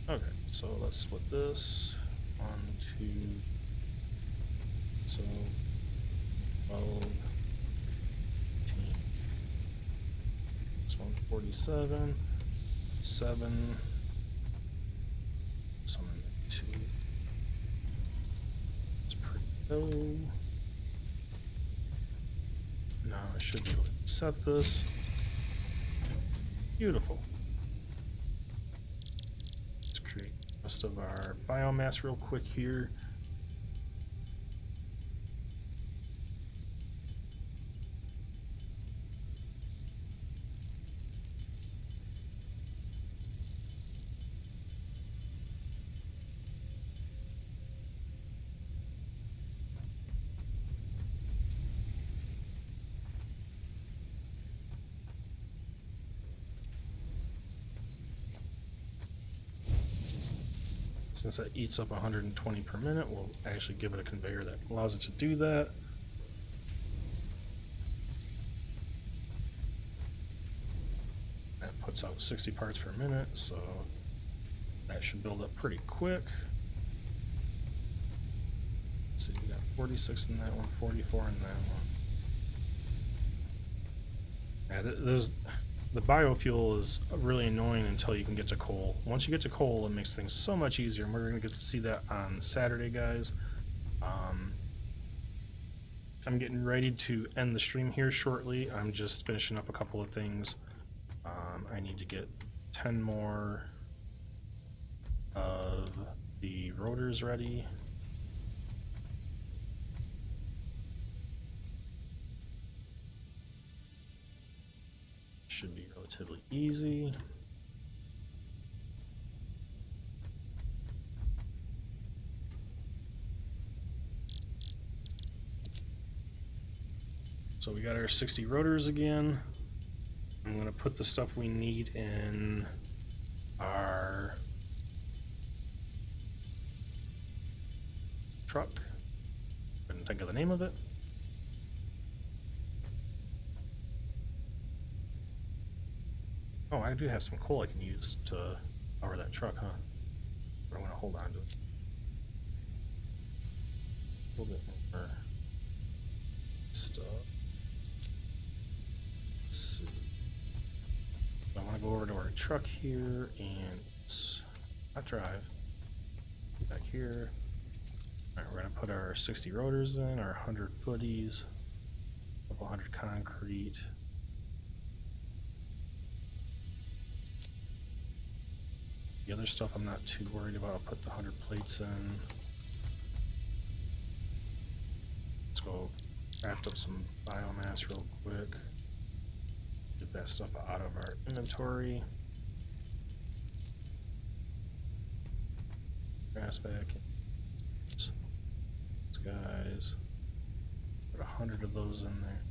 Okay, so let's split this 1, 2, so 12, 15. This one 47, 7, some 2. It's pretty low. Now I should be able to set this. Beautiful. Let's create the rest of our biomass real quick here. Since that eats up 120 per minute, we'll actually give it a conveyor that allows it to do that. That puts out 60 parts per minute, so that should build up pretty quick. Let's see, we got 46 in that one, 44 in that one. Yeah, the biofuel is really annoying until you can get to coal. Once you get to coal, it makes things so much easier, and we're going to get to see that on Saturday, guys. I'm getting ready to end the stream here shortly. I'm just finishing up a couple of things. I need to get 10 more of the rotors ready. Should be relatively easy. So we got our 60 rotors again. I'm going to put the stuff we need in our truck. Couldn't think of the name of it. Oh, I do have some coal I can use to power that truck, huh? But I'm going to hold on to it. A little bit more stuff. Let's see. I want to go over to our truck here and not drive. Back here. Alright, we're going to put our 60 rotors in, our 100 footies, a couple hundred concrete. The other stuff I'm not too worried about. I'll put the 100 plates in. Let's go craft up some biomass real quick. Get that stuff out of our inventory. Grass back. These guys. Put 100 of those in there.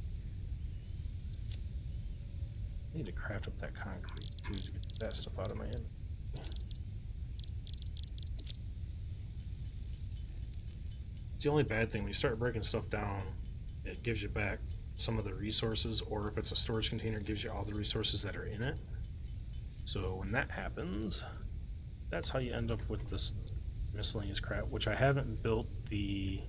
I need to craft up that concrete too to get that stuff out of my inventory. It's the only bad thing when you start breaking stuff down, it gives you back some of the resources, or if it's a storage container, it gives you all the resources that are in it. So when that happens, that's how you end up with this miscellaneous crap, which I haven't built the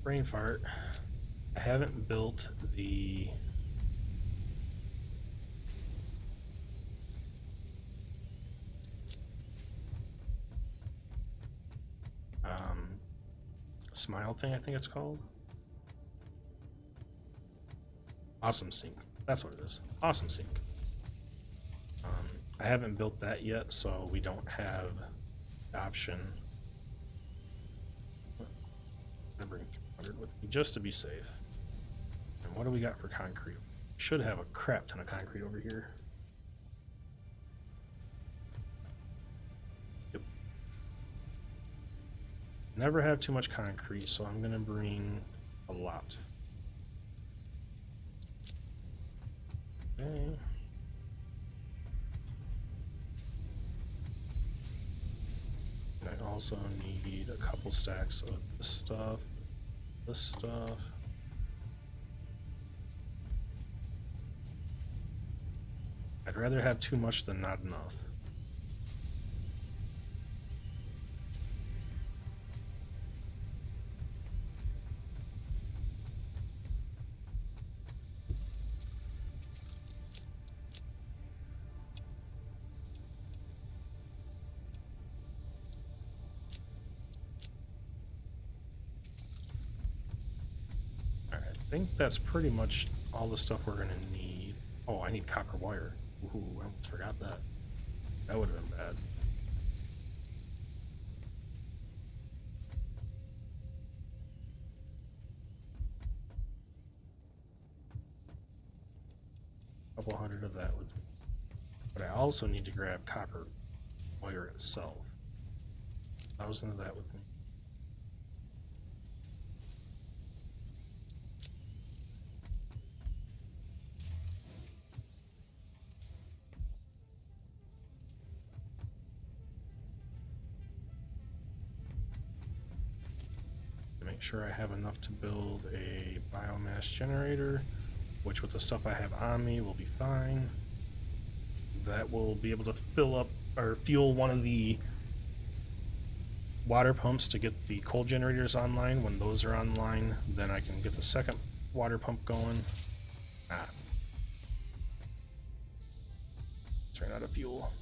brain fart. I haven't built the smile thing, I think it's called. Awesome Sync. That's what it is. Awesome Sync. I haven't built that yet, so we don't have the option. I'm gonna bring 300 with me just to be safe. And what do we got for concrete? Should have a crap ton of concrete over here. Yep. Never have too much concrete, so I'm gonna bring a lot. Okay. I also need a couple stacks of this stuff, this stuff. I'd rather have too much than not enough. Alright, I think that's pretty much all the stuff we're gonna need. Oh, I need copper wire. Ooh, I almost forgot that. That would have been bad. A couple hundred of that would. But I also need to grab copper wire itself. 1,000 of that with me. make sure I have enough to build a biomass generator, which with the stuff I have on me will be fine. That will be able to fill up or fuel one of the water pumps to get the coal generators online. When those are online, then I can get the second water pump going. Let's run out of fuel.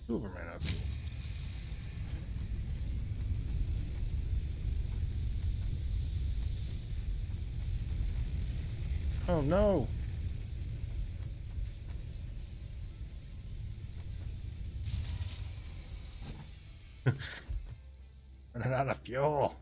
Ooh, ran out of fuel. Oh no! Running out of fuel.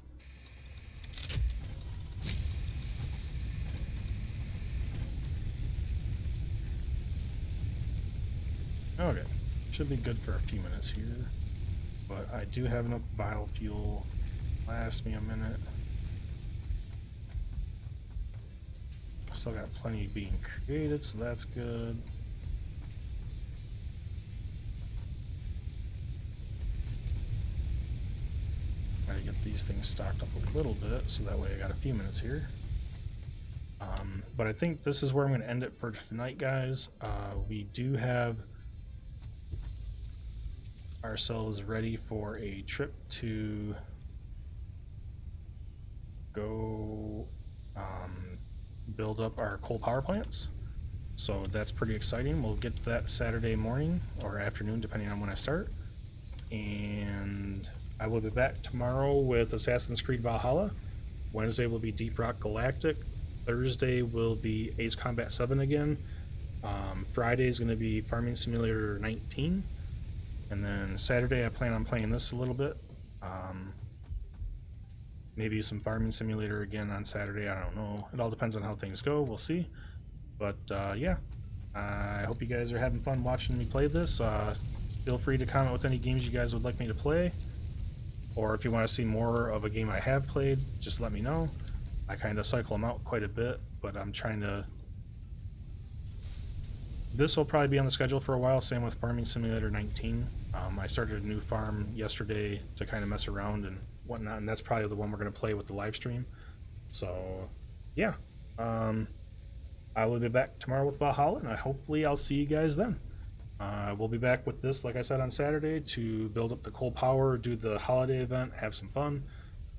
Okay, should be good for a few minutes here, but I do have enough biofuel. Last me a minute. Still got plenty being created, so that's good. Gotta get these things stocked up a little bit, so that way I got a few minutes here. But I think this is where I'm going to end it for tonight, guys. We do have ourselves ready for a trip to go build up our coal power plants. So that's pretty exciting. We'll get that Saturday morning or afternoon, depending on when I start. And I will be back tomorrow with Assassin's Creed Valhalla. Wednesday will be Deep Rock Galactic. Thursday will be Ace Combat 7 again. Friday is going to be Farming Simulator 19. And then Saturday I plan on playing this a little bit. Maybe some Farming Simulator again on Saturday, I don't know. It all depends on how things go, we'll see. But yeah, I hope you guys are having fun watching me play this. Feel free to comment with any games you guys would like me to play. Or if you want to see more of a game I have played, just let me know. I kind of cycle them out quite a bit, but I'm trying to... This will probably be on the schedule for a while, same with Farming Simulator 19. I started a new farm yesterday to kind of mess around and whatnot, and that's probably the one we're going to play with the live stream. So, yeah. I will be back tomorrow with Valhalla, and hopefully I'll see you guys then. We'll be back with this, like I said, on Saturday to build up the coal power, do the holiday event, have some fun.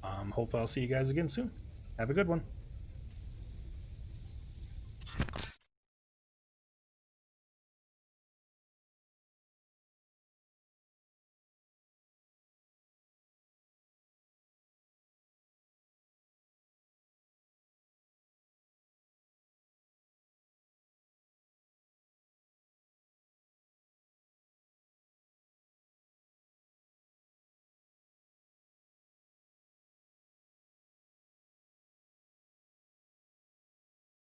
Hopefully I'll see you guys again soon. Have a good one.